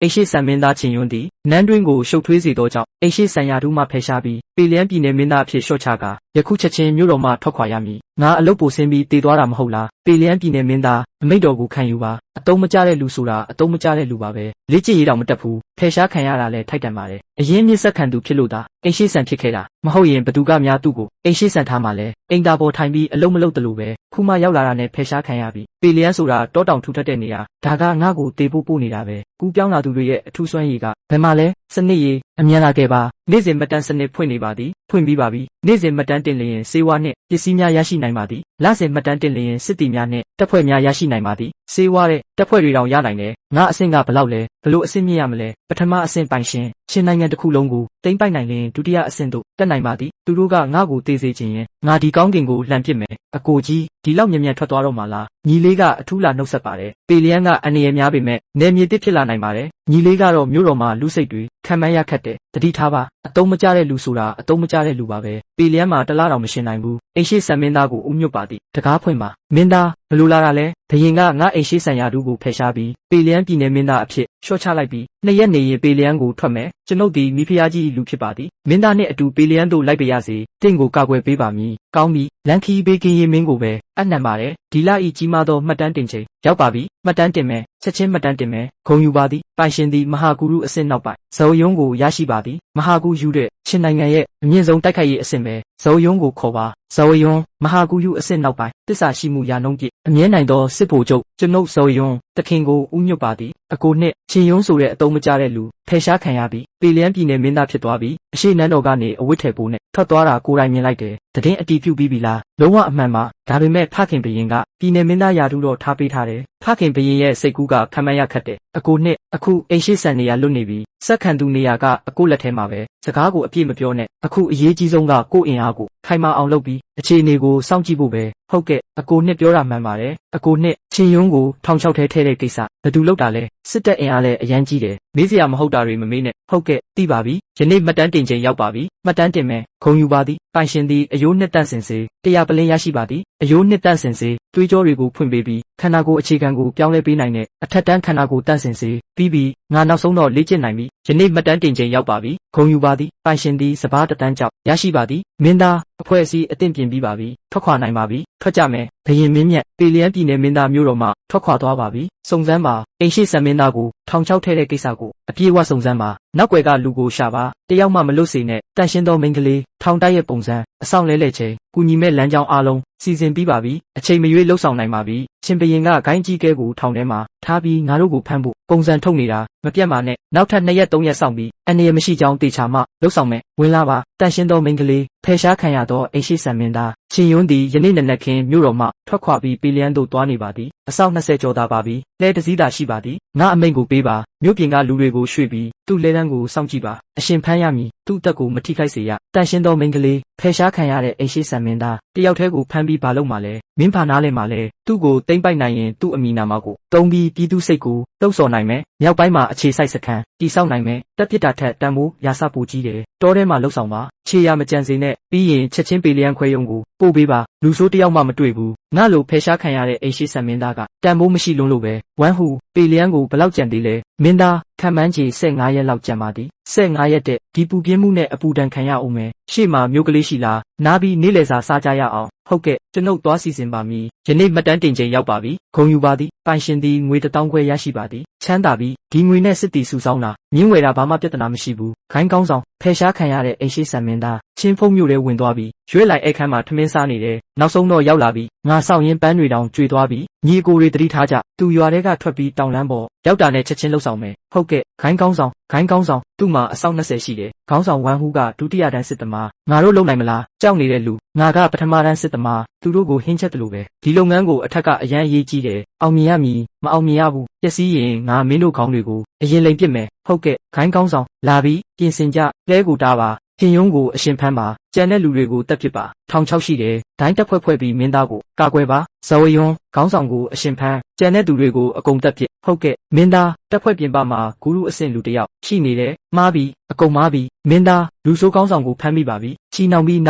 အိရှိဆန်မင်းသားချင်းယွန်းသည်နန်းတွင်းကိုရှုပ်ထွေးစေသောကြောင့်အိရှိဆန်ရာထူးမှဖယ်ရှားပြီးပေလျံပြည်နယ်မင်းသားအဖြစ်လျှော့ချကာယခုချက်ချင်းမြို့တော်မှထွက်ခွာရမည်ငါအလုပ်ပိုဆင်းပြီးတည်သွားတာမဟုတ်လားပေလျံပြည်နယ်မင်းသားအမိန့်တော်ကိုခံယူပါအတုံးမကျတဲ့လူဆိုတာအတုံးမကျတဲ့လူပါပဲလေ့ကျင့်ရည်တောင်မတက်ဘူးဖယ်ရှားခံရတာလဲထိုက်တန်ပါတယ်အရင်မြစ်ဆက်ခံသူဖြစ်လို့သာအိရှိဆန်ဖြစ်ခဲ့တာမဟုတ်ရင်ဘသူကများသူ့ကိုအိရှိဆန်ထားမှလဲအင်တာပေါ်ထိုင်ပြီးအလုံးမလုံးတလို့ပဲခုမှရောက်လာတာနဲ့ဖယ်ရှားခံရပြီပေလျံဆိုတာတောတောင်ထူထပ်တဲ့နေရာဒါကငါ့ကိုတေပို့နေတာပဲကူပြောင်းလာသူတွေရဲ့အထူးစွမ်းရည်ကဘယ်မှာလဲစနစ်ရည်အမြန်လာခဲ့ပါနေ့စဉ်မတန်းစနစ်ဖွင့်နေပါသည်ဖွင့်ပြီးပါပြီနေ့စဉ်မတန်းတင်လျင်စေဝါနှင့်ပစ္စည်းများရရှိနိုင်ပါသည်လစဉ်မတန်းတင်လျင်စစ်တီများနှင့်တပ်ဖွဲ့များရရှိနိုင်ပါသည်စေဝါတဲ့တပ်ဖွဲ့တွေတောင်ရနိုင်တယ်ငါအဆင့်ကဘလောက်လဲဘလို့အဆင့်မြင့်ရမလဲပထမအဆင့်ပိုင်ရှင်ချင်းနိုင်ငံတစ်ခုလုံးကိုတိမ့်ပိုက်နိုင်ရင်ဒုတိယအဆင့်သို့တက်နိုင်ပါသည်သူတို့ကငါ့ကိုတေးစေခြင်းရင်ငါဒီကောင်းကင်ကိုလှန်ပစ်မယ်အကိုကြီးဒီလောက်မြန်ထွက်သွားတော့မှလားညီလေးကအထူးလာနှုတ်ဆက်ပါတယ်ပေလျံကအန္တရာယ်များပေမဲ့နယ်မြေတစ်ဖြစ်လာနိုင်ပါတယ်ညီလေးကတော့မြို့တော်မှာလူစိတ်တွေခံမှန်းရခက်တယ်တတိထားပါအတုံးမကျတဲ့လူဆိုတာအတုံးမကျတဲ့လူပါပဲပေလျံမှာတလားတောင်မရှင်နိုင်ဘူးအိရှိဆန်မင်းသားကိုဥညွတ်ပါသည်တကားဖွင့်ပါမင်းသားဘလို့လာတာလဲဘယင်ကငါအိရှိဆန်ရာထူးကိုဖယ်ရှားပြီးပေလျံပြည်နယ်မင်းသားအဖြစ်လျှော့ချလိုက်ပြီးနှစ်ရက်နေရင်ပေလျံကိုထွက်မယ်ကျွန်ုပ်ဒီမိဖုရားကြီးလူဖြစ်ပါသည်မင်းသားနှင့်အတူပေလျံတို့လိုက်ပါရစေတင့်ကိုကာကွယ်ပေးပါမည်ကောင်းပြီလန်ခီဘေးကင်းရင်မင်းကိုပဲအနှံပါတယ်ဒီလဤကြီးမားသောမှတ်တမ်းတင်ချိန်ရောက်ပါပြီမှတ်တမ်းတင်မယ်ချက်ချင်းမှတ်တမ်းတင်မယ်ဂုံယူပါသည်ပိုင်ရှင်သည်မဟာဂုရုအဆင့်နောက်ပိုင်းဇော်ယုံကိုရရှိပါသည်မဟာဂုယူတဲ့ချင်းနိုင်ငံရဲ့အမြင့်ဆုံးတိုက်ခိုက်ရေးအဆင့်ပဲဇော်ယုံကိုခေါ်ပါဇော်ယုံမဟာဂုယူအဆင့်နောက်ပိုင်းတစ္ဆာရှိမှုရာနှုန်းပြည့်အမြဲနိုင်သောစစ်ဗိုလ်ချုပ်ကျွန်ုပ်ဇော်ယုံတခင်ကိုဥညွတ်ပါသည်အကိုနှစ်ချင်းယုံဆိုတဲ့အတုံးမကျတဲ့လူဖယ်ရှားခံရပြီးပေလျံပြည်နယ်မင်းသားဖြစ်သွားပြီးအရှိနန်းတော်ကနေအဝတ်ထည်ပိုးနဲ့ထွက်သွားတာကိုယ်တိုင်မြင်လိုက်တယ်တည်င်းအတီးပြုတ်ပြီးပြီလားလုံးဝအမှန်ပါဒါပေမဲ့ဖခင်ဘရင်ကပြည်နယ်မင်းသားရာထူးတော်ထားပေးထားတယ်ဖခင်ဘရင်ရဲ့စိတ်ကူးကခံမရခတ်တယ်အကိုနှစ်အခုအိရှိဆန်နေရလွတ်နေပြီစက်ခံသူနေရာကအကိုလက်ထဲမှာပဲစကားကိုအပြည့်မပြောနဲ့အခုအရေးကြီးဆုံးကကိုအင်အားကိုခိုင်မာအောင်လုပ်ပြီးအခြေအနေကိုစောင့်ကြည့်ဖို့ပဲဟုတ်ကဲ့အကိုနှစ်ပြောတာမှန်ပါတယ်အကိုနှစ်ချင်းယုံကိုထောင်ချောက်ထဲထည့်တဲ့ကိစ္စဘယ်သူလုပ်တာလဲစစ်တပ်အင်အားလည်းအရန်ကြီးတယ်မေးစရာမဟုတ်တာတွေမမေးနဲ့ဟုတ်ကဲ့သိပါပြီယနေ့မှတ်တမ်းတင်ချိန်ရောက်ပါပြီမှတ်တမ်းတင်မယ်ဂုံယူပါသည်ပိုင်ရှင်သည်အယိုးနှစ်တန့်စင်စေတရားပလင်းရရှိပါသည်အယိုးနှစ်တန့်စင်စေတွေးကြောတွေကိုဖွင့်ပေးပြီးခန္ဓာကိုယ်အခြေခံကိုပြောင်းလဲပေးနိုင်တဲ့အထက်တန်းခန္ဓာကိုယ်တန့်စင်စေပြီးငါနောက်ဆုံးတော့လေ့ကျင့်နိုင်ပြီယနေ့မှတ်တမ်းတင်ချိန်ရောက်ပါပြီဂုံယူပါသည်ပိုင်ရှင်သည်စပါးတတန်းကြောက်ရရှိပါသည်မင်းသားအဖွဲ့အစည်းအသင့်ပြင်ပြီးပါပြီထွက်ခွာနိုင်ပါပြီထွက်ကြမယ်ဘယင်မင်းမြတ်ပေလျံပြည်နယ်မင်းသားမျိုးတော်မှထွက်ခွာသွားပါပြီစုံစမ်းပါအိရှိဆန်မင်းသားကိုထောင်ချောက်ထဲတဲ့ကိစ္စကိုအပြေးဝစုံစမ်းပါနောက်ွယ်ကလူကိုရှာပါတယောက်မှမလွတ်စေနဲ့တန်ရှင်းသောမိန်းကလေးထောင်တိုက်ရဲ့ပုံစံအဆောင်လဲလဲချိန်ကူညီမဲ့လမ်းကြောင်းအားလုံးစီစဉ်ပြီးပါပြီအချိန်မရွေးလှုပ်ဆောင်နိုင်ပါပြီချင်းဘရင်ကဂိုင်းကြီးကဲကိုထောင်ထဲမှာထားပြီးငါတို့ကိုဖမ်းဖို့ပုံစံထုတ်နေတာမပြတ်ပါနဲ့နောက်ထပ်2ရက်3ရက်စောင့်ပြီးအနေရမရှိကြောင်းတေချာမှလှုပ်ဆောင်မယ်ဝင်လာပါတန်ရှင်းသောမိန်းကလေးဖယ်ရှားခံရသောအိရှိဆန်မင်းသားချင်းယွန်းသည်ယနေ့နနက်ခင်းမြို့တော်မှထွက်ခွာပြီးပေလျံသို့သွားနေပါသည်အဆောင်20ကျော်သာပါပြီလဲတစည်းသာရှိပါသည်ငါအမိန့်ကိုပေးပါမြို့ပြင်ကလူတွေကိုရွှေ့ပြီးသူ့လဲတန်းကိုစောင့်ကြည့်ပါအရှင်ဖမ်းရမည်သူ့အသက်ကိုမထိခိုက်စေရတန်ရှင်းသောမိန်းကလေးဖယ်ရှားခံရတဲ့အိရှိဆန်မင်းသားတယောက်တည်းကိုဖမ်းပြီးဘာလုပ်မှလဲမင်းဖာနားလဲမှလဲသူ့ကိုတိမ့်ပိုက်နိုင်ရင်သူ့အမိနာမကိုတုံးပြီးပြည်သူစိတ်ကိုလှုပ်ဆော်နိုင်မယ်မြောက်ပိုင်းမှာအခြေစိုက်စခန်းတိဆောက်နိုင်မယ်တက်ပစ်တာထက်တန်ဖိုးရာစပူကြီးတယ်တောထဲမှာလှုပ်ဆောင်ပါခြေရမကြံစေနဲ့ပြီးရင်ချက်ချင်းပေလျံခွဲယုံကိုပို့ပေးပါလူဆိုးတယောက်မှမတွေ့ဘူးငါလိုဖယ်ရှားခံရတဲ့အိရှိဆန်မင်းသားကတန်ဖိုးမရှိလုံးလို့ပဲဝမ်းဟူပေလျံကိုဘလောက်ကြံသေးလဲမင်းသားခံမှန်းချေ15ရက်လောက်ကြံပါသည်15ရက်တဲ့ဒီပူပြင်းမှုနဲ့အပူဒဏ်ခံရအောင်မယ်ရှေ့မှာမျိုးကလေးရှိလားနားပြီးနေ့လည်စာစားကြရအောင်ဟုတ်ကဲ့ကျွန်ုပ်သွားစီစဉ်ပါမည်ယနေ့မှတ်တမ်းတင်ချိန်ရောက်ပါပြီဂုံယူပါသည်ပိုင်ရှင်သည်ငွေ1000ခွဲရရှိပါသည်ချမ်းသာပြီးဒီငွေနဲ့စစ်တီစုဆောင်းတာမြင်းဝယ်တာဘာမှပြဿနာမရှိဘူးခိုင်းကောင်းဆောင်ဖယ်ရှားခံရတဲ့အိရှိဆန်မင်းသားချင်းဖုံမြို့ထဲဝင်သွားပြီးရွေးလိုက်အခန်းမှာထမင်းစားနေတယ်နောက်ဆုံးတော့ရောက်လာပြီးငါဆောင်ရင်ပန်းတွေတောင်ကျွေသွားပြီးညီကိုတွေတတိထားကြသူရွာထဲကထွက်ပြီးတောင်လန်းပေါ်ရောက်တာနဲ့ချက်ချင်းလှုပ်ဆောင်မယ်ဟုတ်ကဲ့ခိုင်းကောင်းဆောင်သူ့မှာအဆောင်20ရှိတယ်ခေါင်းဆောင်ဝမ်းဟူးကဒုတိယတန်းစစ်သမားငါတို့လုံနိုင်မလားကြောက်နေတဲ့လူငါကပထမတန်းစစ်သမားသူတို့ကိုဟင်းချက်တယ်လို့ပဲဒီလုပ်ငန်းကိုအထက်ကအရန်အရေးကြီးတယ်အောင်မြင်ရမည်မအောင်မြင်ရဘူးပျက်စီးရင်ငါမင်းတို့ခေါင်းတွေကိုအရင်လိမ်ပစ်မယ်ဟုတ်ကဲ့ခိုင်းကောင်းဆောင်လာပြီးပြင်ဆင်ကြလဲကိုတားပါခင်ယုံကိုအရှင်ဖမ်းပါကြံတဲ့လူတွေကိုတက်ပစ်ပါထောင်ချောက်ရှိတယ်ဒိုင်းတက်ဖွဲ့ပြီးမင်းသားကိုကာကွယ်ပါဇော်ယွန်းခေါင်းဆောင်ကိုအရှင်ဖမ်းကြံတဲ့သူတွေကိုအကုန်တက်ပစ်ဟုတ်ကဲ့မင်းသား တက်ဖွဲ့ပြင်ပမှာဂူရုအဆင့်လူတယောက်ရှိနေတယ်မှားပြီးအကုန်မှားပြီးမင်းသားလူဆိုးကောင်းဆောင်ကိုဖမ်းမိပါပြီချီနှောင်ပြီးနေ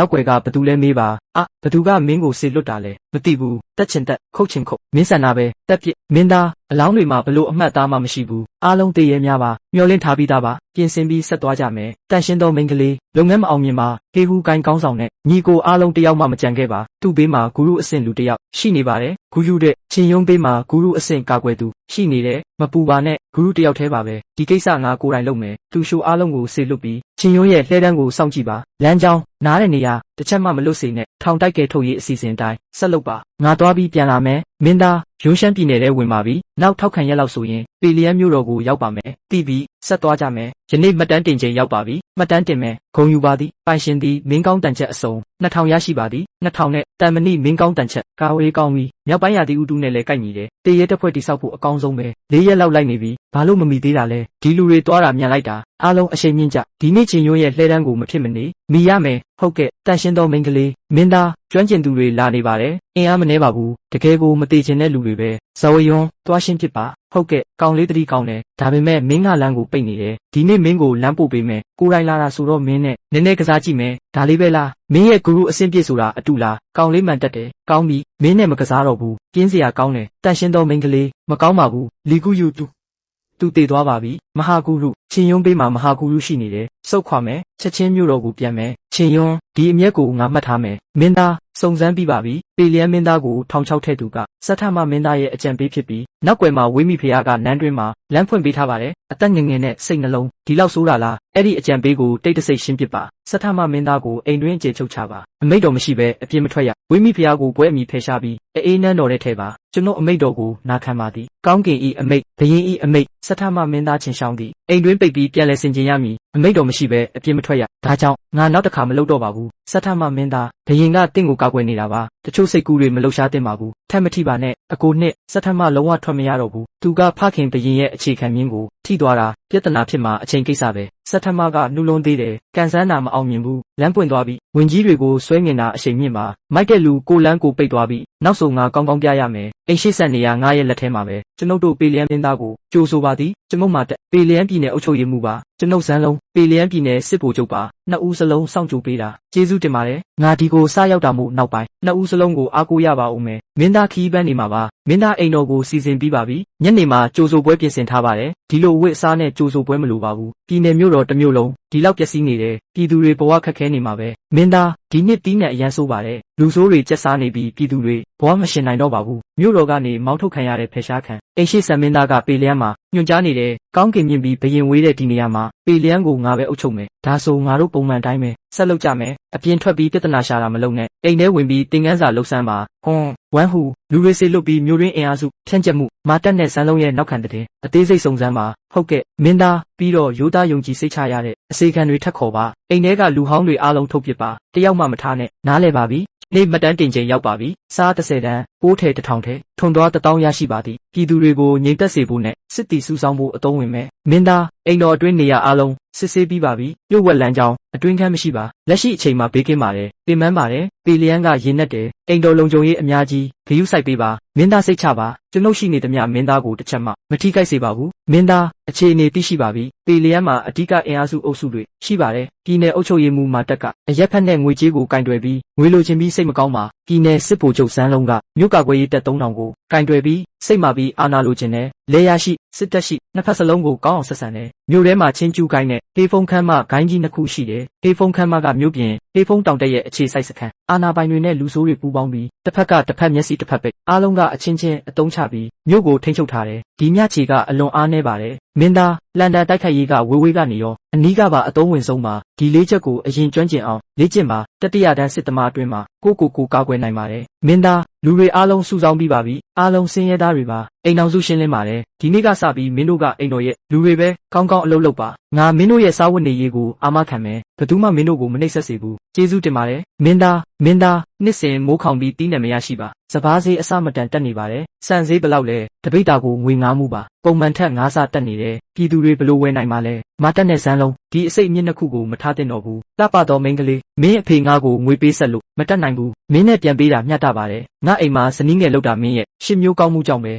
ာက်ွယ်ကဘသူလဲမေးပါဘသူကမင်းကိုစေလွတ်တာလဲမသိဘူးတက်ချင်တက်ခုတ်ချင်ခုတ်မင်းဆန္ဒပဲတက်ပြစ်မင်းသားအလောင်းတွေမှာဘလို့အမှတ်သားမှမရှိဘူးအားလုံးတည်ရဲများပါမျောလင့်ထားပြီးသားပါပြင်ဆင်ပြီးဆက်သွားကြမယ်တန်ရှင်းသောမိန်းကလေးလုပ်ငန်းမအောင်မြင်ပါဟေဟူကိုင်းကောင်းဆောင်နဲ့ညီကိုအားလုံးတယောက်မှမကြံခဲ့ပါသူ့ဘေးမှာဂူရုအဆင့်လူတယောက်ရှိနေပါတယ်ဂူရုတဲ့ချင်းယုံဘေးမှာဂူရုအဆင့်ကာကွယ်သူရှိနေတယ်မပူပါနဲ့ဂူရုတယောက်တည်းပါပဲဒီကိစ္စငါကိုယ်တိုင်လုပ်မယ်သူရှိုးအားလုံးကိုစေလွတ်ပြီးချင်းယုံရဲ့လှဲတန်းကိုစောင့်ကြည့်ပါလမ်းကြောင်းနားတဲ့နေရာတစ်ချက်မှမလွတ်စေနဲ့ထောင်တိုက်ကဲထုတ်ရေးအစီအစဉ်တိုင်းဆက်လုပ်ပါငါသွားပြီးပြန်လာမယ်မင်းသားရုံးရှမ်းပြည်နယ်ထဲဝင်ပါပြီနောက်ထောက်ခံရက်လောက်ဆိုရင်ပေလျံမြို့တော်ကိုရောက်ပါမယ်တီးပြီးဆက်သွားကြမယ်ယနေ့မှတ်တမ်းတင်ချိန်ရောက်ပါပြီမှတ်တမ်းတင်မယ်ဂုံယူပါသည်ပိုင်ရှင်သည်မင်းကောင်းတန်ချက်အစုံ2000ရရှိပါသည်2000နဲ့တန်မဏိမင်းကောင်းတန်ချက်ကာဝေးကောင်းပြီးမြောက်ပိုင်းရာသီဥတုနဲ့လည်းကိုက်ညီတယ်တေရဲတက်ဖွဲ့တိဆောက်ဖို့အကောင်းဆုံးပဲ4ရက်လောက်လိုက်နေပြီဘာလို့မမီသေးတာလဲဒီလူတွေတွားတာမြန်လိုက်တာအားလုံးအရှိန်မြင့်ကြဒီနေ့ချင်းရွရဲ့လှဲတန်းကိုမဖြစ်မနေမီရမယ်ဟုတ်ကဲ့တန်ရှင်းသောမိန်းကလေးမင်းသားကျွမ်းကျင်သူတွေလာနေပါတယ်အင်အားမနှဲပါဘူးတကယ်ကိုမသေးချင်တဲ့လူတွေပဲဇဝယွန်းတွားရှင်းဖြစ်ပါဟုတ်ကဲ့ကောင်လေးတတိကောင်းတယ်ဒါပေမဲ့မင်းကလမ်းကိုပိတ်နေတယ်ဒီနေ့မင်းကိုလမ်းပို့ပေးမယ်ကိုယ်တိုင်လာတာဆိုတော့မင်းနဲ့နည်းနည်းကစားကြည့်မယ်ဒါလေးပဲလားမင်းရဲ့ဂူရုအဆင့်ပြည့်ဆိုတာအတူလားကောင်လေးမှန်တက်တယ်ကောင်းပြီမင်းနဲ့မကစားတော့ဘူးပြင်းစရာကောင်းတယ်တန်ရှင်းသောမိန်းကလေးမကောင်းပါဘူးလီကူယူသူတည်သွားပါပြီမဟာဂူရုချင်းယွန်းပေးမှာမဟာဂူရုရှိနေတယ်စုတ်ခွာမယ်ချက်ချင်းမြို့တော်ကိုပြန်မယ်ချင်းယွန်းဒီအမျက်ကိုငါမှတ်ထားမယ်မင်းသားစုံစမ်းပြီးပါပြီပေလျံမင်းသားကိုထောင်ချောက်ထဲသူကစထမမင်းသားရဲ့အကြံပေးဖြစ်ပြီးနောက်ွယ်မှာဝိမိဖရာကနန်းတွင်းမှာလမ်းဖွင့်ပေးထားပါတယ်အသက်ငယ်ငယ်နဲ့စိတ်နှလုံးဒီလောက်ဆိုးတာလားအဲ့ဒီအကြံပေးကိုတိတ်တဆိတ်ရှင်းပစ်ပါစထမမင်းသားကိုအိမ်တွင်းအခြေချုပ်ချပါအမိတ်တော်မရှိဘဲအပြစ်မထွက်ရဝိမိဖရာကိုပွဲအမိဖယ်ရှားပြီးအေးနန်းတော်ထဲထဲပါကျွန်တော်အမိတ်တော်ကိုနာခံပါသည်ကောင်းကင်ဤအမိတ်ဘရင်ဤအမိတ်စထမမင်းသားချင်းရှောင်းသည်အိမ်တွင်းပိတ်ပြီးပြန်လဲဆင်ခြင်ရမည်အမိတ်တော်မရှိဘဲအပြစ်မထွက်ရဒါကြောင့်ငါနောက်တစ်ခါမလုပ်တော့ပါဘူးစထမမင်းသားဘရင်ကတင့်ကိုကာကွယ်နေတာပါတချို့စိတ်ကူးတွေမလှုပ်ရှားသင့်ပါဘူးထက်မထိပါနဲ့အကိုနှစ်စထမလုံးဝထွက်မရတော့ဘူးသူကဖခင်ဘရင်ရဲ့အခြေခံမြင်းကိုထိသွားတာပြဿနာဖြစ်မှာအချိန်ကိစ္စပဲစထမကနှူးလုံးသေးတယ်ကန်ဆန်းတာမအောင်မြင်ဘူးလမ်းပွင့်သွားပြီးဝင်ကြီးတွေကိုဆွဲငင်တာအချိန်မြင့်ပါမိုက်တဲ့လူကိုလန်းကိုပိတ်သွားပြီးနောက်ဆိုငါကောင်းကောင်းပြရမယ်အိမ်ရှိဆက်နေရငါရဲ့လက်ထဲမှာပဲကျွန်ုပ်တို့ပေလျံမင်းသားကိုကြိုးဆိုပါသည်ကျွန်ုပ်မှတက်ပေလျံပြည်နယ်အုပ်ချုပ်ရေးမှူးပါကျွန်ုပ်ဇန်းလုံးပေလျံပြည်နယ်စစ်ဗိုလ်ချုပ်ပါနှစ်ဦးစလုံးစောင့်ကြိုပေးတာကျေးဇူးတင်ပါတယ်ငါဒီကိုစရောက်တာမို့နောက်ပိုင်းနှစ်ဦးစလုံးကိုအားကိုးရပါဦးမယ်မင်းသားခီးပန်းနေမှာပါမင်းသားအိမ်တော်ကိုစီစဉ်ပြီးပါပြီညနေမှာကြိုးဆိုပွဲပြင်ဆင်ထားပါတယ်ဒီလိုဝစ်အစားနဲ့ကြိုးဆိုပွဲမလိုပါဘူးပြည်နယ်မြို့တော်တစ်မြို့လုံးဒီလောက်ပျက်စီးနေတယ်ပြည်သူတွေဘဝခက်ခဲနေမှာပဲမင်းသားဒီနှစ်တီးနဲ့အရန်ဆိုးပါတယ်လူဆိုးတွေကျက်စားနေပြီးပြည်သူတွေဘဝမရှင်နိုင်တော့ပါဘူးမြို့တော်ကနေမောင်းထုတ်ခံရတဲ့ဖယ်ရှားခံအိမ်ရှိဆန်မင်းသားကပေလျံမှာညွှန်ကြားနေတယ်ကောင်းကင်မြင့်ပြီးဘရင်ဝေးတဲ့ဒီနေရာမှာပေလျံကိုငါပဲအုပ်ချုပ်မယ်ဒါဆိုငါတို့ပုံမှန်တိုင်းပဲဆက်လုပ်ကြမယ်အပြင်ထွက်ပြီးပြဿနာရှာတာမလုပ်နဲ့အိမ်ထဲဝင်ပြီးတင်ကန်းစာလှုပ်ဆန်းပါဟွန်းဝမ်းဟူလူတွေစေလွတ်ပြီးမျိုးရင်းအင်အားစုဖြန့်ကျက်မှုမာတက်နဲ့ဇန်းလုံးရဲ့နောက်ခံတဲ့အသေးစိတ်စုံစမ်းပါဟုတ်ကဲ့မင်းသားပြီးတော့ရိုးသားယုံကြည်စိတ်ချရတဲ့အစေခံတွေထက်ခေါ်ပါအိမ်ထဲကလူဟောင်းတွေအားလုံးထုတ်ပစ်ပါတယောက်မှမထားနဲ့နားလဲပါပြီနေ့မှတ်တမ်းတင်ချိန်ရောက်ပါပြီစား30တန်းပိုးထဲ1000ထဲထွန်သွား1000ရရှိပါသည်ပြည်သူတွေကိုငြိမ်သက်စေဖို့နဲ့စစ်တီစုဆောင်ဖို့အသုံးဝင်မယ်မင်းသားအိမ်တော်အတွင်းနေရအားလုံးစစ်ဆေးပြီးပါပြီပြုတ်ဝက်လမ်းကြောင်းအတွင်းခန်းမရှိပါလက်ရှိအချိန်မှာဘေးကင်းပါတယ်ပင်မပါတယ်ပေလျံကရင်းနဲ့တယ်အိမ်တော်လုံခြုံရေးအများကြီးဂရုစိုက်ပေးပါမင်းသားစိတ်ချပါကျွန်ုပ်ရှိနေသမျှမင်းသားကိုတစ်ချက်မှမထိခိုက်စေပါဘူးမင်းသားအခြေအနေသိရှိပါပြီပေလျံမှာအဓိကအင်အားစုအုပ်စုတွေရှိပါတယ်ပြည်နယ်အုပ်ချုပ်ရေးမှူးမာတက်ကအရက်ဖက်နဲ့ငွေကြေးကိုကင်တွယ်ပြီးငွေလိုချင်ပြီးစိတ်မကောင်းပါပြည်နယ်စစ်ဗိုလ်ချုပ်ဇန်းလုံးကမြို့ကာကွယ်ရေးတပ်3000ကိုကင်တွယ်ပြီးစိတ်မာပြီးအာဏာလိုချင်တယ်လေယာရှိစစ်တပ်ရှိနှစ်ဖက်စလုံးကိုကောင်းအောင်ဆက်ဆံတယ်မြို့ထဲမှာချင်းကျူးကိုင်းနဲ့ဖေးဖုံးခမ်းမဂိုင်းကြီးနှစ်ခုရှိတယ်ဖေးဖုံးခမ်းမကမြို့ပြင်ဖေးဖုံးတောင်တက်ရဲ့အခြေစိုက်စခန်းအာဏာပိုင်တွေနဲ့လူဆိုးတွေပူးပေါင်းပြီးတစ်ဖက်ကတစ်ဖက်မျက်စိတစ်ဖက်ပိတ်အားလုံးကအချင်းချင်းအတုံးချပြီးမြို့ကိုထိန်းချုပ်ထားတယ်ဒီမြချီကအလွန်အားနည်းပါတယ်မင်းသားလန်ဒန်တိုက်ခိုက်ရေးကဝေးဝေးကနေရောအနီးကပါအသုံးဝင်ဆုံးပါဒီလေးချက်ကိုအရင်ကျွမ်းကျင်အောင်လေ့ကျင့်ပါတတိယတန်းစစ်သမားအတွင်းမှာကိုကာကွယ်နိုင်ပါတယ်မင်းသားလူတွေအားလုံးစုဆောင်းပြီးပါပြီအားလုံးစင်းရဲသားတွေပါအိမ်တော်စုရှင်းလင်းပါတယ်ဒီနေ့ကစပြီးမင်းတို့ကအိမ်တော်ရဲ့လူတွေပဲကောင်းကောင်းအလုပ်လုပ်ပါငါမင်းတို့ရဲ့စားဝတ်နေရေးကိုအာမခံမယ်ဘယ်သူမှမင်းတို့ကိုမနှိပ်စက်စေဘူးကျေးဇူးတင်ပါတယ်မင်းသားနှစ်စဉ်မိုးခေါင်ပြီးတီးနယ်မရရှိပါစပားဈေးအစမတန်တက်နေပါတယ်စံဈေးဘယ်လောက်လဲတပိတ်တာကိုငွေ9မှုပါပုံမှန်ထက်9ဆတက်နေတယ်ပြည်သူတွေဘလို့ဝယ်နိုင်မှာလဲမာတက်နဲ့ဇန်းလုံးဒီအစိတ်အမြင့်နှစ်ခုကိုမထားသင့်တော့ဘူးလှပတော်မိန်းကလေးမင်းအဖေငါကိုငွေပေးဆက်လို့မတက်နိုင်ဘူးမင်းနဲ့ပြန်ပေးတာမျှတပါတယ်ငါအိမ်မှာဇနီးငယ်လောက်တာမင်းရဲ့ရှစ်မျိုးကောင်းမှုကြောင့်ပဲ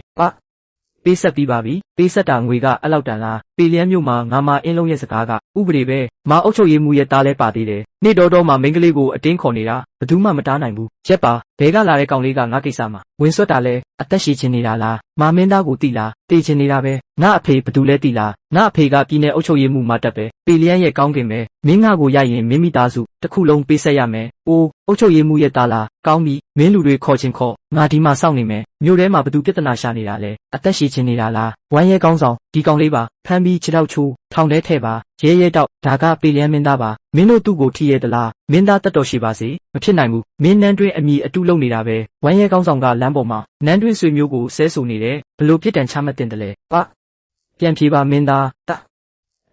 ပေးဆက်ပြီးပါပြီပေးဆက်တာငွေကအလောက်တန်လားပေလျံမြို့မှာငါမအင်းလုံးရဲ့စကားကဥပဒေပဲမအုပ်ချုပ်ရေးမှုရဲ့သားလဲပါသေးတယ်နေ့တော်မှာမိန်းကလေးကိုအတင်းခေါ်နေတာဘယ်သူမှမတားနိုင်ဘူးရက်ပါဘဲကလာတဲ့ကောင်လေးကငါကိစ္စမှာဝင်ဆွတ်တာလဲအသက်ရှည်ချင်နေတာလားမမင်းသားကိုတိလားတေချင်နေတာပဲငါအဖေဘသူလဲတိလားငါအဖေကပြည်နယ်အုပ်ချုပ်ရေးမှုမှာတက်ပဲပေလျံရဲ့ကောင်းကင်ပဲမင်းငါကိုရရင်မင်းမိသားစုတစ်ခုလုံးပေးဆက်ရမယ်အိုးအုပ်ချုပ်ရေးမှုရဲ့သားလားကောင်းပြီမင်းလူတွေခေါ်ချင်းခေါ်ငါဒီမှာစောင့်နေမယ်မြို့ထဲမှာဘသူပြဿနာရှာနေတာလဲအသက်ရှည်ချင်နေတာလားဝမ်းရဲကောင်းဆောင်ဒီကောင်လေးပါဖမ်းပြီးခြေထောက်ချိုးထောင်ထဲထဲပါရဲတောက်ဒါကပေလျံမင်းသားပါမင်းတို့သူ့ကိုထိရသလားမင်းသားတက်တော်ရှိပါစေမဖြစ်နိုင်ဘူးမင်းနန်းတွင်းအမိအတူလုံနေတာပဲဝမ်းရဲကောင်းဆောင်ကလမ်းပေါ်မှာနန်းတွင်းဆွေမျိုးကိုဆဲဆူနေတယ်ဘလို့ပြစ်ဒဏ်ချမှတ်တင်တယ်လဲပါပြန်ပြေပါမင်းသာ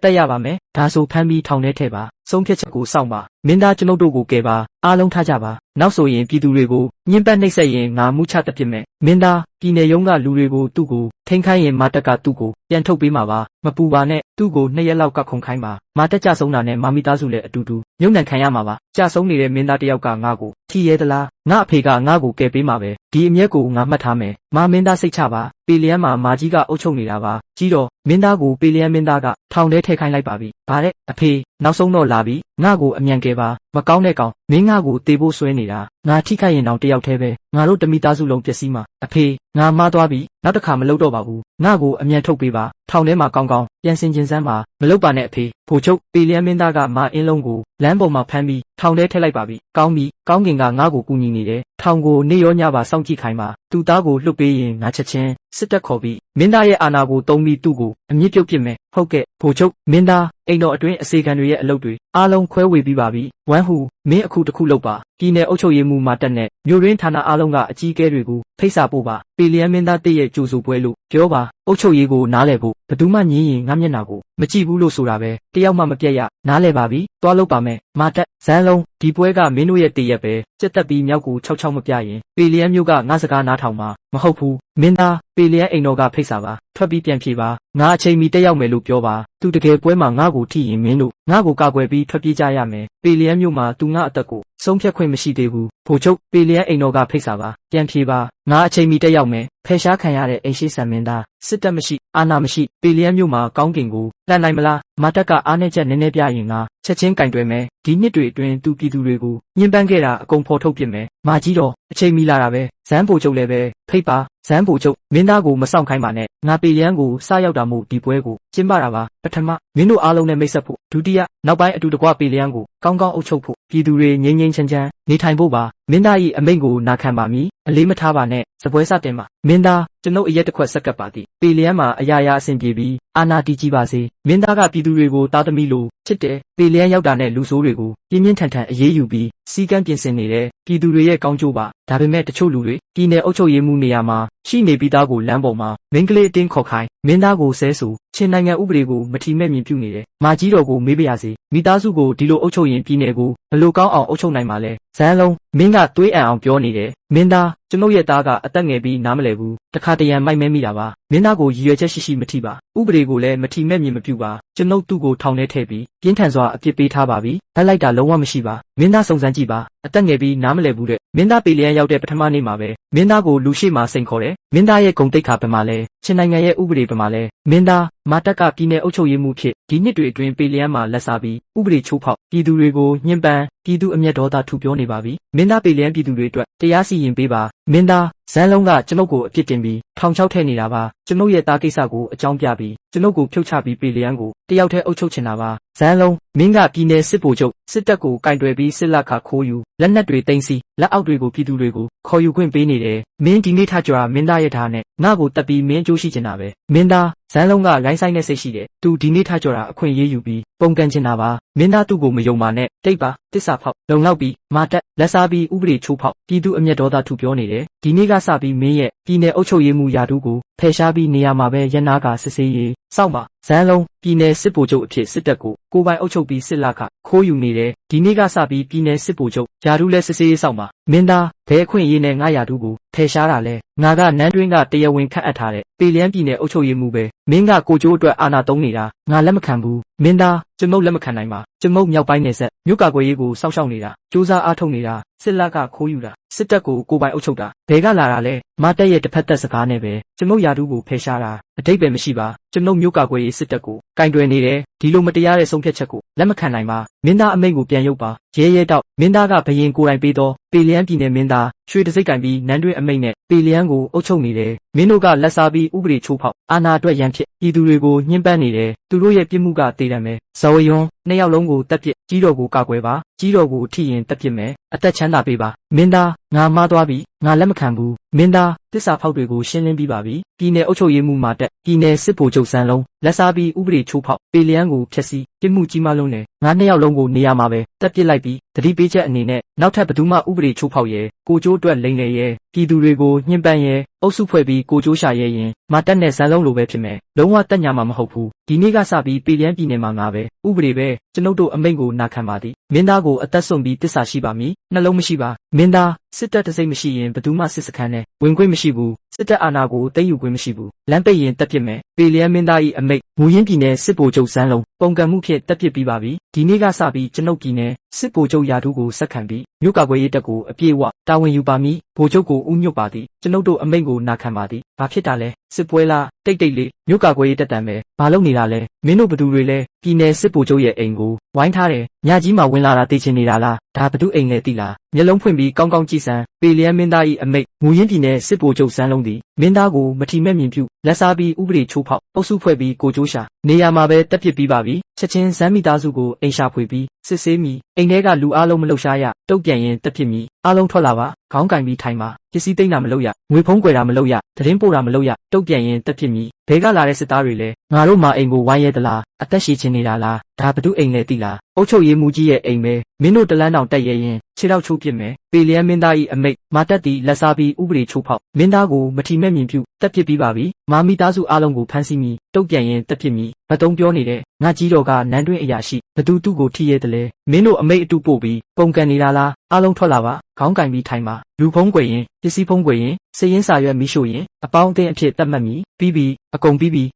းတက်ရပါမယ်ဒါဆိုဖမ်းပြီးထောင်ထဲထဲပါဆုံးဖြတ်ချက်ကိုစောင့်ပါမင်းသားကျွန်ုပ်တို့ကိုကယ်ပါအားလုံးထားကြပါနောက်ဆိုရင်ပြည်သူတွေကိုညှဉ်းပန်းနှိပ်စက်ရင်ငါမှုချတတ်ပြစ်မယ်မင်းသားပြည်နယ်ရုံးကလူတွေကိုသူ့ကိုထိန်းခိုင်းရင်မာတက်ကသူ့ကိုပြန်ထုတ်ပေးမှာပါမပူပါနဲ့သူ့ကို2ရက်လောက်ကခုန်ခိုင်းပါမာတက်ကြဆုံးတာနဲ့မာမီသားစုလည်းအတူတူမြုပ်နှံခံရမှာပါကြဆုံးနေတဲ့မင်းသားတယောက်ကငါ့ကိုထီရဲသလားငါအဖေကငါ့ကိုကယ်ပေးမှာပဲဒီအမျက်ကိုငါမှတ်ထားမယ်မာမင်းသားစိတ်ချပါပေလျံမှာမာကြီးကအုပ်ချုပ်နေတာပါကြီးတော့မင်းသားကိုပေလျံမင်းသားကထောင်ထဲထည့်ခိုင်းလိုက်ပါပြီဗါတဲ့အဖေနောက်ဆုံးတော့လာပြီငါ့ကိုအမြန်ကယ်ပါမကောင်းတဲ့ကောင်မင်းငါ့ကိုတေးဖို့ဆွဲနေတာငါထိခိုက်ရင်တော့တယောက်တည်းပဲငါတို့တမိသားစုလုံးပျက်စီးမှာအဖေငါမှားသွားပြီနောက်တစ်ခါမလုပ်တော့ပါဘူးငါ့ကိုအမြန်ထုတ်ပေးပါထောင်ထဲမှာကောင်းကောင်းပြန်စင်ကျင်စမ်းပါမလုပ်ပါနဲ့အဖေဖိုချုပ်ပေလျံမင်းသားကမာအင်းလုံးကိုလမ်းပေါ်မှာဖမ်းပြီးထောင်ထဲထည့်လိုက်ပါပြီကောင်းပြီကောင်းကင်ကငါ့ကိုကူညီနေတယ်ထောင်ကိုနေရောညပါစောင့်ကြည့်ခိုင်းပါသူ့သားကိုလွတ်ပေးရင်ငါချက်ချင်းစစ်တပ်ခေါ်ပြီးမင်းသားရဲ့အာဏာကိုတုံးပြီးသူ့ကိုအမြင့်ပြုတ်ပစ်မယ်ဟုတ်ကဲ့ဖိုချုပ်မင်းသားအိမ်တော်အတွင်းအစေခံတွေရဲ့အလုပ်တွေအားလုံးခွဲဝေပြီးပါပြီဝမ်ဟူမင်းအခုတစ်ခုလုပ်ပါပြည်နယ်အုပ်ချုပ်ရေးမှူးမာတက်နဲ့မြို့ရင်းဌာနအားလုံးကအကြီးအကဲတွေကိုဖိတ်စာပို့ပါပေလျံမင်းသားတည့်ရဲ့ကြိုးစုပွဲလို့ပြောပါအုပ်ချုပ်ရေးကိုနားလည်ဖို့ဘယ်သူမှညင်းရင်ငါမျက်နှာကိုမကြည့်ဘူးလို့ဆိုတာပဲတယောက်မှမပြတ်ရနားလည်ပါပြီသွားလုပ်ပါမယ်မာတက်ဇန်းလုံးဒီပွဲကမင်းတို့ရဲ့တည့်ရက်ပဲစက်တက်ပြီးမြောက်ကို6မပြရင်ပေလျံမျိုးကငါစကားနားထောင်မှာမဟုတ်ဘူးမင်းသားပေလျံအိမ်တော်ကဖိတ်စာပါထွက်ပြီးပြန်ဖြေပါငါအချိန်မီတက်ရောက်မယ်လို့ပြောပါသူတကယ်ပွဲမှာငါ့ကိုထိရင်မင်းတို့ငါ့ကိုကာကွယ်ပြီးထွက်ပြေးကြရမယ်ပေလျံမျိုးမှာသူငါအသက်ကိုဆုံးဖြတ်ခွင့်မရှိသေးဘူးဖိုချုပ်ပေလျံအိမ်တော်ကဖိတ်စာပါပြန်ဖြေပါငါအချိန်မီတက်ရောက်မယ်ဖယ်ရှားခံရတဲ့အိမ်ရှိဆန်မင်းသားစစ်တပ်မရှိအာဏာမရှိပေလျံမျိုးမှာကောင်းကင်ကိုလှန်နိုင်မလားမာတက်ကအားနဲ့ချက်နည်းနည်းပြရင်ငါချက်ချင်းကင်တွယ်မယ်ဒီနှစ်တွေအတွင်းသူပြည်သူတွေကိုညှဉ်းပန်းခဲ့တာအကုန်ဖော်ထုတ်ပြစ်မယ်မာကြီးတော့အချိန်မီလာတာပဲဇန်းပိုချုပ်လည်းပဲဖိတ်ပါဇန်းပိုချုပ်မင်းသားကိုမဆောင်ခိုင်းပါနဲ့ငါပေလျံကိုစရောက်တာမို့ဒီပွဲကိုကျင်းပတာပါပထမမင်းတို့အားလုံးနဲ့မိတ်ဆက်ဖို့ဒုတိယနောက်ပိုင်းအတူတကွပေလျံကိုကောင်းကောင်းအုပ်ချုပ်ဖို့ပြည်သူတွေငြိမ်းငြိမ်းချမ်းချမ်းနေထိုင်ဖို့ပါမင်းသား၏အမိန့်ကိုနာခံပါမည်အလေးမထားပါနဲ့စပွဲစတင်ပါမင်းသားကျွန်ုပ်အရက်တစ်ခွက်ဆက်ကပ်ပါသည်ပေလျံမှာအရာရာအဆင်ပြေပြီးအာနာတီကြည်ပါစေမင်းသားကပြည်သူတွေကိုတားသမီလို့ချစ်တယ်ပေလျံရောက်တာနဲ့လူဆိုးတွေကိုပြင်းပြင်းထန်ထန်အေးအေးယူပြီးစီကံပြင်ဆင်နေတယ်ပြည်သူတွေရဲ့ကောင်းကျိုးပါဒါပေမဲ့တချို့လူတွေပြည်နယ်အုပ်ချုပ်ရေးမှုနေရာမှာရှိနေပြီးသားကိုလမ်းပေါ်မှာမင်းကလေးအတင်းခေါ်ခိုင်းမင်းသားကိုဆဲဆူချင်းနိုင်ငံဥပဒေကိုမထီမဲ့မြင်ပြုနေတယ်မာကြီးတော်ကိုမေးပြရစေမိသားစုကိုဒီလိုအုပ်ချုပ်ရင်ပြည်နယ်ကိုဘလို့ကောင်းအောင်အုပ်ချုပ်နိုင်မှာလဲဇန်းလုံးမင်းကသွေးအံအောင်ပြောနေတယ်မင်းသားကျွန်ုပ်ရဲ့သားကအသက်ငယ်ပြီးနားမလည်ဘူးတခါတရံမိုက်မဲမိတာပါမင်းသားကိုရည်ရွယ်ချက်ရှိရှိမထိပါဥပဒေကိုလည်းမထီမဲ့မြင်မပြုပါကျွန်ုပ်သူ့ကိုထောင်ထဲထည့်ပြီးပြင်းထန်စွာအပြစ်ပေးထားပါပြီဗတ်လိုက်တာလုံးဝမရှိပါမင်းသားစုံစမ်းကြည့်ပါအသက်ငယ်ပြီးနားမလည်ဘူးတဲ့မင်းသားပေလျံရောက်တဲ့ပထမနေ့မှာပဲမင်းသားကိုလူရှိမှစိန်ခေါ်တယ်မင်းသားရဲ့ဂုဏ်သိက္ခာဘယ်မှာလဲချင်းနိုင်ငံရဲ့ဥပဒေဘယ်မှာလဲမင်းသားမာတက်ကပြည်နယ်အုပ်ချုပ်ရေးမှူးဖြစ်ဒီနှစ်တွေအတွင်းပေလျံမှာလက်စားပြီးဥပဒေချိုးဖောက်ပြည်သူတွေကိုညှဉ်းပန်းပြည်သူအမျက်ဒေါသထူပြောနေပါပြီမင်းသားပေလျံပြည်သူတွေအတွက်တရားစီရင်ပေးပါမင်းသားဇန်းလုံးကကျွန်ုပ်ကိုအပြစ်တင်ပြီးထောင်ချောက်ထဲနေတာပါကျွန်ုပ်ရဲ့သားကိစ္စကိုအကြောင်းပြပြီးကျွန်ုပ်ကိုဖြုတ်ချပြီးပေလျံကိုတယောက်တည်းအုပ်ချုပ်ချင်တာပါဇန်းလုံးမင်းကပြည်နယ်စစ်ဗိုလ်ချုပ်စစ်တပ်ကိုကင်တွယ်ပြီးစစ်လက်ခခိုးယူလက်နက်တွေတင်စီလက်အောက်တွေကိုပြည်သူတွေကိုခေါ်ယူခွင့်ပေးနေတယ်မင်းဒီနေ့ထကြွာမင်းသားရဲ့ဓာတ်နဲ့ငါ့ကိုတပ်ပြီးမင်းအကျိုးရှိချင်တာပဲမင်းသားဇန်းလုံးကလိုင်းဆိုင်တဲ့စိတ်ရှိတယ်သူဒီနေ့ထကြွတာအခွင့်အရေးယူပြီးပုံကန်ချင်တာပါမင်းသားသူ့ကိုမယုံပါနဲ့တိတ်ပါတစ္ဆာဖောက်လုံလောက်ပြီးမာတက်လက်စားပြီးဥပဒေချိုးဖောက်ပြည်သူအမျက်ဒေါသထူပြောနေတယ်ဒီနေ့ကစပြီးမင်းရဲ့ပြည်နယ်အုပ်ချုပ်ရေးမှူးယာတူးကိုဖယ်ရှားပြီးနေရာမှာပဲရန်နာကစစ်ဆေးရေးစောင့်ပါဇန်းလုံးပြည်နယ်စစ်ဗိုလ်ချုပ်အဖြစ်စစ်တပ်ကိုကိုပိုင်အုပ်ချုပ်ပြီးစစ်လက်ခခိုးယူနေတယ်ဒီနေ့ကစပြီးပြည်နယ်စစ်ဗိုလ်ချုပ်ယာတူးလဲစစ်ဆေးရေးစောင့်ပါမင်းသားဘဲအခွင့်အရေးနဲ့ငါယာတူးကိုဖယ်ရှားတာလဲငါကနန်းတွင်းကတရားဝင်ခန့်အပ်ထားတဲ့ပေလျံပြည်နယ်အုပ်ချုပ်ရေးမှူးပဲမင်းကကိုကျိုးအတွက်အာဏာသုံးနေတာငါလက်မခံဘူးမင်းသားကျွန်ုပ်လက်မခံနိုင်ပါကျွန်ုပ်မြောက်ပိုင်းနယ်ဆက်မြို့ကာကွယ်ရေးကိုစောင့်ရှောက်နေတာစူးစမ်းအားထုတ်နေတာစစ်လက်ကခိုးယူတာ စစ်တပ်ကိုကိုပိုင်အုပ်ချုပ်တာဘဲကလာတာလဲမတက်ရဲ့တစ်ဖက်သက်စကားနဲ့ပဲကျွန်ုပ်ယာတုကိုဖယ်ရှားတာအတိတ်ပဲမရှိပါကျွန်ုပ်မျိုးကာကွယ်ရေးစစ်တပ်ကိုကင်တွယ်နေတယ်ဒီလိုမတရားတဲ့ဆုံးဖြတ်ချက်ကိုလက်မခံနိုင်ပါမင်းသားအမိန့်ကိုပြန်ရုပ်ပါရဲတောက်မင်းသားကဘရင်ကိုယ်တိုင်ပေးသောပေလျံပြည်နယ်မင်းသားရွှေတစိတ်ကင်ပြီးနန်းတွင်းအမိန့်နဲ့ပေလျံကိုအုပ်ချုပ်နေတယ်မင်းတို့ကလက်စားပြီးဥပဒေချိုးဖောက်အာဏာအတွက်ရန်ဖြစ်ပြည်သူတွေကိုညှဉ်းပန်းနေတယ်သူတို့ရဲ့ပြစ်မှုကတေးတယ်မယ်ဇဝယွန်းနှစ်ယောက်လုံးကိုတပ်ပစ်ကြီးတော်ကိုကာကွယ်ပါကြီးတော်ကိုထိရင်တပ်ပစ်မယ်အသက်ချမ်းသာပေးပါမင်းသားငါမှားသွားပြီငါလက်မခံဘူးမင်းသားတစ္ဆာဖောက်တွေကိုရှင်းလင်းပြီးပါပြီပြည်နယ်အုပ်ချုပ်ရေးမှူးမှတက်ပြည်နယ်စစ်ဗိုလ်ချုပ်စံလုံးလက်စားပြီးဥပဒေချိုးဖောက်ပေလျံကိုဖျက်ဆီးပြစ်မှုကြီးမားလုံးနဲ့ငါနှစ်ယောက်လုံးကိုနေရာမှာပဲတပ်ပစ်လိုက်ပြီးတတိပေးချက်အနေနဲ့နောက်ထပ်ဘသူမှဥပဒေချိုးဖောက်ရဲကိုကျိုးအတွက်လိမ်လည်ရဲပြည်သူတွေကိုညှဉ်းပန်းရဲအုပ်စုဖွဲ့ပြီးကိုကျိုးရှာရဲရင်မတက်နဲ့စံလုံးလိုပဲဖြစ်မယ်လုံးဝတက်ညာမှာမဟုတ်ဘူးဒီနေ့ကစပြီးပေလျံပြည်နယ်မှာငါပဲဥပဒေပဲကျွန်ုပ်တို့အမိန့်ကိုနာခံပါသည်မင်းသားကိုအသက်ဆုံးပြီးတစ္ဆာရှိပါမည်နှလုံးမရှိပါမင်းသားစစ်တပ်တစိမ့်မရှိရင်ဘသူမှစစ်စခန်းနဲ့ဝင်ခွင့်မရှိဘူးစစ်တပ်အာဏာကိုသိမ်းယူခွင့်မရှိဘူးလမ်းပိတ်ရင်တပ်ပစ်မယ်ပေလျံမင်းသား၏အမိန့်မူရင်းပြည်နယ်စစ်ဗိုလ်ချုပ်စန်းလုံးပုံကံမှုဖြင့်တပ်ပစ်ပြီးပါပြီဒီနေ့ကစပြီးကျွန်ုပ်ပြည်နယ်စစ်ဗိုလ်ချုပ်ယာတုကိုဆက်ခံပြီးမြို့ကာကွယ်ရေးတပ်ကိုအပြည့်အဝတာဝန်ယူပါမည်ဗိုလ်ချုပ်ကိုဥညွတ်ပါသည်ကျွန်ုပ်တို့အမိန့်ကိုနာခံပါသည်ဘာဖြစ်တာလဲစစ်ပွဲလားတိတ်လေးမြို့ကာကွယ်ရေးတပ်တံပဲဘာလုပ်နေတာလဲမင်းတို့ဘသူတွေလဲပြည်နယ်စစ်ဗိုလ်ချုပ်ရဲ့အိမ်ကိုဝိုင်းထားတယ်ညကြီးမှဝင်လာတာသိချင်နေတာလားဒါဘသူအိမ်လဲသိလားမျက်လုံးဖွင့်ပြီးကောင်းကောင်းကြည့်စမ်းပေလျံမင်းသား၏အမိန့်မူရင်းပြည်နယ်စစ်ဗိုလ်ချုပ်စန်းလုံးသည်မင်းသားကိုမထီမဲ့မြင်ပြုလက်စားပြီးဥပဒေချိုးဖောက်အုပ်စုဖွဲ့ပြီးကိုကျိုးရှာနေရာမှာပဲတပ်ပစ်ပြီးပါပြီချက်ချင်းဇမ်းမိသားစုကိုအိမ်ရှာဖွေပြီးစစ်ဆေးမိအိမ်ထဲကလူအလုံးမလှုပ်ရှားရတုတ်ပြန်ရင်တပ်ပစ်မိအလုံးထွက်လာပါခေါင်းကင်ပြီးထိုင်ပါပစ္စည်းသိမ်းတာမလုပ်ရငွေဖုံးကွယ်တာမလုပ်ရသတင်းပို့တာမလုပ်ရတုတ်ပြန်ရင်တပ်ပစ်မိဘဲကလာတဲ့စစ်သားတွေလဲငါတို့မှအိမ်ကိုဝိုင်းရဲသလားအသက်ရှည်ချင်နေတာလားဒါဘသူအိမ်လဲသိလားအုတ်ချုပ်ရေးမူကြီးရဲ့အိမ်ပဲမင်းတို့တလန်းတောင်တက်ရဲရင်ခြေထောက်ချိုးပစ်မယ်ပေလျံမင်းသား၏အမိန့်မာတက်သည်လက်စားပြီးဥပဒေချိုးဖောက်မင်းသားကိုမထီမဲ့မြင်ပြုတပ်ပစ်ပြီးပါပြီမာမိသားစုအလုံးကိုဖမ်းဆီးမိတုတ်ပြန်ရင်တပ်ပစ်မိဘတုံးပြောနေတဲ့ငါကြီးတော်ကနန်းတွင်းအရာရှိဘသူသူ့ကိုထိရဲတယ်လဲမင်းတို့အမိန့်အတူပို့ပြီးပုံကန်နေတာလားအလုံးထွက်လာပါခေါင်းကင်ပြီးထိုင်ပါလူဖုံးကွယ်ရင်ပစ္စည်းဖုံးကွယ်ရင်စည်ရင်းစာရွက်မိရှို့ရင်အပေါင်းအသင်းအဖြစ်တတ်မှတ်မိပြီးအကုန်ပြီ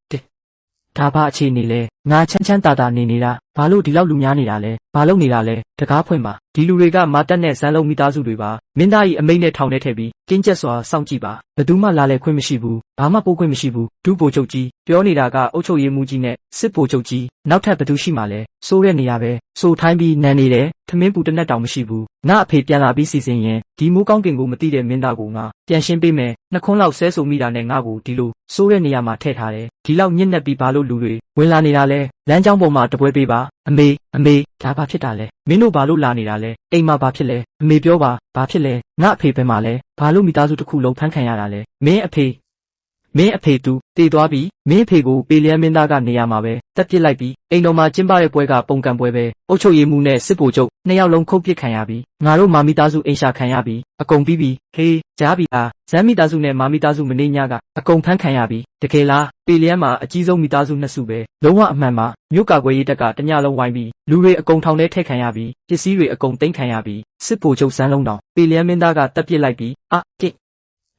းဒါဘာအခြေအနေလဲငါချမ်းသာနေနေတာဘာလို့ဒီလောက်လူများနေတာလဲဘာလုပ်နေတာလဲတကားဖွင့်ပါဒီလူတွေကမာတက်နဲ့ဇန်းလုံးမိသားစုတွေပါမင်းသား၏အမိန့်နဲ့ထောင်ထဲထည့်ပြီးကင်းကျက်စွာစောင့်ကြည့်ပါဘယ်သူမှလာလဲခွင့်မရှိဘူးဘာမှပို့ခွင့်မရှိဘူးဒုဗိုလ်ချုပ်ကြီးပြောနေတာကအုပ်ချုပ်ရေးမှူးကြီးနဲ့စစ်ဗိုလ်ချုပ်ကြီးနောက်ထပ်ဘယ်သူရှိမှလဲစိုးတဲ့နေရာပဲစိုးထိုင်းပြီးနန်းနေတယ်ထမင်းပူတနက်တောင်မရှိဘူးငါအဖေပြန်လာပြီးစီစဉ်ရင်ဒီမိုးကောင်းကင်ကိုမသိတဲ့မင်းသားကိုငါပြန်ရှင်းပေးမယ်နှခွန်းလောက်ဆဲဆိုမိတာနဲ့ငါကိုဒီလိုစိုးတဲ့နေရာမှာထည့်ထားတယ်ဒီလောက်ညှစ်နှက်ပြီးဘာလို့လူတွေဝင်လာနေတာလဲလမ်းကြောင်းပေါ်မှာတပွဲပေးပါအမေဒါဘာဖြစ်တာလဲမင်းတို့ဘာလို့လာနေတာလဲအိမ်မှာဘာဖြစ်လဲအမေပြောပါဘာဖြစ်လဲငါအဖေဘယ်မှာလဲဘာလို့မိသားစုတစ်ခုလုံးဖမ်းခံရတာလဲမင်းအဖေသူတည်သွားပြီမင်းအဖေကိုပေလျံမင်းသားကနေရာမှာပဲတက်ပစ်လိုက်ပြီးအိမ်တော်မှာကျင်းပတဲ့ပွဲကပုံကံပွဲပဲအုတ်ချုပ်ရည်မှုနဲ့စစ်ဗိုလ်ချုပ်နှစ်ယောက်လုံးခုတ်ပစ်ခံရပြီးငါတို့မာမိသားစုအိမ်ရှာခံရပြီးအကုန်ပြီးဟေးကြားပြီလားဇမ်းမိသားစုနဲ့မာမိသားစုမနေညကအကုန်ဖမ်းခံရပြီးတကယ်လားပေလျံမှာအကြီးဆုံးမိသားစုနှစ်စုပဲလုံးဝအမှန်ပါမြို့ကာကွယ်ရေးတပ်ကတညလုံးဝိုင်းပြီးလူတွေအကုန်ထောင်ထဲထည့်ခံရပြီးပစ္စည်းတွေအကုန်သိမ်းခံရပြီးစစ်ဗိုလ်ချုပ်စန်းလုံးတောင်ပေလျံမင်းသားကတက်ပစ်လိုက်ပြီ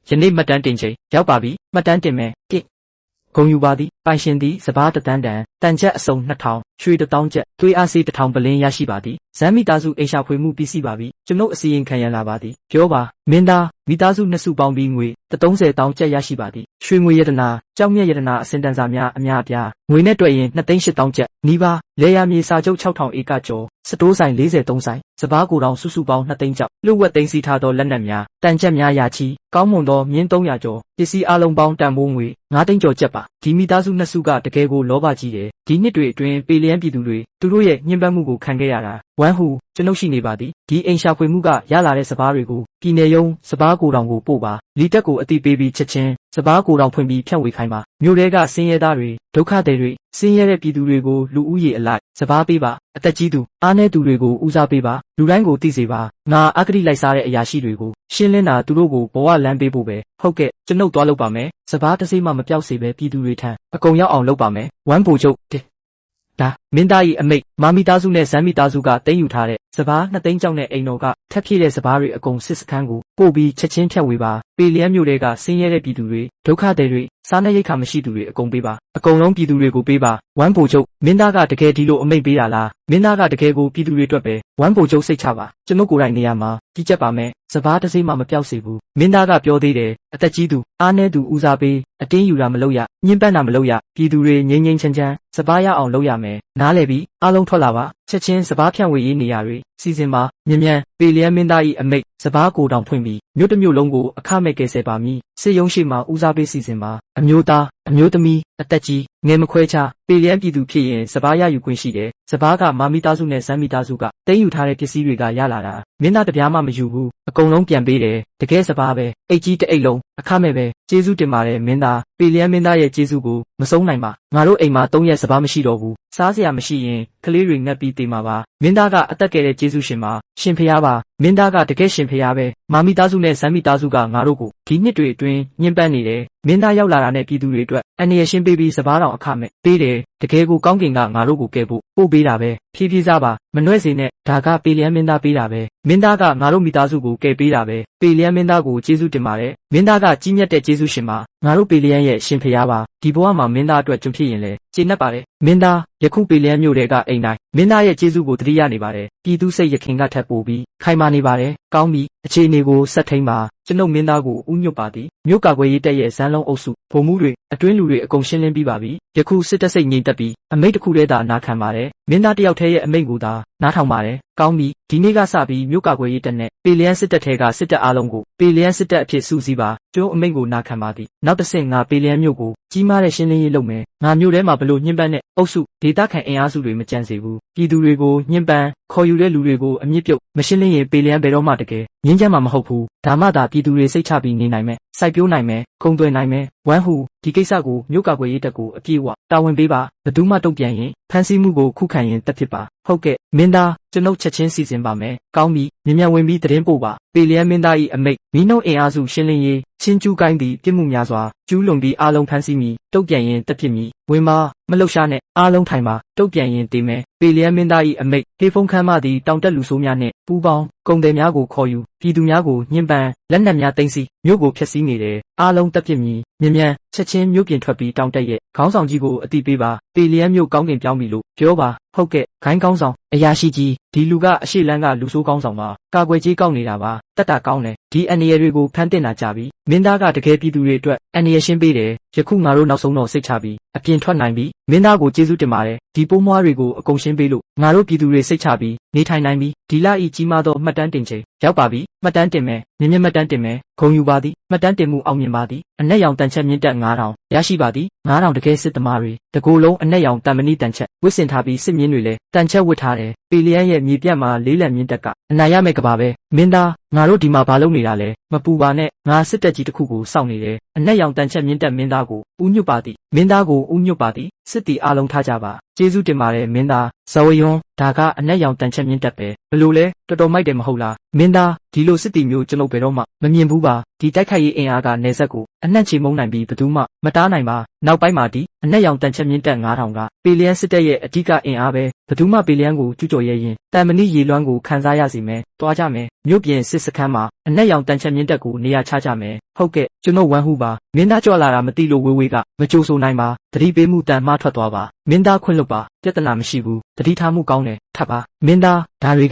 းယနေ့မှတ်တမ်းတင်ချိန်ရောက်ပါပြီမှတ်တမ်းတင်မယ်ဂုံယူပါသည်ပိုင်ရှင်သည်စပါးတန်းတန်ချက်အစုံ2000ရွှေ1000ကျပ်သွေးအားစေး1000ပလင်းရရှိပါသည်ဇမ်းမိသားစုအိမ်ရှာဖွေမှုပြီးစီးပါပြီကျွန်ုပ်အစီရင်ခံရလာပါသည်ပြောပါမင်းသားမိသားစုနှစ်စုပေါင်းပြီးငွေ30,000ကျပ်ရရှိပါသည်ရွှေငွေရတနာကြောက်မြတ်ရတနာအစင်တန်စာများအများအပြားငွေနဲ့တွက်ရင်2,800,000ကျပ်နီးပါးလေယာမြေစာချုပ်6,000ဧကကျော်စတိုးဆိုင်43ဆိုင်စပါးကိုတောင်စုစုပေါင်း2သိန်းကျော်လှုပ်ဝက်သိမ်းစီထားသောလက်နက်များတန်ချက်များရာချီကောင်းမွန်သောမြင်း300ကျော်ပစ္စည်းအလုံးပေါင်းတန်ဖိုးငွေ9သိန်းကျော်ကျပ်ပါဒီမိသားစုနှစ်စုကတကယ်ကိုလောဘကြီးတယ်ဒီနှစ်တွေအတွင်းပေလျံပြည်သူတွေသူတို့ရဲ့ညှဉ်းပန်းမှုကိုခံခဲ့ရတာဝမ်းဟူကျွန်ုပ်ရှိနေပါသည်ဒီအိမ်ရှာဖွေမှုကရလာတဲ့စပါးတွေကိုပြည်နယ်ရုံးစပါးကိုတောင်ကိုပို့ပါလီတက်ကိုအတိပေးပြီးချက်ချင်းစပါးကိုတောင်ဖွင့်ပြီးဖြန့်ဝေခိုင်းပါမြို့ထဲကဆင်းရဲသားတွေဒုက္ခသည်တွေဆင်းရဲတဲ့ပြည်သူတွေကိုလူဦးရေအလိုက်စပါးပေးပါအသက်ကြီးသူအားနည်းသူတွေကိုဦးစားပေးပါလူတိုင်းကိုသိစေပါငါအဂတိလိုက်စားတဲ့အရာရှိတွေကိုရှင်းလင်းတာသူတို့ကိုဘဝလမ်းပေးဖို့ပဲဟုတ်ကဲ့ကျွန်ုပ်သွားလုပ်ပါမယ်စပါးတစ်စိမ့်မှမပြောက်စေပဲပြည်သူတွေထံအကုန်ရောက်အောင်လုပ်ပါမယ်ဝမ်းဗိုလ်ချုပ်ဒါမင်းသား၏အမိန့်မာမိသားစုနဲ့ဇမ်းမိသားစုကသိမ်းယူထားတဲ့ စပား2သိန်းကျောက်နဲ့အိမ်တော်ကထပ်ဖြည့်တဲ့စပားတွေအကုန်စစ်စခန်းကိုပို့ပြီးချက်ချင်းဖြတ်ဝေပါပေလျံမြို့တွေကဆင်းရဲတဲ့ပြည်သူတွေဒုက္ခသည်တွေစားနပ်ရိက္ခာမရှိသူတွေအကုန်ပေးပါအကုန်လုံးပြည်သူတွေကိုပေးပါဝမ်းပိုချုပ်မင်းသားကတကယ်ဒီလိုအမိန့်ပေးတာလားမင်းသားကတကယ်ကိုပြည်သူတွေအတွက်ပဲဝမ်းပိုချုပ်စိတ်ချပါကျွန်ုပ်ကိုယ်တိုင်နေရာမှာကြီးကြပ်ပါမယ်စပားတစ်စိမ့်မှမပြောက်စေဘူးမင်းသားကပြောသေးတယ်အသက်ကြီးသူအားနည်းသူဦးစားပေးအတင်းယူတာမလုပ်ရညှဉ်းပန်းတာမလုပ်ရပြည်သူတွေငြိမ်းငြိမ်းချမ်းချမ်းစပားရအောင်လုပ်ရမယ်နားလည်ပြီးအားလုံးထွက်လာပါချက်ချင်းစပားဖြန့်ဝေရေးနေရာတွေစီစဉ်ပါမြန်ပေလျံမင်းသား၏အမိန့်စပားကိုတောင်ဖွင့်ပြီးမြို့တစ်မြို့လုံးကိုအခမဲ့ကယ်ဆယ်ပါမည်စစ်ရုံးရှိမှဦးစားပေးစီစဉ်ပါအမျိုးသားအမျိုးသမီးအသက်ကြီးငယ်မခွဲခြားပေလျံပြည်သူဖြစ်ရင်စပားရယူခွင့်ရှိတယ်စပားကမာမီသားစုနဲ့စမ်းမီသားစုကတင်းယူထားတဲ့ပစ္စည်းတွေကရလာတာမင်းသားတပြားမှမယူဘူးအကုန်လုံးပြန်ပေးတယ်တကယ်စပားပဲအိတ်ကြီးတစ်အိတ်လုံးအခမဲ့ပဲကျေးဇူးတင်ပါတယ်မင်းသားပေလျံမင်းသားရဲ့ကျေးဇူးကိုမဆုံးနိုင်ပါငါတို့အိမ်မှာ3ရက်စပားမရှိတော့ဘူးစားစရာမရှိရင်ကလေးတွေငတ်ပြီးတေးမှာပါမင်းသားကအသက်ကယ်တဲ့ကျေးဇူးရှင်ပါရှင်ဖျားပါမင်းသားကတကယ်ရှင်ဖျားပဲမာမီသားစုနဲ့စမ်းမီသားစုကငါတို့ကိုဒီနှစ်တွေအတွင်းညှဉ်းပန်းနေတယ်မင်းသားရောက်လာတာနဲ့ပြည်သူတွေအတွက်အန္တရာယ်ရှင်းပေးပြီးစပားတော်အခမဲ့ပေးတယ်တကယ်ကိုကောင်းကင်ကငါတို့ကိုကယ်ဖို့ပို့ပေးတာပဲဖြည်းဖြည်းစားပါမနှွဲ့စေနဲ့ဒါကပေလျံမင်းသားပေးတာပဲမင်းသားကငါတို့မိသားစုကိုကယ်ပေးတာပဲပေလျံမင်းသားကိုကျေးဇူးတင်ပါတယ်မင်းသားကကြီးမြတ်တဲ့ကျေးဇူးရှင်ပါငါတို့ပေလျံရဲ့ရှင်ဖျားပါဒီဘဝမှာမင်းသားအတွက်ကျွန်ဖြစ်ရင်လေကျေနပ်ပါတယ်မင်းသားယခုပေလျံမြို့တွေကအိမ်တိုင်းမင်းသားရဲ့ကျေးဇူးကိုတတိယနေပါတယ်ပြည်သူစိတ်ရခင်ကထပ်ပို့ပြီးခိုင်မာနေပါတယ်ကောင်းပြီအခြေအနေကိုဆက်ထိန်ပါကျွန်ုပ်မင်းသားကိုဥညွတ်ပါသည်မြို့ကာကွယ်ရေးတပ်ရဲ့ဇန်းလုံးအုပ်စုဗိုလ်မှူးတွေအတွင်းလူတွေအကုန်ရှင်းလင်းပြီးပါပြီယခုစစ်တပ်စိတ်ငြိမ်သက်ပြီးအမိန့်တစ်ခုတည်းသာနာခံပါတယ်မင်းသားတယောက်တည်းရဲ့အမိန့်ကိုသာနားထောင်ပါတယ်ကောင်းပြီဒီနေ့ကစပြီးမြို့ကာကွယ်ရေးတပ်နဲ့ပေလျံစစ်တပ်ထဲကစစ်တပ်အားလုံးကိုပေလျံစစ်တပ်အဖြစ်စုစည်းပါကျိုးအမိန့်ကိုနာခံပါသည်နောက်တစ်ဆင့်ငါပေလျံမြို့ကိုကြီးမားတဲ့ရှင်းလင်းရေးလုပ်မယ်ငါမြို့ထဲမှာဘလို့ညှဉ်းပန်းတဲ့အုပ်စုဒေသခံအင်အားစုတွေမကြံစေဘူးပြည်သူတွေကိုညှဉ်းပန်းခေါ်ယူတဲ့လူတွေကိုအမြင့်ပြုတ်မရှင်းလင်းရင်ပေလျံဘယ်တော့မှတကယ်ငြင်းချမ်းမှာမဟုတ်ဘူးဒါမှသာပြည်သူတွေစိတ်ချပြီးနေနိုင်မယ်စိုက်ပျိုးနိုင်မယ်ခုံသွယ်နိုင်မယ်ဝမ်းဟူဒီကိစ္စကိုမြို့ကာကွယ်ရေးတပ်ကိုအပြည့်အဝတာဝန်ပေးပါဘယ်သူမှတုံ့ပြန်ရင်ဖမ်းဆီးမှုကိုခုခံရင်တက်ဖြစ်ပါဟုတ်ကဲ့မင်းသားကျွန်ုပ်ချက်ချင်းစီစဉ်ပါမယ်ကောင်းပြီမြန်ဝင်ပြီးသတင်းပို့ပါပေလျံမင်းသား၏အမိန့်မီးနှုတ်အင်အားစုရှင်းလင်းရေးချင်းကျူးကိုင်းသည်ပြစ်မှုများစွာကျူးလွန်ပြီးအားလုံးဖမ်းဆီးမည်တုံ့ပြန်ရင်တက်ဖြစ်မည်ဝင်ပါမလှုပ်ရှားနဲ့အားလုံးထိုင်ပါတုံ့ပြန်ရင်တေးမယ်ပေလျံမင်းသား၏အမိန့်ဟေဖုံခမ်းမသည်တောင်တက်လူဆိုးများနှင့်ပူးပေါင်းကုန်သည်များကိုခေါ်ယူပြည်သူများကိုညှဉ်းပန်းလက်နက်များသိမ်းဆည်းမြို့ကိုဖျက်ဆီးနေတယ်အားလုံးတက်ဖြစ်မည်မြန်ချက်ချင်းမြို့ပြင်ထွက်ပြီးတောင်တက်ရဲ့ခေါင်းဆောင်ကြီးကိုအတိပေးပါပေလျံမြို့ကောင်းကင်ပြောင်းပြီလို့ပြောပါဟုတ်ကဲ့ဂိုင်းကောင်းဆောင်အရာရှိကြီးဒီလူကအရှိလန်းကလူဆိုးကောင်းဆောင်ပါကာကွယ်ကြီးကောက်နေတာပါတက်တာကောင်းတယ်ဒီအန်ရတွေကိုဖမ်းတင်တာကြပြီမင်းသားကတကယ်ပြည်သူတွေအတွက်အန်ရရှင်းပေးတယ်ယခုငါတို့နောက်ဆုံးတော့စိတ်ချပြီးအပြင်ထွက်နိုင်ပြီမင်းသားကိုကျေးဇူးတင်ပါတယ်ဒီပိုးမွားတွေကိုအကုန်ရှင်းပေးလို့ငါတို့ပြည်သူတွေစိတ်ချပြီးနေထိုင်နိုင်ပြီဒီလဤကြီးမားသောမှတ်တမ်းတင်ချိန်ရောက်ပါပြီမှတ်တမ်းတင်မယ်မြင့်မှတ်တမ်းတင်မယ်ဂုဏ်ယူပါသည်မှတ်တမ်းတင်မှုအောင်မြင်ပါသည်အနက်ရောင်တန်ချက်မြင့်တက်9000ရရှိပါသည်9000တကယ်စစ်သမားတွေတကိုယ်လုံးအနက်ရောင်တန်မဏိတန်ချက်ဝစ်စင်ထားပြီးစစ်မြင်းတွေလည်းတန်ချက်ဝစ်ထားတယ်ပေလျံရဲ့မြေပြတ်မှာလေးလံမြင့်တက်ကအနာရမဲ့ကဘာပဲမင်းသားငါတို့ဒီမှာဘာလုပ်နေတာလဲမပူပါနဲ့ငါစစ်တပ်ကြီးတစ်ခုကိုစောင့်နေတယ်အနက်ရောင်တန်ချက်မြင့်တက်မင်းသားကိုဥညွတ်ပါသည်မင်းသားကိုဥညွတ်ပါသည်စစ်တီအားလုံးထားကြပါကျေးဇူးတင်ပါတယ်မင်းသားဇဝယွန်းဒါကအနက်ရောင်တန်ချက်မြင့်တက်ပဲဘလို့လဲတော်တော်မိုက်တယ်မဟုတ်လားမင်းသားဒီလိုစစ်တီမျိုးကျွန်ုပ်ဘယ်တော့မှမမြင်ဘူးပါဒီတိုက်ခိုက်ရေးအင်အားကနေဆက်ကိုအနှံ့ချေမုန်းနိုင်ပြီးဘယ်သူမှမတားနိုင်ပါနောက်ပိုင်းမှာဒီအနက်ရောင်တန်ချက်မြင့်တက်9000ကပေလျံစစ်တပ်ရဲ့အဓိကအင်အားပဲဘယ်သူမှပေလျံကိုကျူးကျော်ရဲရင်တန်မဏိရေလွှမ်းကိုခံစားရစီမယ်တွားကြမယ်မြို့ပြင်စစ်စခန်းမှာအနက်ရောင်တန်ချက်မြင့်တက်ကိုနေရာချကြမယ်ဟုတ်ကဲ့ကျွန်ုပ်ဝမ်းဟူပါမင်းသားကြွလာတာမသိလို့ဝေးကမကြိုးဆိုနိုင်ပါတတိပေးမှုတန်မှားထွက်သွားပါမင်းသားခွင့်လွတ်ပါပြဿနာမရှိဘူးတတိထားမှုကောင်းတယ်ထပ်ပါမင်းသားဒါတွေ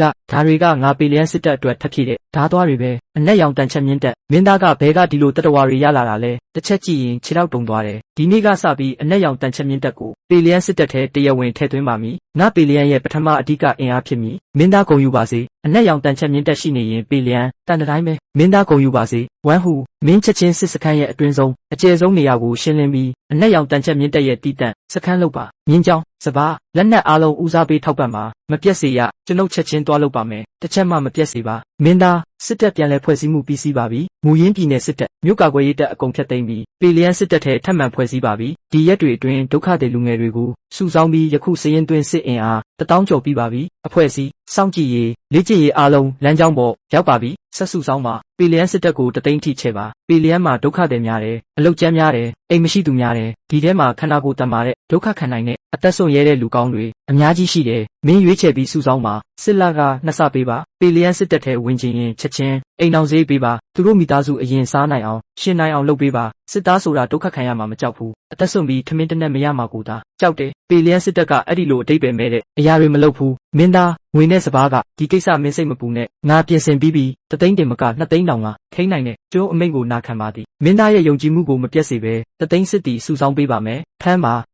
ကငါပေလျံစစ်တပ်အတွက်ထပ်ဖြည့်တဲ့ဓာသွားတွေပဲအနက်ရောင်တန်ချက်မြင့်တက်မင်းသားကဘဲကဒီလိုတတဝါတွေရလာတာလဲတစ်ချက်ကြည့်ရင်ခြေထောက်တုံသွားတယ်ဒီနေ့ကစပြီးအနက်ရောင်တန်ချက်မြင့်တက်ကိုပေလျံစစ်တပ်ထဲတရားဝင်ထည့်သွင်းပါမည်ငါပေလျံရဲ့ပထမအဓိကအင်အားဖြစ်မည်မင်းသားဂုဏ်ယူပါစေအနက်ရောင်တန်ချက်မြင့်တက်ရှိနေရင်ပေလျံတန်တိုင်းပဲမင်းသားဂုဏ်ယူပါစေဝမ်းဟူမင်းချက်ချင်းစစ်စခန်းရဲ့အတွင်းဆုံးအကျယ်ဆုံးနေရာကိုရှင်းလင်းပြီးအနက်ရောင်တန်ချက်မြင့်တက်ရဲ့တီးတန့်စခန်းလုပ်ပါမြင်းကြောင်းစပါးလက်နက်အားလုံးဦးစားပေးထောက်ပံ့ပါမပြတ်စေရကျွန်ုပ်ချက်ချင်းတွားလုပ်ပါမယ်တစ်ချက်မှမပြတ်စေပါမင်းသားစစ်တပ်ပြန်လည်ဖွဲ့စည်းမှုပြီးစီးပါပြီမူရင်းပြည်နယ်စစ်တပ်မြို့ကာကွယ်ရေးတပ်အကုန်ဖျက်သိမ်းပြီးပေလျံစစ်တပ်ထဲထပ်မံဖွဲ့စည်းပါပြီဒီရက်တွေအတွင်းဒုက္ခသည်လူငယ်တွေကိုစုဆောင်းပြီးယခုစရင်သွင်းစစ်အင်အား1000ကျော်ပြီးပါပြီအဖွဲ့အစည်းစောင့်ကြည့်ရေးလေ့ကျင့်ရေးအားလုံးလမ်းကြောင်းပေါ်ရောက်ပါပြီဆက်စုဆောင်းပါပေလျံစစ်တပ်ကိုတသိန်းထိချဲပါပေလျံမှာဒုက္ခသည်များတယ်အလုတ်ကျန်းများတယ်အိမ်မရှိသူများတယ်ဒီထဲမှာခန္ဓာကိုယ်တန်မာတဲ့ဒုက္ခခံနိုင်တဲ့ အသက်ဆုံးရဲတဲ့လူကောင်းတွေအများကြီးရှိတယ်မင်းရွေးချယ်ပြီးစုဆောင်းပါစစ်လကနှစ်ဆပေးပါပေလျန်စစ်တပ်ထဲဝင်ခြင်းရင်ချက်ချင်းအိမ်အောင်စေးပေးပါသူတို့မိသားစုအရင်စားနိုင်အောင်ရှင်နိုင်အောင်လုပ်ပေးပါစစ်သားဆိုတာဒုက္ခခံရမှာမကြောက်ဘူးအသက်ဆုံးပြီးထမင်းတနက်မရမှာကိုသာကြောက်တယ်ပေလျန်စစ်တပ်ကအဲ့ဒီလိုအတိတ်ပဲမဲ့တဲ့အရာတွေမလုပ်ဘူးမင်းသားငွေနဲ့စပားကဒီကိစ္စမင်းစိတ်မပူနဲ့ငါပြင်ဆင်ပြီးတသိန်းတင်မက2သိန်းတောင်ကထိန်းနိုင်တဲ့ကျိုးအမိန့်ကိုနာခံပါသည်မင်းသားရဲ့ယုံကြည်မှုကိုမပြတ်စေပဲတသိန်းစစ်တီစုဆောင်းပေးပါမယ်ဖမ်းပါ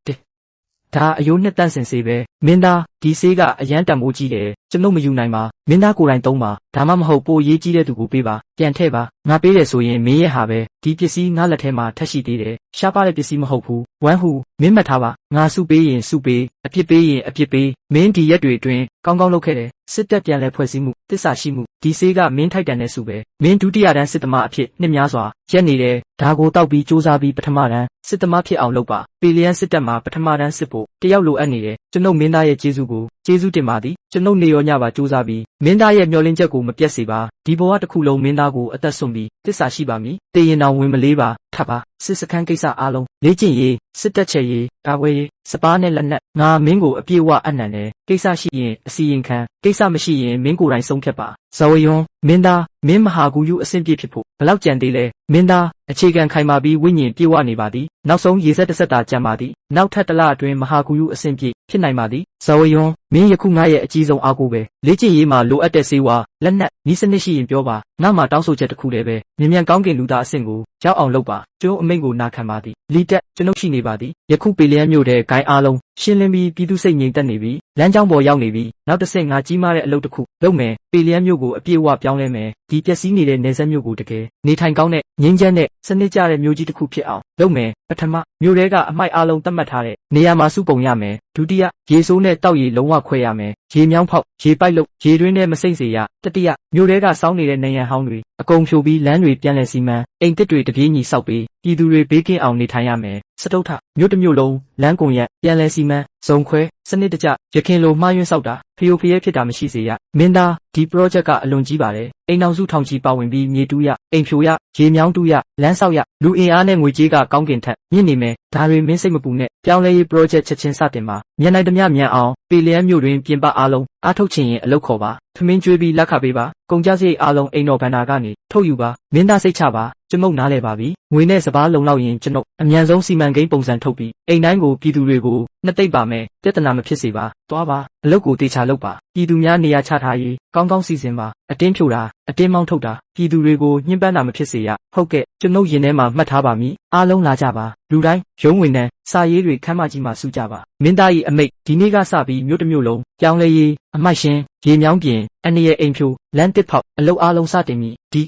ဒါအယိုးနှစ်တန့်စင်စေပဲမင်းသားဒီဆေးကအရန်တန်မိုးကြီးတယ်ကျွန်ုပ်မယူနိုင်ပါမင်းသားကိုယ်တိုင်သုံးပါဒါမှမဟုတ်ပိုရေးကြီးတဲ့သူကိုပေးပါပြန်ထည့်ပါငါပေးတယ်ဆိုရင်မင်းရဲ့ဟာပဲဒီပစ္စည်းငါလက်ထဲမှာထက်ရှိသေးတယ်ရှားပါတဲ့ပစ္စည်းမဟုတ်ဘူးဝမ်းဟူမင်းမှတ်ထားပါငါစုပေးရင်စုပေးအပြစ်ပေးရင်အပြစ်ပေးမင်းဒီရက်တွေအတွင်းကောင်းကောင်းလုပ်ခဲ့တယ်စစ်တပ်ပြန်လဲဖွဲ့စည်းမှုတစ္ဆာရှိမှုဒီဆေးကမင်းထိုက်တန်တဲ့စုပဲမင်းဒုတိယတန်းစစ်သမားအဖြစ်နှစ်များစွာရက်နေတယ်ဒါကိုတောက်ပြီးစူးစမ်းပြီးပထမတန်းစစ်သမားဖြစ်အောင်လုပ်ပါပေလျန်စစ်တပ်မှာပထမတန်းစစ်ဖို့တယောက်လိုအပ်နေတယ်ကျွန်ုပ်မင်းသားရဲ့ကျေးဇူးကိုကျေးဇူးတင်ပါသည်ကျွန်ုပ်နေရောညပါစူးစမ်းပြီးမင်းသားရဲ့မျှော်လင့်ချက်ကိုမပြတ်စေပါဒီဘဝတစ်ခုလုံးမင်းသားကိုအသက်ဆုံးပြီးတစ္ဆာရှိပါမည်တေရင်တော်ဝင်မလေးပါထပ်ပါစစ်စခန်းကိစ္စအားလုံးလေ့ကျင့်ရေးစစ်တပ်ချက်ရေးကာဝေးရေးစပားနဲ့လက်နက်ငါမင်းကိုအပြည့်အဝအနှံတယ်ကိစ္စရှိရင်အစီရင်ခံကိစ္စမရှိရင်မင်းကိုယ်တိုင်ဆုံးဖြတ်ပါဇဝယွန်းမင်းသားမင်းမဟာဂူယူအဆင့်ပြည့်ဖြစ်ဖို့ဘလောက်ကြံသေးလဲမင်းသားအခြေခံခိုင်မာပြီးဝိညာဉ်ပြေဝနေပါသည်နောက်ဆုံးရေဆက်တစ်ဆက်တာကြံပါသည်နောက်ထပ်တစ်လအတွင်းမဟာဂူယူအဆင့်ပြည့်ဖြစ်နိုင်ပါသည်ဇဝယွန်းမင်းယခုငါရဲ့အကြီးဆုံးအားကိုးပဲလေ့ကျင့်ရေးမှာလိုအပ်တဲ့စေဝါလက်နက်ဤစနစ်ရှိရင်ပြောပါငါမှတောင်းဆိုချက်တစ်ခုလည်းပဲမြန်မြန်ကောင်းကင်လူသားအဆင့်ကိုရောက်အောင်လုပ်ပါကျိုးအမိန့်ကိုနာခံပါသည်လီတက်ကျွန်ုပ်ရှိနေပါသည်ယခုပေလျန်မြို့တဲ့ဂိုင်းအားလုံးရှင်းလင်းပြီးပြည်သူစိတ်ငြိမ်သက်နေပြီလမ်းကြောင်းပေါ်ရောက်နေပြီနောက်တစ်ဆင့်ငါကြီးမားတဲ့အလုပ်တစ်ခုလုပ်မယ်ပေလျန်မြို့ကိုအပြည့်အဝပြောင်းလဲမယ်ဒီပျက်စီးနေတဲ့နယ်စပ်မြို့ကိုတကယ်နေထိုင်ကောင်းတဲ့ငြိမ်းချမ်းတဲ့စနစ်ကျတဲ့မြို့ကြီးတစ်ခုဖြစ်အောင်လုပ်မယ်ပထမမြို့ထဲကအမိုက်အားလုံးသတ်မှတ်ထားတဲ့နေရာမှာစုပုံရမယ်ဒုတိယရေဆိုးနဲ့တောက်ရေလုံးဝခွဲရမယ်ရေမြောင်းဖောက်ရေပိုက်လို့ရေတွင်းနဲ့မစိမ့်စေရတတိယမြို့ထဲကစောင်းနေတဲ့နေရန်ဟောင်းတွေအကုန်ဖြိုပြီးလမ်းတွေပြန်လည်စီမံအိမ်သစ်တွေတပြေးညီဆောက်ပြီးပြည်သူတွေဘေးကင်းအောင်နေထိုင်ရမယ်စတုထမြို့တစ်မြို့လုံးလမ်းကုန်ရက်ပြန်လည်စီမံဇုံခွဲစနစ်တကျရခင်လိုမှားယွင်းဆောက်တာဖျို့ဖျဲဖြစ်တာမရှိစေရမင်းသားဒီ project ကအလွန်ကြီးပါတယ်အိမ်အောင်စုထောင်ချီပါဝင်ပြီးမြေတူးရအိမ်ဖြိုရရေမြောင်းတူးရလမ်းဆောက်ရလူအင်အားနဲ့ငွေကြေးကကောင်းကင်ထက်မြင့်နေမယ်ဒါတွေမင်းစိတ်မပူနဲ့ပြောင်းလဲရေး project ချက်ချင်းစတင်ပါမြန်နိုင်သမျှမြန်အောင်ပေလျန်မြို့တွင်ပြင်ပအားလုံးအားထုတ်ချင်ရင်အလုပ်ခေါ်ပါထမင်းကျွေးပြီးလက်ခပေးပါကုန်ကြစရိတ်အားလုံးအိမ်တော်ဘဏ္ဍာကနေထုတ်ယူပါမင်းသားစိတ်ချပါကျွန်ုပ်နားလဲပါပြီငွေနဲ့စပားလုံလောက်ရင်ကျွန်ုပ်အမြန်ဆုံးစီမံကိန်းပုံစံထုတ်ပြီးအိမ်တိုင်းကိုပြည်သူတွေကိုနှစ်သိပ်ပါမယ်ပြဿနာမဖြစ်စေပါသွားပါအလုပ်ကိုတေချာလုပ်ပါပြည်သူများနေရာချထားရေးကောင်းကောင်းစီစဉ်ပါအတင်းဖြိုတာအတင်းမောင်းထုတ်တာပြည်သူတွေကိုညှဉ်းပန်းတာမဖြစ်စေရဟုတ်ကဲ့ကျွန်ုပ်ရင်ထဲမှာမှတ်ထားပါမည်အားလုံးလာကြပါလူတိုင်းရုံးဝင်နှံစာရေးတွေခမ်းမကြီးမှာစုကြပါမင်းသား၏အမိတ်ဒီနေ့ကစပြီးမြို့တစ်မြို့လုံးပြောင်းလဲရေးအမိုက်ရှင်းရေမြောင်းပြင်အနည်းအိမ်ဖြိုလမ်းတစ်ဖောက်အလုပ်အားလုံးစတင်ပြီဒ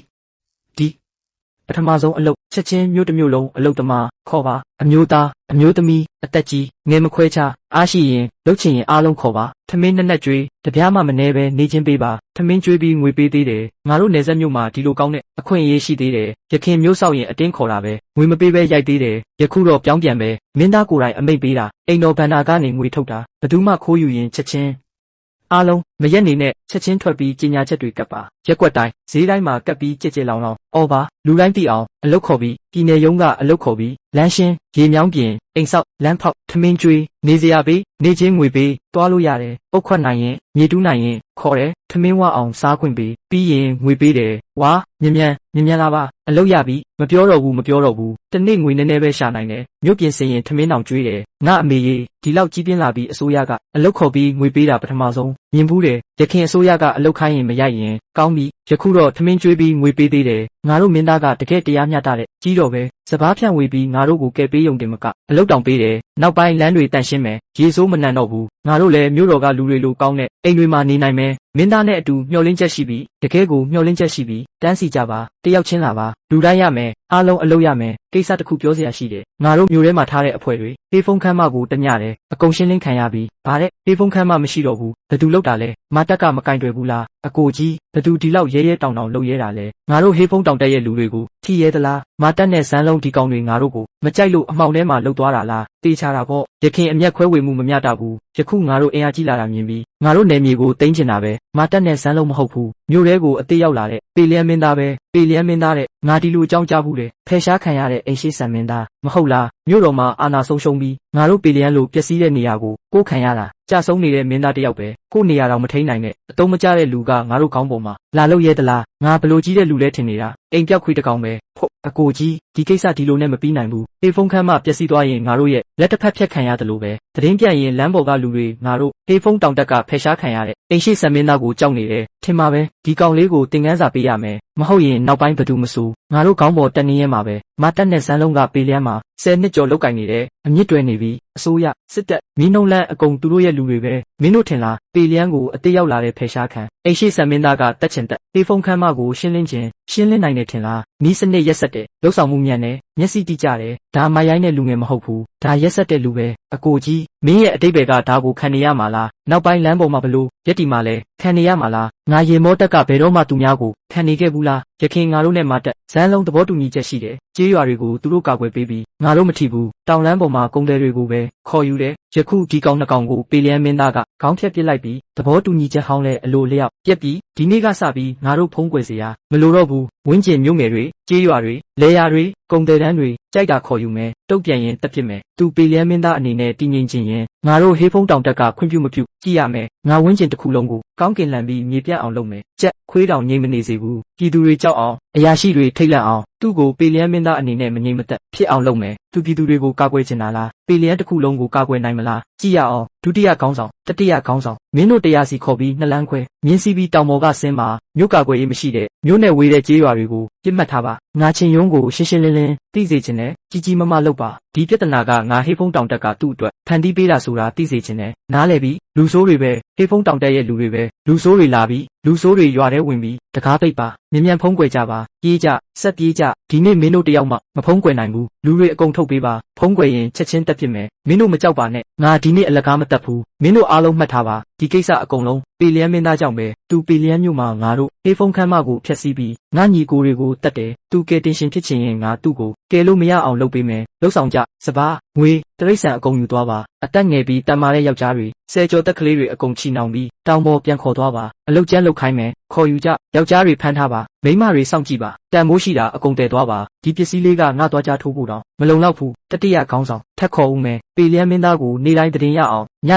ီပထမဆုံးအလုပ်ချက်ချင်းမြို့တစ်မြို့လုံးအလုပ်သမားခေါ်ပါအမျိုးသားအမျိုးသမီးအသက်ကြီးငယ်မခွဲခြားအားရှိရင်လုပ်ချင်ရင်အားလုံးခေါ်ပါထမင်းနှစ်နက်ကျွေးတပြားမှမနှဲပဲနေချင်းပေးပါထမင်းကျွေးပြီးငွေပေးသေးတယ်ငါတို့နယ်စပ်မြို့မှာဒီလိုကောင်းတဲ့အခွင့်အရေးရှိသေးတယ်ရခင်မျိုးဆောက်ရင်အတင်းခေါ်တာပဲငွေမပေးပဲရိုက်သေးတယ်ယခုတော့ပြောင်းပြန်ပဲမင်းသားကိုယ်တိုင်အမိတ်ပေးတာအိမ်တော်ဘဏ္ဍာကနေငွေထုတ်တာဘယ်သူမှခိုးယူရင်ချက်ချင်းအားလုံးမရက်နေနဲ့ချက်ချင်းထွက်ပြီးကြီးညာချက်တွေကပ်ပါရက်ွက်တိုင်းဈေးတိုင်းမှာကပ်ပြီးကြက်လောင်အော်ပါလူတိုင်းသိအောင်အလုတ်ခေါ်ပြီးပြည်နယ်ရုံးကအလုတ်ခေါ်ပြီးလမ်းရှင်းရေမြောင်းပြင်အိမ်ဆောက်လမ်းဖောက်ထမင်းကျွေးနေစရာပေးနေချင်းငွေပေးတွားလို့ရတယ်ပုတ်ခွက်နိုင်ရင်မြေတူးနိုင်ရင်ခေါ်တယ်ထမင်းဝအောင်စားခွင့်ပေးပြီးရင်ငွေပေးတယ်ဝါမြန်လာပါအလုတ်ရပြီမပြောတော့ဘူးတနေ့ငွေနည်းနည်းပဲရှာနိုင်တယ်မြို့ပြင်စင်ရင်ထမင်းတောင်ကျွေးတယ်ငါအမေကြီးဒီလောက်ကြီးပြင်းလာပြီးအစိုးရကအလုတ်ခေါ်ပြီးငွေပေးတာပထမဆုံးမြင်ဘူးတယ်ရခင်အစိုးရကအလုတ်ခိုင်းရင်မရိုက်ရင်ကောင်းပြီယခုတော့ထမင်းကျွေးပြီးငွေပေးသေးတယ်ငါတို့မင်းသားကတကယ်တရားမျှတတဲ့ကြီးတော်ပဲစပားဖြန့်ဝေပြီးငါတို့ကိုကဲပေးယုံတင်မကအလုတ်တောင်ပေးတယ်နောက်ပိုင်းလမ်းတွေတန့်ရှင်းမယ်ရေဆိုးမနှံတော့ဘူးငါတို့လည်းမြို့တော်ကလူတွေလိုကောင်းတဲ့အိမ်တွေမှာနေနိုင်မယ်မင်းသားနဲ့အတူမျှော်လင့်ချက်ရှိပြီးတကယ်ကိုမျှော်လင့်ချက်ရှိပြီးတန်းစီကြပါတယောက်ချင်းလာပါလူတိုင်းရမယ်အားလုံးအလုပ်ရမယ်ကိစ္စတစ်ခုပြောစရာရှိတယ်ငါတို့မြို့ထဲမှာထားတဲ့အဖွဲ့တွေဖေးဖုန်းခန်းမကိုတညတယ်အကုန်ရှင်းလင်းခံရပြီးဗါတဲ့ဖေးဖုန်းခန်းမမရှိတော့ဘူးဘယ်သူလောက်တာလဲမတက်ကမကင်တွယ်ဘူးလားအကိုကြီးဘယ်သူဒီလောက်ရဲတောင်လုပ်ရဲတာလဲငါတို့ဟေးဖုန်းတောင်တက်ရဲ့လူတွေကိုထိရဲသလား မာတက်နဲ့ဇန်းလုံးဒီကောင်တွေငါတို့ကိုမကြိုက်လို့အမှောင်ထဲမှာလှုပ်သွားတာလားတေးချတာပေါ့ရခင်အမျက်ခွဲဝေမှုမမျှတဘူးယခုငါတို့အင်အားကြီးလာတာမြင်ပြီးငါတို့နယ်မြေကိုသိမ်းချင်တာပဲမာတက်နဲ့ဇန်းလုံးမဟုတ်ဘူးမြို့ထဲကိုအသေးရောက်လာတဲ့ပေလျံမင်းသားပဲပေလျံမင်းသားတဲ့ငါဒီလိုအကြောင်းကြားဘူးလေဖယ်ရှားခံရတဲ့အိမ်ရှိဆန်မင်းသားမဟုတ်လားမြို့တော်မှာအာဏာဆုံးရှုံးပြီးငါတို့ပေလျံလိုပျက်စီးတဲ့နေရာကိုကိုခံရတာကြဆုံးနေတဲ့မင်းသားတယောက်ပဲကိုနေရာတော့မထိန်နိုင်နဲ့အတုံးမကျတဲ့လူကငါတို့ခေါင်းပေါ်မှာလာလို့ရဲသလားငါဘလို့ကြီးတဲ့လူလဲထင်နေတာအိမ်ပြောက်ခွေးတကောင်ပဲဖို့အကိုကြီးဒီကိစ္စဒီလိုနဲ့မပြီးနိုင်ဘူးအေးဖုန်းခန်းမှပျက်စီးသွားရင်ငါတို့ရဲ့လက်တစ်ဖက်ဖြတ်ခံရတယ်လို့ပဲသတင်းပြရင်လမ်းပေါ်ကလူတွေငါတို့အေးဖုန်းတောင်တက်ကဖယ်ရှားခံရတဲ့အိမ်ရှိဆန်မင်းသားကိုကြောက်နေတယ်ထင်ပါပဲဒီကောင်လေးကိုတင်ကန်းစာပေးရမယ်မဟုတ်ရင်နောက်ပိုင်းဘသူမစိုးငါတို့ခေါင်းပေါ်တက်နေရဲမှာပဲမတက်နဲ့ဇန်းလုံးကပေလျမ်းမှာ10နှစ်ကျော်လောက်ကင်နေတယ်အမြင့်တွယ်နေပြီအစိုးရစစ်တပ်မင်းနှုံးလန်းအကုန်သူတို့ရဲ့လူတွေပဲမင်းတို့ထင်လားပေလျမ်းကိုအသေးရောက်လာတဲ့ဖယ်ရှားခံအိမ်ရှိဆန်မင်းသားကတက်ချင်တက်အေးဖုန်းခန်းမကိုရှင်းလင်းနိုင်တယ်ထင်လားမီးစနစ်ရက်ဆက်တဲ့လှုပ်ဆောင်မှုမြန်တယ်မျက်စိတိကျတယ်ဒါမရိုင်းတဲ့လူငယ်မဟုတ်ဘူးဒါရက်ဆက်တဲ့လူပဲအကိုကြီးမင်းရဲ့အတိတ်ဘယ်ကဒါကိုခံနေရမှာလားနောက်ပိုင်းလမ်းပေါ်မှာဘလို့ရက်တီမှာလဲခံနေရမှာလားငါရေမောတက်ကဘယ်တော့မှသူများကိုခံနေခဲ့ဘူးလားရခင်ငါတို့နဲ့မတက်ဇန်းလုံးသဘောတူညီချက်ရှိတယ်ကြေးရွာတွေကိုသူတို့ကာကွယ်ပေးပြီးငါတို့မထီဘူးတောင်လန်းပေါ်မှာကုန်တယ်တွေကိုပဲခေါ်ယူတယ်ယခုဒီကောင်နှစ်ကောင်ကိုပေလျံမင်းသားကခေါင်းဖြတ်ပစ်လိုက်ပြီးသဘောတူညီချက်ဟောင်းလဲအလိုလျောက်ပြက်ပြီးဒီနေ့ကစပြီးငါတို့ဖုံးကွယ်စရာမလိုတော့ဘူးဝင်းကျင်မြို့ငယ်တွေကြေးရွာတွေလဲယာတွေကုန်တယ်တန်းတွေကြိုက်တာခေါ်ယူမယ်တုတ်ပြန်ရင်တက်ဖြစ်မယ်သူပေလျံမင်းသားအနေနဲ့တည်ငြိမ်ခြင်းရင်ငါတို့ဟေးဖုံးတောင်တက်ကခွင့်ပြုမပြုကြည့်ရမယ်ငါဝင်းကျင်တစ်ခုလုံးကိုကောင်းကင်လန်ပြီးမြေပြန့်အောင်လုပ်မယ်ကြက်ခွေးတောင်ငြိမ်မနေစေဘူးပြည်သူတွေကြောက်အောင်အရာရှိတွေထိတ်လန့်အောင်သူ့ကိုပေလျံမင်းသားအနေနဲ့မငြိမ်မသက်ဖြစ်အောင်လုပ်မယ်သူပြည်သူတွေကိုကာကွယ်ချင်တာလားပေလျံတစ်ခုလုံးကိုကာကွယ်နိုင်မလားကြည့်ရအောင်ဒုတိယခေါင်းဆောင်တတိယခေါင်းဆောင်မင်းတို့တရားစီခေါ်ပြီးနှစ်လမ်းခွဲမြင်းစီးပြီးတောင်ပေါ်ကဆင်းမှာမြို့ကာကွယ်ရေးမရှိတဲ့မြို့နယ်ဝေးတဲ့ကြေးရွာတွေကိုပြစ်မှတ်ထားပါငါချင်းရုံးကိုရှင်းရှင်းလင်းလင်းသိစေချင်တယ်ကြီးကြီးမားမားလုပ်ပါဒီပြဿနာကငါဟေးဖုံးတောင်တက်ကသူ့အတွက်ဖန်တီးပေးတာဆိုတာသိစေချင်တယ်နားလည်ပြီးလူဆိုးတွေပဲဟေးဖုံးတောင်တက်ရဲ့လူတွေပဲလူဆိုးတွေလာပြီးလူဆိုးတွေရွာထဲဝင်ပြီးတကားပိတ်ပါမြန်ဖုံးကွယ်ကြပါပြေးကြဆက်ပြေးကြဒီနေ့မင်းတို့တယောက်မှမဖုံးကွယ်နိုင်ဘူးလူတွေအကုန်ထုတ်ပေးပါဖုံးကွယ်ရင်ချက်ချင်းတက်ဖြစ်မယ်မင်းတို့မကြောက်ပါနဲ့ငါဒီနေ့အလကားမတက်ဘူးမင်းတို့အားလုံးမှတ်ထားပါဒီကိစ္စအကုန်လုံးပေလျံမင်းသားကြောင့်ပဲသူပေလျံမြို့မှာငါတို့ဟေးဖုံးခန်းမကိုဖျက်ဆီးပြီးငါညီကိုတွေကိုတတ်တယ်သူကဲတင်ရှင်ဖြစ်ချင်ရင်ငါသူ့ကိုကဲလို့မရအောင်လုပ်ပေးမယ်လှုပ်ဆောင်ကြစပါးငွေတရိတ်ဆန်အကုန်ယူသွားပါအတက်ငယ်ပြီးတန်မာတဲ့ယောက်ျားတွေဆယ်ကျော်တက်ကလေးတွေအကုန်ချီနှောင်ပြီးတောင်ပေါ်ပြန်ခေါ်သွားပါအလုတ်ကျန်းလုတ်ခိုင်းမယ်ခေါ်ယူကြယောက်ျားတွေဖမ်းထားပါမိန်းမတွေစောင့်ကြည့်ပါတန်မိုးရှိတာအကုန်တည်သွားပါဒီပစ္စည်းလေးကငါသွားကြထိုးဖို့တော့မလုံလောက်ဘူးတတိယခေါင်းဆောင်ထက်ခေါ်ဦးမယ်ပေလျံမင်းသားကိုနေတိုင်းတင်ရအောင်ည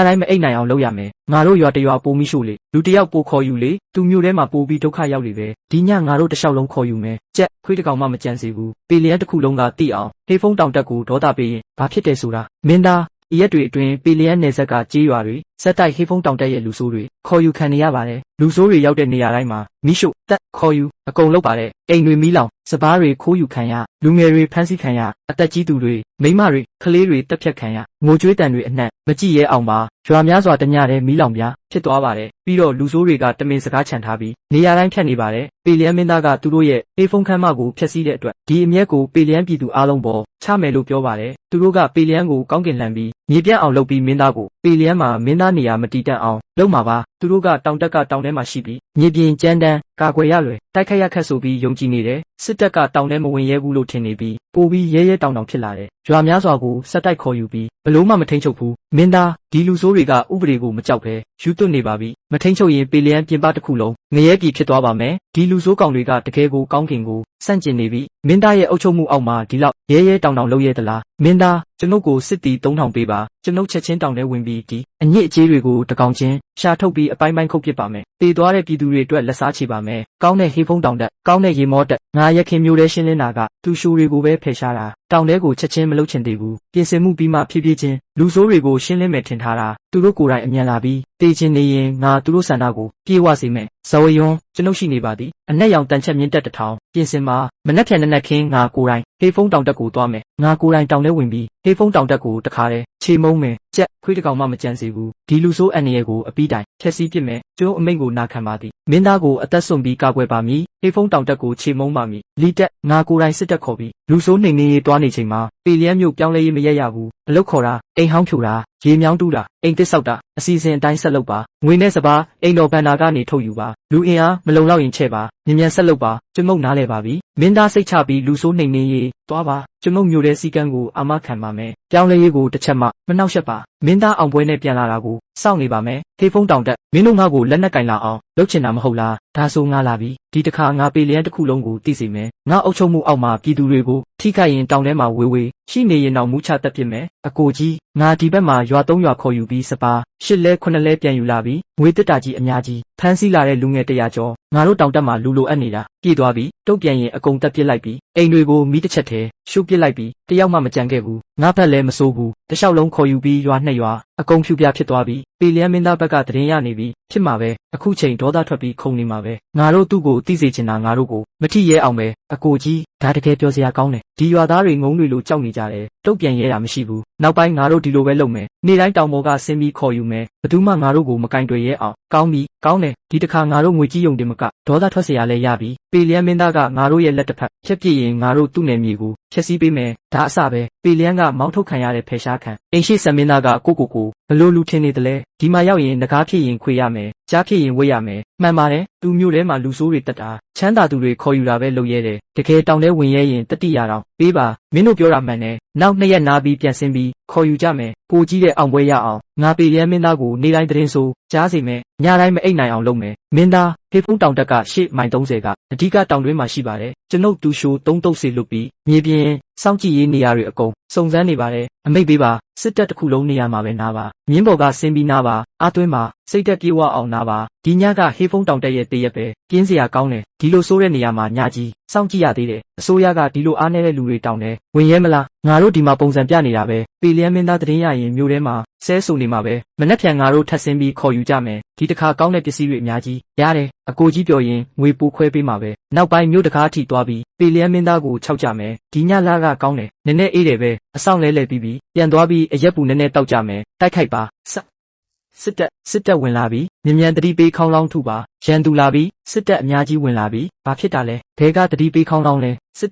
တိုင်းမအိပ်နိုင်အောင်လုပ်ရမယ်ငါတို့ရွာတရွာပိုမိရှို့လေလူတယောက်ပိုခေါ်ယူလေသူမျိုးထဲမှာပိုပြီးဒုက္ခရောက်လေပဲဒီညငါတို့တစ်လျှောက်လုံးခေါ်ယူမယ်ကြက်ခွေးတကောင်မှမကြံစေဘူးပေလျံတစ်ခုလုံးကတိအောင်ဟေးဖုံးတောင်တက်ကိုဒေါသပေးရင်ဘာဖြစ်တယ်ဆိုတာမင်းသားရက်တွေအတွင်းပေလျံနယ်ဆက်ကကြေးရွာတွေစက်တိုက်ဟေးဖုံးတောင်တက်ရဲ့လူဆိုးတွေခေါ်ယူခံနေရပါတယ်လူဆိုးတွေရောက်တဲ့နေရာတိုင်းမှာမိရှုတက်ခေါ်ယူအကုန်လုပ်ပါတယ်အိမ်တွေမီးလောင်စပားတွေခိုးယူခံရလူငယ်တွေဖမ်းဆီးခံရအသက်ကြီးသူတွေမိန်းမတွေကလေးတွေတက်ဖြတ်ခံရငိုကြွေးတန်တွေအနှံ့မကြည့်ရဲအောင်ပါရွာများစွာတညတဲ့မီးလောင်ပြားဖြစ်သွားပါတယ်ပြီးတော့လူဆိုးတွေကတမင်စကားချန်ထားပြီးနေရာတိုင်းဖြတ်နေပါတယ်ပေလျံမင်းသားကသူတို့ရဲ့အေးဖုံးခန်းမကိုဖျက်ဆီးတဲ့အတွက်ဒီအမျက်ကိုပေလျံပြည်သူအားလုံးပေါ်ချမယ်လို့ပြောပါတယ်သူတို့ကပေလျံကိုကောင်းကင်လှန်ပြီးမြေပြန့်အောင်လုပ်ပြီးမင်းသားကိုပေလျံမှာမင်းသားနေရာမတည်တတ်အောင်လုပ်မှာပါသူတို့ကတောင်တက်ကတောင်ထဲမှာရှိပြီးမြေပြင်ကြမ်းတမ်းကာကွယ်ရလွယ်တိုက်ခိုက်ရခက်ဆိုပြီးယုံကြည်နေတယ်စစ်တပ်ကတောင်ထဲမဝင်ရဲဘူးလို့ထင်နေပြီးပိုပြီးရဲတောင်ဖြစ်လာတယ်ရွာများစွာကိုစက်တိုက်ခေါ်ယူပြီးဘလို့မှမထိန်ချုပ်ဘူးမင်းသားဒီလူဆိုးတွေကဥပဒေကိုမကြောက်ဘဲယူသွတ်နေပါပြီမထိန်ချုပ်ရင်ပေလျံပြင်ပတစ်ခုလုံးငရဲပြည်ဖြစ်သွားပါမယ်ဒီလူဆိုးကောင်တွေကတကယ်ကိုကောင်းကင်ကိုစန့်ကျင်နေပြီမင်းသားရဲ့အုပ်ချုပ်မှုအောက်မှာဒီလောက်ရဲတောင်လုပ်ရဲသလားမင်းသားကျွန်ုပ်ကိုစစ်တီ3000ပေးပါကျွန်ုပ်ချက်ချင်းတောင်ထဲဝင်ပြီးဒီအညစ်အကြေးတွေကိုတကောင်ချင်းရှာထုတ်ပြီးအပိုင်းပိုင်းခုတ်ပစ်ပါမယ်တေသွားတဲ့ပြည်သူတွေအတွက်လက်စားချေပါမယ်ကောင်းတဲ့ဟေးဖုံးတောင်တက်ကောင်းတဲ့ရေမောတက်ငါရက်ခင်မျိုးလဲရှင်းလင်းတာကသူရှိုးတွေကိုပဲဖယ်ရှားတာတောင်ထဲကိုချက်ချင်းမလုပ်ချင်သေးဘူးပြင်ဆင်မှုပြီးမှဖြည်းဖြည်းချင်းလူဆိုးတွေကိုရှင်းလင်းမယ်ထင်ထားတာသူတို့ကိုယ်တိုင်အမြန်လာပြီးတေးချင်းနေရင်ငါသူတို့စန္ဒကိုပြေဝစေမယ်ဇဝယွန်းကျွန်ုပ်ရှိနေပါသည်အနက်ရောင်တန်ချက်မြင့်တက်1000ပြင်ဆင်မှာမနှက်ဖြန်နက်ခင်းငါကိုယ်တိုင်ဟေးဖုံးတောင်တက်ကိုသွားမယ်ငါကိုယ်တိုင်တောင်ထဲဝင်ပြီးဟေးဖုံးတောင်တက်ကိုတခါတည်း ခြေမုံမယ်ကြက်ခွေးတကောင်မှမကြံစေဘူးဒီလူဆိုးအန်ရဲ့ကိုအပီးတိုင်ဖြက်စီးပစ်မယ်ကျိုးအမိန့်ကိုနာခံပါသည်မင်းသားကိုအသက်ဆုံးပြီးကာကွယ်ပါမည်ဟေဖုံးတောင်တက်ကိုခြေမုံပါမည်လီတက်ငါကိုယ်တိုင်စစ်တက်ခေါ်ပြီးလူဆိုးနှိမ်နေရေးတွားနေချိန်မှာပေလျက်မျိုးပြောင်းလဲရေးမရရဘူးအလုတ်ခေါ်တာအိမ်ဟောင်းဖြူတာရေမြောင်းတူးတာအိမ်တစ်ဆောက်တာအစီအစဉ်အတိုင်းဆက်လုပ်ပါငွေနဲ့စပါးအိမ်တော်ဘန်နာကနေထုတ်ယူပါလူအင်အားမလုံလောက်ရင်ချဲ့ပါမြန်မြန်ဆက်လုပ်ပါကျွန်ုပ်နားလဲပါပြီမင်းသားစိတ်ချပြီးလူဆိုးနှိမ်နေရေးတွားပါကျွန်ုပ်မျိုးတဲ့စီကံကိုအာမခံပါမယ်ပြောင်းလဲရေးကိုတစ်ချက်မှမနှောက်ယှက်ပါမင်းသားအောင်ပွဲနဲ့ပြန်လာတာကိုစောင့်နေပါမယ်ဖေးဖုံးတောင်တက်မင်းတို့ငါ့ကိုလက်နက်ကင်လာအောင်လုပ်ချင်တာမဟုတ်လားဒါဆိုငါလာပြီဒီတစ်ခါငါပေလျက်တစ်ခုလုံးကိုသိစေမယ်ငါအုပ်ချုပ်မှုအောက်မှာပြည်သူတွေကိုထိခိုက်ရင်တောင်ထဲမှာဝေဝေရှိနေရင်တော့မူးချတက်ပြစ်မယ်အကိုကြီးငါဒီဘက်မှာရွာ3ရွာခေါ်ယူပြီးစပါ8လဲ9လဲပြန်ယူလာပြီးငွေတက်တာကြီးအများကြီးဖမ်းဆီးလာတဲ့လူငယ်100ကျော်ငါတို့တောင်တက်မှာလူလိုအပ်နေတာပြေးသွားပြီးတုတ်ပြန်ရင်အကုန်တက်ပစ်လိုက်ပြီးအိမ်တွေကိုမိတစ်ချက်တည်းရှုပ်ပစ်လိုက်ပြီးတယောက်မှမကြံခဲ့ဘူးငါဘက်လည်းမစိုးဘူးတခြားလုံးခေါ်ယူပြီးရွာ2ရွာအကုန်ဖြူပြဖြစ်သွားပြီးပေလျက်မင်းသားဘက်ကတရင်ရနေပြီးဖြစ်မှာပဲအခုချိန်ဒေါသထွက်ပြီးခုန်နေမှာပဲငါတို့သူ့ကိုသိစေချင်တာငါတို့ကိုမထိရဲအောင်ပဲအကိုကြီးဒါတကယ်ပြောစရာကောင်းတယ်ဒီရွာသားတွေငုံတွေလိုကြောက်နေကြတယ်တုတ်ပြန်ရဲတာမရှိဘူးနောက်ပိုင်းငါတို့ဒီလိုပဲလုပ်မယ်နေ့တိုင်းတောင်ပေါ်ကဆင်းပြီးခေါ်ယူမယ်ဘယ်သူမှငါတို့ကိုမကင်တွေ့ရဲအောင်ကောင်းပြီကောင်းတယ်ဒီတစ်ခါငါတို့ငွေကြီးယုံတင်မကဒေါသထွက်เสียရလဲရပြီပေလျက်မင်းသားကငါတို့ရဲ့လက်တစ်ဖက်ဖြက်ပြစ်ရင်ငါတို့သူ့နယ်မြေကိုဖျက်ဆီးပေးမယ်ဒါအစပဲပေလျက်ကမောင်းထုတ်ခံရတဲ့ဖယ်ရှားခံအိမ်ရှိဆံမင်းသားကကိုဘလို့လူထင်းနေတယ်လဲဒီမှာရောက်ရင်ငကားဖြစ်ရင်ခွေရမယ်ကြားဖြစ်ရင်ဝိတ်ရမယ်မှန်ပါတယ်သူမျိုးထဲမှာလူဆိုးတွေတက်တာချမ်းသာသူတွေခေါ်ယူတာပဲလုပ်ရဲတယ်တကယ်တောင်ထဲဝင်ရဲရင်တတိရတော့ပေးပါမင်းတို့ပြောတာမှန်တယ်နောက်2ရက်နားပြီးပြန်ဆင်းပြီးခေါ်ယူကြမယ်ပိုကြီးတဲ့အောင်ပွဲရအောင်ငါပေလျက်မင်းသားကိုနေ့တိုင်းသတင်းဆိုကြားစေမယ်ညတိုင်းမအိပ်နိုင်အောင်လုပ်မယ်မင်းသားဖေဖုံးတောင်တက်က8မိုင်30ကအဓိကတောင်တွင်းမှာရှိပါတယ်ကျွန်ုပ်တူရှိုး3တုပ်စီလွတ်ပြီးမြေပြင်စောင့်ကြည့်ရေးနေရာတွေအကုန်စုံစမ်းနေပါတယ်အမိတ်ပေးပါစစ်တပ်တစ်ခုလုံးနေရာမှာပဲနားပါမြင်းဘော်ကဆင်းပြီးနားပါအားသွင်းပါစိတ်သက်ပြေဝအောင်နားပါဒီညကဟေဖုံးတောင်တက်ရဲ့တရက်ပဲပြင်းစရာကောင်းတယ်ဒီလိုဆိုးတဲ့နေရာမှာညကြီးစောင့်ကြည့်ရသေးတယ်အစိုးရကဒီလိုအားနည်းတဲ့လူတွေတောင်းတယ်ဝင်ရဲမလားငါတို့ဒီမှာပုံစံပြနေတာပဲပေလျက်မင်းသားတရင်ရရင်မျိုးထဲမှာဆဲဆူနေမှာပဲမနှက်ဖြန်ငါတို့ထပ်ဆင်းပြီးခေါ်ယူကြမယ်ဒီတစ်ခါကောင်းတဲ့ပစ္စည်းတွေအများကြီးရတယ်အကိုကြီးပြောရင်ငွေပိုခွဲပေးမှာပဲနောက်ပိုင်းမျိုးတကားထိသွားပြီးပေလျက်မင်းသားကိုခြောက်ကြမယ်ဒီညလာကကောင်းတယ်နည်းနည်းအေးတယ်ပဲအဆောင်လဲပြီးပြန်သွားပြီးအရက်ပူနည်းနည်းတောက်ကြမယ်တိုက်ခိုက်ပါစစ်တပ်ဝင်လာပြီးမြန်တတိပေးခေါင်းလောင်းထုပါရန်သူလာပြီးစစ်တပ်အများကြီးဝင်လာပြီးဘာဖြစ်တာလဲဘဲကတတိပေးခေါင်းလောင်းလဲစစ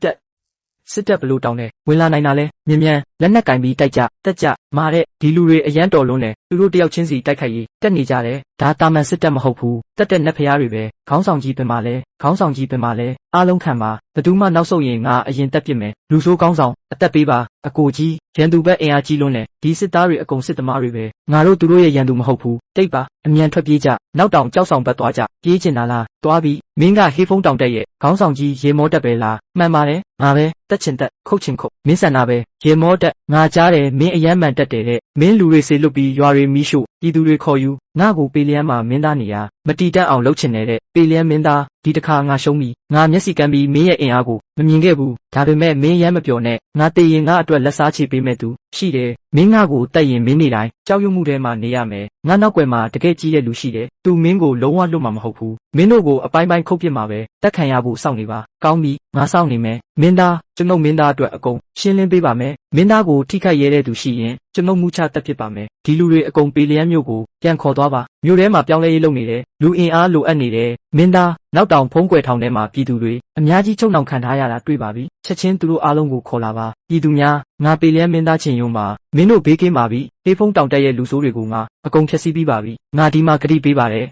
်တပ်ဘလို့တောင်းလဲဝင်လာနိုင်တာလဲမြန်လက်နက်ကင်ပြီးတိုက်ကြတက်ကြမာတဲ့ဒီလူတွေအရန်တော်လုံးလဲသူတို့တယောက်ချင်းစီတိုက်ခိုက်ရေးတက်နေကြတယ်ဒါတာမန်စစ်တပ်မဟုတ်ဘူးတက်တဲ့နက်ဖျားတွေပဲခေါင်းဆောင်ကြီးပင်ပါလဲခေါင်းဆောင်ကြီးပင်ပါလဲအားလုံးခံပါဘသူမှနောက်ဆုတ်ရင်ငါအရင်တက်ပစ်မယ်လူဆိုးခေါင်းဆောင်အသက်ပေးပါအကိုကြီးရန်သူဘက်အင်အားကြီးလွန်းတယ်ဒီစစ်သားတွေအကုန်စစ်သမားတွေပဲငါတို့သူတို့ရဲ့ရန်သူမဟုတ်ဘူးတိတ်ပါအမြန်ထွက်ပြေးကြနောက်တောင်ကြောက်ဆောင်ဘက်သွားကြပြေးချင်တာလားသွားပြီးမင်းကဟေးဖုံးတောင်တက်ရဲ့ခေါင်းဆောင်ကြီးရေမောတက်ပဲလားမှန်ပါတယ်ငါပဲတက်ချင်တက်ခုတ်ချင်ခုတ်မင်းဆန္ဒပဲရေမောတက်ငါကြားတယ်မင်းအယမ်းမှန်တက်တယ်တဲ့မင်းလူတွေစေလွတ်ပြီးရွာတွေမီးရှို့ပြည်သူတွေခေါ်ယူငါ့ကိုပေလျက်မှာမင်းသားနေရမတီးတတ်အောင်လုပ်ချင်တဲ့ပေလျက်မင်းသားဒီတစ်ခါငါရှုံးပြီငါမျက်စိကမ်းပြီးမင်းရဲ့အင်အားကိုမမြင်ခဲ့ဘူးဒါပေမဲ့မင်းရမ်းမပြောနဲ့ငါတည်ရင်ငါအတွက်လက်စားချေပေးမဲ့သူရှိတယ်မင်းငါကိုတက်ရင်မင်းနေတိုင်းကြောက်ရွံ့မှုထဲမှာနေရမယ်ငါနောက်ွယ်မှာတကယ်ကြီးတဲ့လူရှိတယ်သူမင်းကိုလုံးဝလွတ်မှာမဟုတ်ဘူးမင်းတို့ကိုအပိုင်းပိုင်းခုတ်ပစ်မှာပဲတက်ခံရဖို့စောင့်နေပါကောင်းပြီငါစောင့်နေမယ်မင်းသားကျွန်ုပ်မင်းသားအတွက်အကုန်ရှင်းလင်းပေးပါမယ်မင်းသားကိုထိခိုက်ရဲတဲ့သူရှိရင်ကျွန်ုပ်မူချတက်ဖြစ်ပါမယ်ဒီလူတွေအကုန်ပေလျက်မျိုးကိုပြန်ခေါ်သွားပါမျိုးထဲမှာပြောင်းလဲရေးလုပ်နေတယ်လူအင်အားလိုအပ်နေတယ်မင်းသားနောက်တောင်ဖုံးကွယ်ထောင်ထဲမှာပြည်သူတွေအများကြီးချုံနှောင်ခံထားရတာတွေ့ပါပြီချက်ချင်းသူတို့အားလုံးကိုခေါ်လာပါပြည်သူများငါပေလျက်မင်းသားချင်းယုံမှာမင်းတို့ဘေးကင်းပါပြီဖေးဖုံးတောင်တက်ရဲ့လူဆိုးတွေကိုငါအကုန်ဖျက်ဆီးပြီးပါပြီငါဒီမှာဂတိပေးပါတယ်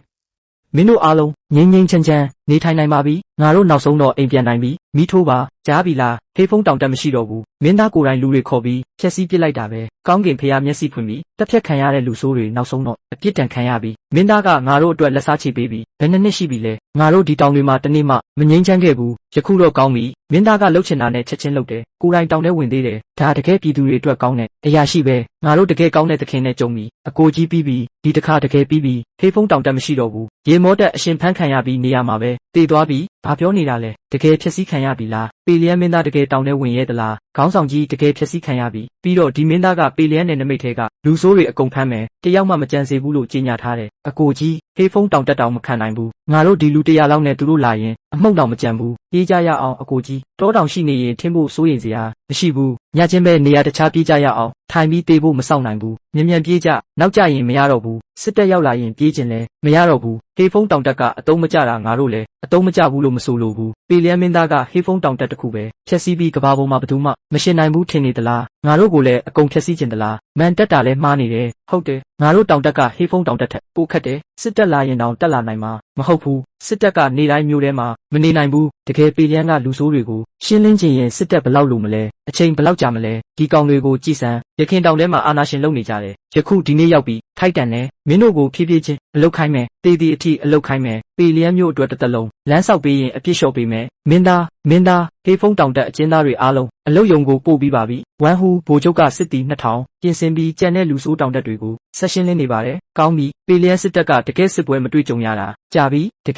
မင်းတို့အားလုံးငြိမ်းချမ်းနေထိုင်နိုင်ပါပြီငါတို့နောက်ဆုံးတော့အိမ်ပြန်နိုင်ပြီမိထိုးပါကြားပြီလားဖေးဖုံးတောင်တက်မရှိတော့ဘူးမင်းသားကိုယ်တိုင်လူတွေခေါ်ပြီးဖျက်ဆီးပစ်လိုက်တာပဲကောင်းကင်ဖျားမျက်စိဖွင့်ပြီးတက်ဖြတ်ခံရတဲ့လူဆိုးတွေနောက်ဆုံးတော့အပြစ်ဒဏ်ခံရပြီမင်းသားကငါတို့အတွက်လက်စားချေပေးပြီးဘယ်နှစ်ရှိပြီလဲငါတို့ဒီတောင်တွေမှာတနေ့မှမငြိမ်းချမ်းခဲ့ဘူးယခုတော့ကောင်းပြီမင်းသားကလှုပ်ချင်တာနဲ့ချက်ချင်းလှုပ်တယ်ကိုယ်တိုင်တောင်ထဲဝင်သေးတယ်ဒါတကယ်ပြည်သူတွေအတွက်ကောင်းတဲ့အရာရှိပဲငါတို့တကယ်ကောင်းတဲ့သခင်နဲ့ကြုံပြီအကိုကြီးပြီးပြီဒီတစ်ခါတကယ်ပြီးပြီဖေးဖုံးတောင်တက်မရှိတော့ဘူးရေမောတက်အရှင်ဖန်းခံရပြီးနေရမှာပဲတည်သွားပြီဘာပြောနေတာလဲတကယ်ဖြစ်စည်းခံရပြီလားပေလျက်မင်းသားတကယ်တောင်ထဲဝင်ရဲသလားခေါင်းဆောင်ကြီးတကယ်ဖြစ်စည်းခံရပြီပြီးတော့ဒီမင်းသားကပေ ပေလျံနယ်နမိတ်ထဲကလူဆိုးတွေအကုန်ဖမ်းမယ်တယောက်မှမကြံစေဘူးလို့ကြေညာထားတယ်အကိုကြီးဟေးဖုန်းတောင်တက်တောင်မခံနိုင်ဘူးငါတို့ဒီလူ100လောက်နဲ့သူတို့လာရင်အမှုန့်တောင်မကြံဘူးပြေးကြရအောင်အကိုကြီးတောတောင်ရှိနေရင်ထင်းဖို့စိုးရင်စရာမရှိဘူးညချင်းပဲနေရာတခြားပြေးကြရအောင်ထိုင်ပြီးတေးဖို့မစောင့်နိုင်ဘူးမြန်ပြေးကြနောက်ကြရင်မရတော့ဘူးစစ်တပ်ရောက်လာရင်ပြေးခြင်းလဲမရတော့ဘူးဟေးဖုန်းတောင်တက်ကအတုံးမကြတာငါတို့လည်းအတုံးမကြဘူးလို့မဆိုလိုဘူးပေလျံမင်းသားကဟေးဖုန်းတောင်တက်တစ်ခုပဲဖြက်စီးပြီးကဘာပေါ်မှာဘယ်သူမှမရှင်နိုင်ဘူးထင်နေသလားငါတို့ကိုလည်းအကုန်ဖြက်စီးခြင်းသလားမန်တက်တာလည်းမှားနေတယ်ဟုတ်တယ်ငါတို့တောင်တက်ကဟေးဖုန်းတောင်တက်ထက်ပိုခက်တယ်စစ်တက်လာရင်တောင်တက်လာနိုင်မှာမဟုတ်ဘူးစစ်တပ်ကနေတိုင်းမျိုးထဲမှာမနေနိုင်ဘူးတကယ်ပေလျံကလူဆိုးတွေကိုရှင်းလင်းခြင်းရင်စစ်တပ်ဘလောက်လိုမလဲအချိန်ဘလောက်ကြာမလဲဒီကောင်တွေကိုကြည်စံရခင်တောင်ထဲမှာအာနာရှင်လုပ်နေကြတယ်ယခုဒီနေ့ရောက်ပြီးထိုက်တန်လဲမင်းတို့ကိုဖြည်းဖြည်းချင်းအလုတ်ခိုင်းမယ်တေးသည့်အထိအလုတ်ခိုင်းမယ်ပေလျံမျိုးအတွက်တစ်သက်လုံးလမ်းဆောက်ပေးရင်အပြစ်လျှော့ပေးမယ်မင်းသားဟေးဖုန်းတောင်တက်အကျဉ်းသားတွေအားလုံးအလုတ်ယုံကိုပို့ပြီးပါပြီဝမ်ဟူဗိုလ်ချုပ်ကစစ်တီ2000ပြင်ဆင်ပြီးကြံတဲ့လူဆိုးတောင်တက်တွေကိုဆက်ရှင်းလင်းနေပါတယ်ကောင်းပြီပေလျံစစ်တပ်ကတကယ်စစ်ပွဲမတွေ့ကြုံရတာကြာပြီတ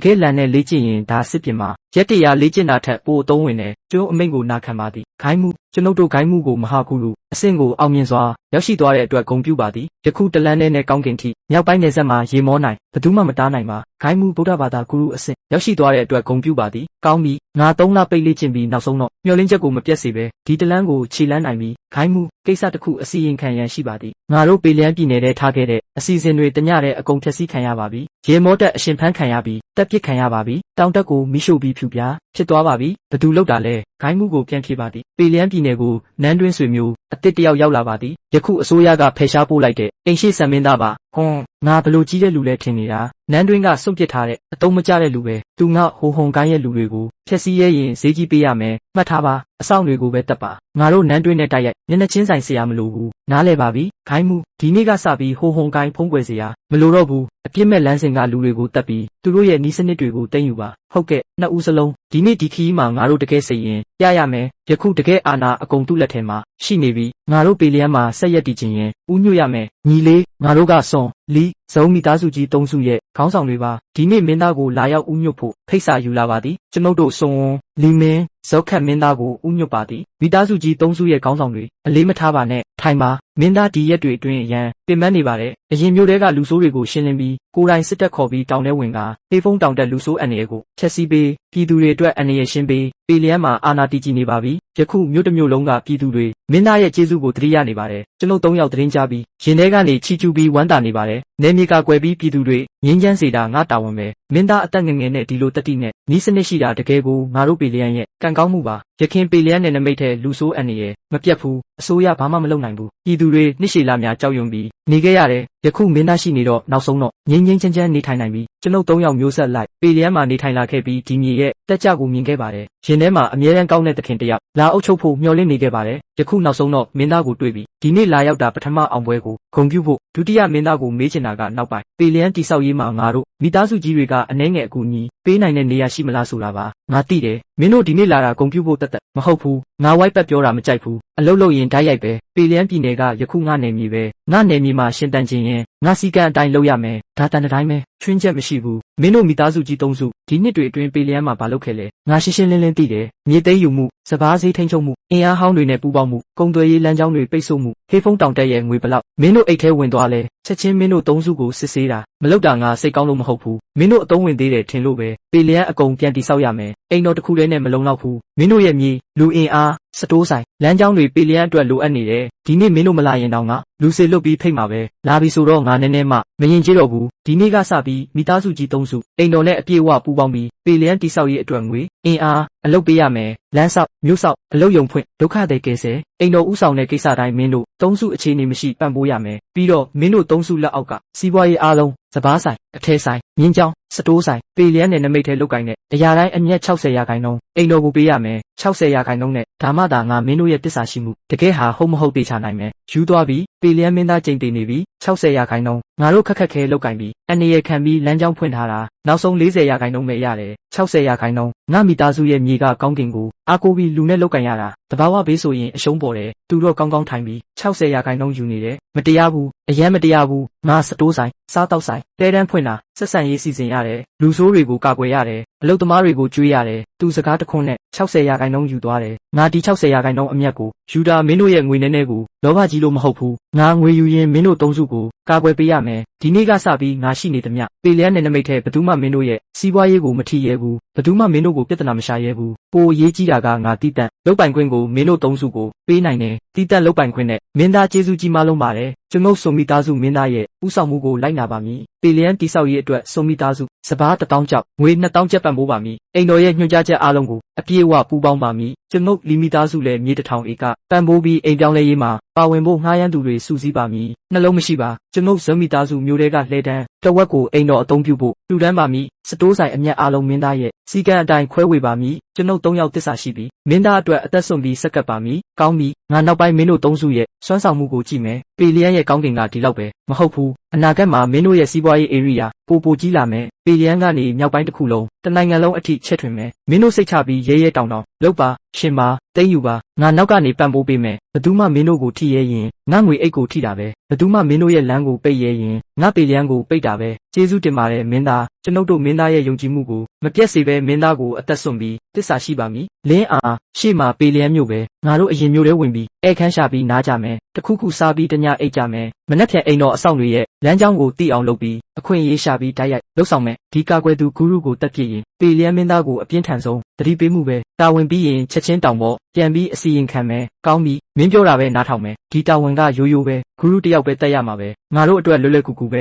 ကယ်လန်နဲ့လေ့ကျင့်ရင်ဒါစစ်ပြင်မှာရက်100လေ့ကျင့်တာထက်ပိုအသုံးဝင်တယ်ကျိုးအမိန့်ကိုနာခံပါသည်ခိုင်းမှုကျွန်ုပ်တို့ခိုင်းမှုကိုမဟာကုလူအဆင့်ကိုအောင်မြင်စွာရောက်ရှိသွားတဲ့အတွက်ဂုဏ်ပြုပါသည်ယခုတလန်းနဲ့ကောင်းကင်ထိမြောက်ပိုင်းနယ်စပ်မှာရေမောနိုင်ဘယ်သူမှမတားနိုင်ပါခိုင်းမှုဗုဒ္ဓဘာသာဂုရုအဆင့်ရောက်ရှိသွားတဲ့အတွက်ဂုဏ်ပြုပါသည်ကောင်းပြီငါ3လပိတ်လေ့ကျင့်ပြီးနောက်ဆုံးတော့မျောလင်းချက်ကိုမပြတ်စေပဲဒီတလန်းကိုခြေလန်းနိုင်ပြီခိုင်းမှုကိစ္စတစ်ခုအစီရင်ခံရန်ရှိပါသည်ငါတို့ပေလျံပြည်နယ်ထဲထားခဲ့တဲ့အစီအစဉ်တွေတညတဲ့အကုန်ဖျက်ဆီးခံရပါပြီရေမောတက်အရှင်ဖန်းခံရပြီးတက်ပစ်ခံရပါပြီတောင်တက်ကိုမိရှို့ပြီးဖြူပြားဖြစ်သွားပါပြီဘသူလောက်တာလဲခိုင်းမှုကိုပြန်ဖြေပါသည်ပေလျံပြည်နယ်ကိုနန်းတွင်းဆွေမျိုးအစ်စ်တယောက်ရောက်လာပါသည်ယခုအစိုးရကဖယ်ရှားပို့လိုက်တဲ့အိမ်ရှိဆံမင်းသားပါဟွန်းငါဘလို့ကြီးတဲ့လူလဲထင်နေတာနန်းတွင်းကစွန့်ပစ်ထားတဲ့အတုံးမကျတဲ့လူပဲသူငါဟိုဟုန်ကိုင်းရဲ့လူတွေကိုဖျက်ဆီးရဲရင်ဈေးကြီးပေးရမယ်မှတ်ထားပါအဆောင်တွေကိုပဲတက်ပါငါတို့နန်းတွင်းနဲ့တိုက်ရိုက်မျက်နှာချင်းဆိုင်เสียမလို့ဘူးနားလဲပါပြီခိုင်းမှုဒီနေ့ကစပြီးဟိုဟုန်ကိုင်းဖုံးကွယ်เสียမလို့တော့ဘူးအပြစ်မဲ့လမ်းစဉ်ကလူတွေကိုတက်ပြီးသူတို့ရဲ့နီးစနစ်တွေကိုတင်ယူပါဟုတ်ကဲ့နှစ်ဦးစလုံးဒီနေ့ဒီခီးမှာငါတို့တကယ်စိတ်ရင်ပြရမယ်ယခုတကယ်အာနာအကုန်သူ့လက်ထဲမှာရှိနေပြီငါတို့ပေလျံမှာဆက်ရက်တည်ခြင်းရင်ဥညွတ်ရမယ်ညီလေးငါတို့ကစွန်လီဇုံမိသားစုကြီး3စုရဲ့ခေါင်းဆောင်တွေပါဒီနေ့မင်းသားကိုလာရောက်ဥညွတ်ဖို့ဖိတ်စာယူလာပါသည်ကျွန်ုပ်တို့စွန်လီမင်းဇောက်ခတ်မင်းသားကိုဥညွတ်ပါသည်မိသားစုကြီး3စုရဲ့ခေါင်းဆောင်တွေအလေးမထားပါနဲ့ထိုင်ပါမင်းသားဒီရက်တွေအတွင်းအရန်ပင်ပန်းနေပါတယ်အရင်မျိုးတွေကလူဆိုးတွေကိုရှင်းလင်းပြီးကိုယ်တိုင်စစ်တပ်ခေါ်ပြီးတောင်ထဲဝင်ကဖေးဖုံးတောင်တက်လူဆိုးအန်ရကိုဖျက်ဆီးပေးပြည်သူတွေအတွက်အန်ရရှင်းပေးပေလျံမှာအာနာတီကြည်နေပါပြီယခုမြို့တစ်မြို့လုံးကပြည်သူတွေမင်းသားရဲ့ကျေးဇူးကိုသတိရနေပါတယ်ကျွန်ုပ်3ယောက်သတင်းကြားပြီးရင်ထဲကနေချီကျူးပြီးဝမ်းသာနေပါတယ်နေမြေကကွယ်ပြီးပြည်သူတွေငင်းချမ်းစေတာငါတာဝန်ပဲမင်းသားအသက်ငယ်ငယ်နဲ့ဒီလိုတတိနဲ့နီးစနစ်ရှိတာတကယ်ကိုငါတို့ပေလျံရဲ့ကံကောင်းမှုပါရခင်ပေလျံနယ်နမိတ်ထဲလူဆိုးအန်ရမပြတ်ဘူးအစိုးရဘာမှမလုပ်နိုင်ဘူးပြည်သူတွေနှစ်ရှည်လများကြောက်ရွံ့ပြီးနေခဲ့ရတယ်ယခုမင်းသားရှိနေတော့နောက်ဆုံးတော့ငြိမ်းငြိမ်းချမ်းချမ်းနေထိုင်နိုင်ပြီကျွန်ုပ်3ယောက်မျိုးဆက်လိုက်ပေလျံမှာနေထိုင်လာခဲ့ပြီးဒီမြေရဲ့တက်ကြကိုမြင်ခဲ့ပါတယ်ရင်ထဲမှာအမြဲတမ်းကောင်းတဲ့သခင်တယောက်လာအုပ်ချုပ်ဖို့မျှော်လင့်နေခဲ့ပါတယ်ယခုနောက်ဆုံးတော့မင်းသားကိုတွေ့ပြီးဒီနေ့လာရောက်တာပထမအောင်ပွဲကိုဂုဏ်ပြုဖို့ဒုတိယမင်းသားကိုမေးချင်တာကနောက်ပိုင်းပေလျံတိဆောက်ရေးမှာငါတို့မိသားစုကြီးတွေကအနှဲငယ်အကူအညီပေးနိုင်တဲ့နေရာရှိမလားဆိုတာပါငါသိတယ်မင်းတို့ဒီနေ့လာတာဂုဏ်ပြုဖို့တက်မဟုတ်ဘူးငါဝိုက်ပတ်ပြောတာမကြိုက်ဘူးအလုပ်လုပ်ရင်ဓာတ်ရိုက်ပဲပေလျံပြည်နယ်ကယခုငါနယ်မြေပဲငါနယ်မြေမှာရှင်တန်ခြင်းရင်ငါစီကံအတိုင်းလုပ်ရမယ်ဒါတန်တိုင်းပဲချွင်းချက်မရှိဘူးမင်းတို့မိသားစုကြီး3စုဒီနှစ်တွေအတွင်းပေလျံမှာမလုပ်ခဲ့လဲငါရှင်းရှင်းလင်းလင်းသိတယ်မြေသိမ်းယူမှုစပားဈေးထိန်းချုပ်မှုအင်အားဟောင်းတွေနဲ့ပူးပေါင်းမှုကုန်သွယ်ရေးလမ်းကြောင်းတွေပိတ်ဆို့မှုဟေးဖုန်းတောင်တက်ရဲ့ငွေဘလောက်မင်းတို့အိတ်ထဲဝင်သွားလဲချက်ချင်းမင်းတို့3စုကိုစစ်ဆေးတာမလုပ်တာငါစိတ်ကောင်းလို့မဟုတ်ဘူးမင်းတို့အသုံးဝင်သေးတယ်ထင်လို့ပဲပေလျံအကုန်ပြန်တိဆောက်ရမယ်အိမ်တော်တစ်ခုတည်းနဲ့မလုံလောက်ဘူးမင်းတို့ရဲ့မြေလူအင်အားစတိုးဆိုင်လမ်းကြောင်းတွေပေလျံအတွက်လိုအပ်နေတယ်ဒီနေ့မင်းတို့မလာရင်တောင်ငါလူစေလွတ်ပြီးဖိတ်မှာပဲလာပြီဆိုတော့ငါနည်းနည်းမှမရင်ကျေးတော့ဘူးဒီနေ့ကစပြီးမိသားစုကြီး3စုအိမ်တော်နဲ့အပြည့်အဝပူးပေါင်းပြီးပေလျံတိဆောက်ရေးအတွက်ငွေအင်အားအလုပ်ပေးရမယ်လမ်းဆောက်မြို့ဆောက်အလုပ်ယုံဖွင့်ဒုက္ခသည်ကယ်ဆယ်အိမ်တော်ဥဆောင်တဲ့ကိစ္စတိုင်းမင်းတို့3စုအခြေအနေမရှိပံ့ပိုးရမယ်ပြီးတော့မင်းတို့3စုလက်အောက်ကစီးပွားရေးအားလုံးစပားဆိုင်အထည်ဆိုင်မြင်းကြောင်းစတိုးဆိုင်ပေလျံနယ်နမိတ်ထဲလုတ်ကိုင်းတဲ့အရာတိုင်းအမျက်60%အိမ်တော်ကိုပေးရမယ်60%နဲ့ဒါမှသာငါမင်းတို့ရဲ့တစ္ဆာရှိမှုတကယ်ဟာဟုတ်မဟုတ်သိချနိုင်မယ်ယူသွားပြီးပေလျံမင်းသားကျိန်တည်နေပြီး60%ငါတို့ခက်ခက်ခဲလုတ်ကိုင်းပြီးအနေရခံပြီးလမ်းကြောင်းဖွင့်ထားတာနောက်ဆုံး40%ပဲရတယ်60%ငါမိသားစုရဲ့မြေကကောင်းကင်ကိုအားကိုးပြီးလူနဲ့လုတ်ကိုင်းရတာတဘာဝဘေးဆိုရင်အရှုံးပေါ်တယ်သူတော့ကောင်းကောင်းထိုင်ပြီး60%ယူနေတယ်မတရားဘူးအယမ်းမတရားဘူးငါစတိုးဆိုင်စားတောက်ဆိုင်တဲတန်းဖွင့်တာဆက်ဆံရေးစီစဉ်ရတယ်လူဆိုးတွေကိုကာကွယ်ရတယ်အလုပ်သမားတွေကိုကျွေးရတယ်သူစကားတခွန်းနဲ့60%ယူသွားတယ်ငါဒီ60%အမြတ်ကိုယူတာမင်းတို့ရဲ့ငွေနဲ့ကို လောဘကြီးလို့မဟုတ်ဘူးငါငွေယူရင်မင်းတို့သုံးစုကိုကာကွယ်ပေးရမယ်ဒီနေ့ကစပြီးငါရှိနေသမျှပေလျက်နဲ့နမိတ်ထဲဘသူမှမင်းတို့ရဲ့စီးပွားရေးကိုမထီရဲဘူးဘသူမှမင်းတို့ကိုပြဿနာမရှာရဲဘူးပိုရေးကြီးတာကငါတီးတန့်လုတ်ပိုင်ခွင့်ကိုမင်းတို့သုံးစုကိုပေးနိုင်တယ်တီးတန့်လုတ်ပိုင်ခွင့်နဲ့မင်းသားကျေးဇူးကြီးမလုံးပါတယ်ကျွန်ုပ်စုံမိသားစုမင်းသားရဲ့ဥဆောင်မှုကိုလိုက်နာပါမည်ပေလျက်တိဆောက်ရေးအတွက်စုံမိသားစုစပား1000ကျောက်ငွေ2000ကျပ်ပံ့ပိုးပါမည်အိမ်တော်ရဲ့ညွှန်ကြားချက်အားလုံးကိုအပြည့်အဝပူးပေါင်းပါမည်ကျွန်ုပ်လီမိသားစုလည်းမြေ1000ဧကပံ့ပိုးပြီးအိမ်ပြောင်းလဲရေးမှာပါဝင်ဖို့ငှားရမ်းသူတွေစုစည်းပါမည်နှလုံးမရှိပါကျွန်ုပ်ဇမိသားစုမျိုးတွေကလှဲတန်းတဝက်ကိုအိမ်တော်အသုံးပြုဖို့လူတန်းပါမည်စတိုးဆိုင်အမျက်အားလုံးမင်းသားရဲ့စီကံအတိုင်းခွဲဝေပါမည်ကျွန်ုပ်3ယောက်တစ္ဆာရှိပြီးမင်းသားအတွက်အသက်ဆုံးပြီးစက္ကပ်ပါမည်ကောင်းပြီငါနောက်ပိုင်းမင်းတို့3စုရဲ့စွမ်းဆောင်မှုကိုကြည့်မယ်ပေလျက်ရဲ့ကောင်းကင်ကဒီလောက်ပဲမဟုတ်ဘူးအနာဂတ်မှာမင်းတို့ရဲ့စီးပွားရေး area ပိုကြီးလာမယ်ပေလျက်ကနေမြောက်ပိုင်းတစ်ခုလုံးတနိုင်ငံလုံးအထိချက်ထွင်မယ်မင်းတို့စိတ်ချပြီးရဲရဲတောင်လောက်ပါရှင်ပါတိတ်ယူပါငါနောက်ကနေပံ့ပိုးပေးမယ်ဘသူမှမင်းတို့ကိုထိရဲရင်ငါငွေအိတ်ကိုထိတာပဲဘသူမှမင်းတို့ရဲ့လမ်းကိုပိတ်ရဲရင်ငါပေလျက်ကိုပိတ်တာပဲကျေးဇူးတင်ပါတယ်မင်းသားကျွန်ုပ်တို့မင်းသားရဲ့ယုံကြည်မှုကိုမပြတ်စေဘဲမင်းသားကိုအသက်ဆုံးပြီးတစ္ဆာရှိပါမည်လင်းအားရှေ့မှာပေလျက်မျိုးပဲငါတို့အရင်မျိုးတွေဝင်ပြီးဧခန်းရှာပြီးနားကြမယ်တခုခုစားပြီးတညအိတ်ကြမယ်မနှက်ဖြန်အိမ်တော်အဆောင်တွေရဲ့လမ်းကြောင်းကိုတိအောင်လုပ်ပြီးအခွင့်အရေးရှာပြီးတိုက်ရိုက်လှုပ်ဆောင်မယ်ဒီကာကွယ်သူဂုရုကိုတက်ပြည့်ရင်ပေလျက်မင်းသားကိုအပြင်းထန်ဆုံးတတိပေးမှုပဲတာဝန်ပြီးရင်ချက်ချင်းတောင်ပေါ်ပြန်ပြီးအစီရင်ခံမယ်ကောင်းပြီမင်းပြောတာပဲနားထောင်မယ်ဒီတာဝန်ကရိုးရိုးပဲဂုရုတယောက်ပဲတက်ရမှာပဲငါတို့အတွက်လွယ်လွယ်ကူကူပဲ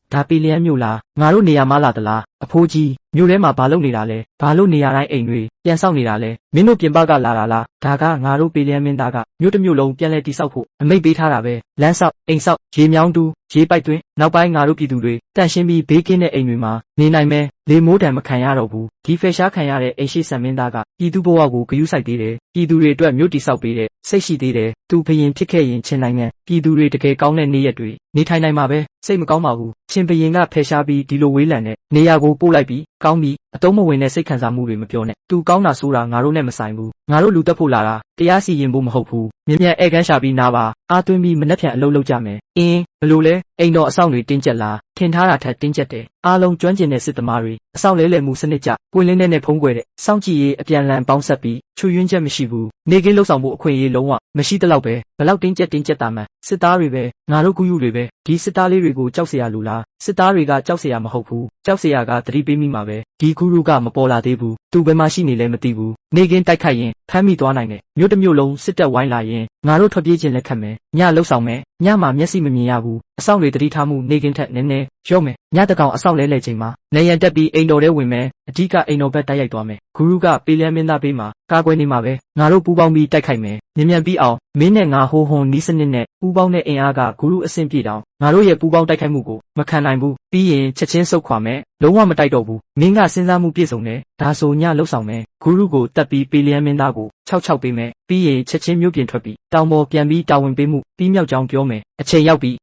ဒါပေလျက်မျိုးလားငါတို့နေရာမလာသလားအဖိုးကြီးမြို့ထဲမှာဘာလုပ်နေတာလဲဘာလို့နေရာတိုင်းအိမ်တွေပြန်ဆောက်နေတာလဲမင်းတို့ပြင်ပကလာတာလားဒါကငါတို့ပေလျက်မင်းသားကမြို့တစ်မြို့လုံးပြန်လဲတိဆောက်ဖို့အမိတ်ပေးထားတာပဲလမ်းဆောက်အိမ်ဆောက်ရေမြောင်းတူးရေပိုက်သွင်းနောက်ပိုင်းငါတို့ပြည်သူတွေတန့်ရှင်းပြီးဘေးကင်းတဲ့အိမ်တွေမှာနေနိုင်မယ်လေမိုးတံမခံရတော့ဘူးဒီဖယ်ရှားခံရတဲ့အိမ်ရှိဆံမင်းသားကပြည်သူဘဝကိုဂရုစိုက်သေးတယ်ပြည်သူတွေအတွက်မြို့တိဆောက်ပေးတဲ့စိတ်ရှိသေးတယ်သူဘရင်ဖြစ်ခဲ့ရင်ချင်းနိုင်မယ်ပြည်သူတွေတကယ်ကောင်းတဲ့နေ့ရက်တွေနေထိုင်နိုင်မှာပဲစိတ်မကောင်းပါဘူးချင်းဘရင်ကဖယ်ရှားပြီးဒီလိုဝေးလံတဲ့နေရာကိုပို့လိုက်ပြီးကောင်းပြီအတုံးမဝင်တဲ့စိတ်ခံစားမှုတွေမပြောနဲ့သူကောင်းတာဆိုတာငါတို့နဲ့မဆိုင်ဘူးငါတို့လူတက်ဖို့လာတာတရားစီရင်ဖို့မဟုတ်ဘူးမြင်မြန်ဧကန်ရှာပြီးနားပါအားသွင်းပြီးမနှက်ဖြန်အလုပ်လုပ်ကြမယ်ဘလို့လဲအိမ်တော်အဆောင်တွေတင်းကျပ်လာထင်ထားတာထက်တင်းကျပ်တယ်အားလုံးကျွမ်းကျင်တဲ့စစ်သမားတွေအဆောင်လဲလှယ်မှုစနစ်ကြပွင့်လင်းတဲ့နဲ့ဖုံးကွယ်တဲ့စောင့်ကြည့်ရေးအပြန်လန်ပေါင်းဆက်ပြီးချွေယွင်းချက်မရှိဘူးနေကင်းလှုပ်ဆောင်မှုအခွင့်အရေးလုံးဝမရှိတလောက်ပဲဘလောက်တင်းကျပ်တာမှစစ်သားတွေပဲငါတို့ကူးယူတွေပဲဒီစစ်သားလေးတွေကိုကြောက်เสียရလို့လားစစ်သားတွေကကြောက်เสียရမဟုတ်ဘူးကြောက်เสียရကသတိပေးမိမှာပဲဒီကူရုကမပေါ်လာသေးဘူးသူဘယ်မှာရှိနေလဲမသိဘူးနေကင်းတိုက်ခိုက်ရင်ဖမ်းမိသွားနိုင်တယ်မြို့တစ်မြို့လုံးစစ်တပ်ဝိုင်းလာရင်ငါတို့ထွက်ပြေးခြင်းလက်ခတ်မယ်ညလှုပ်ဆောင်မယ်ညမှာမျက်စိမမြင်ရဘူးအဆောင်တွေတတိထားမှုနေကင်းထက်နည်းနည်းရော့မယ်ညတကောင်အဆောင်လဲချိန်မှာနေရန်တက်ပြီးအိမ်တော်ထဲဝင်မယ်အဓိကအိမ်တော်ဘက်တိုက်ရိုက်သွားမယ်ဂုရုကပေလျက်မင်းသားပေးမှာကာကွယ်နေမှာပဲငါတို့ပူးပေါင်းပြီးတိုက်ခိုက်မယ်မြင်မြန်ပြီးအောင်မင်းနဲ့ငါဟိုဟွန်နီးစနစ်နဲ့ပူးပေါင်းတဲ့အင်အားကဂုရုအဆင့်ပြေတောင်ငါတို့ရဲ့ပူးပေါင်းတိုက်ခိုက်မှုကိုမခံနိုင်ဘူးပြီးရင်ချက်ချင်းဆုတ်ခွာမယ်လုံးဝမတိုက်တော့ဘူးမင်းကစဉ်းစားမှုပြည့်စုံတယ်ဒါဆိုညလှုပ်ဆောင်မယ်ဂုရုကိုတက်ပြီးပေလျက်မင်းသားကို6ပေးမယ်ပြီးရင်ချက်ချင်းမြို့ပြင်ထွက်ပြီးတောင်ပေါ်ပြန်ပြီးတာဝန်ပေးမှုပြီးမြောက်ကြောင်းပြောမယ်အချိန်ရောက်ပြီး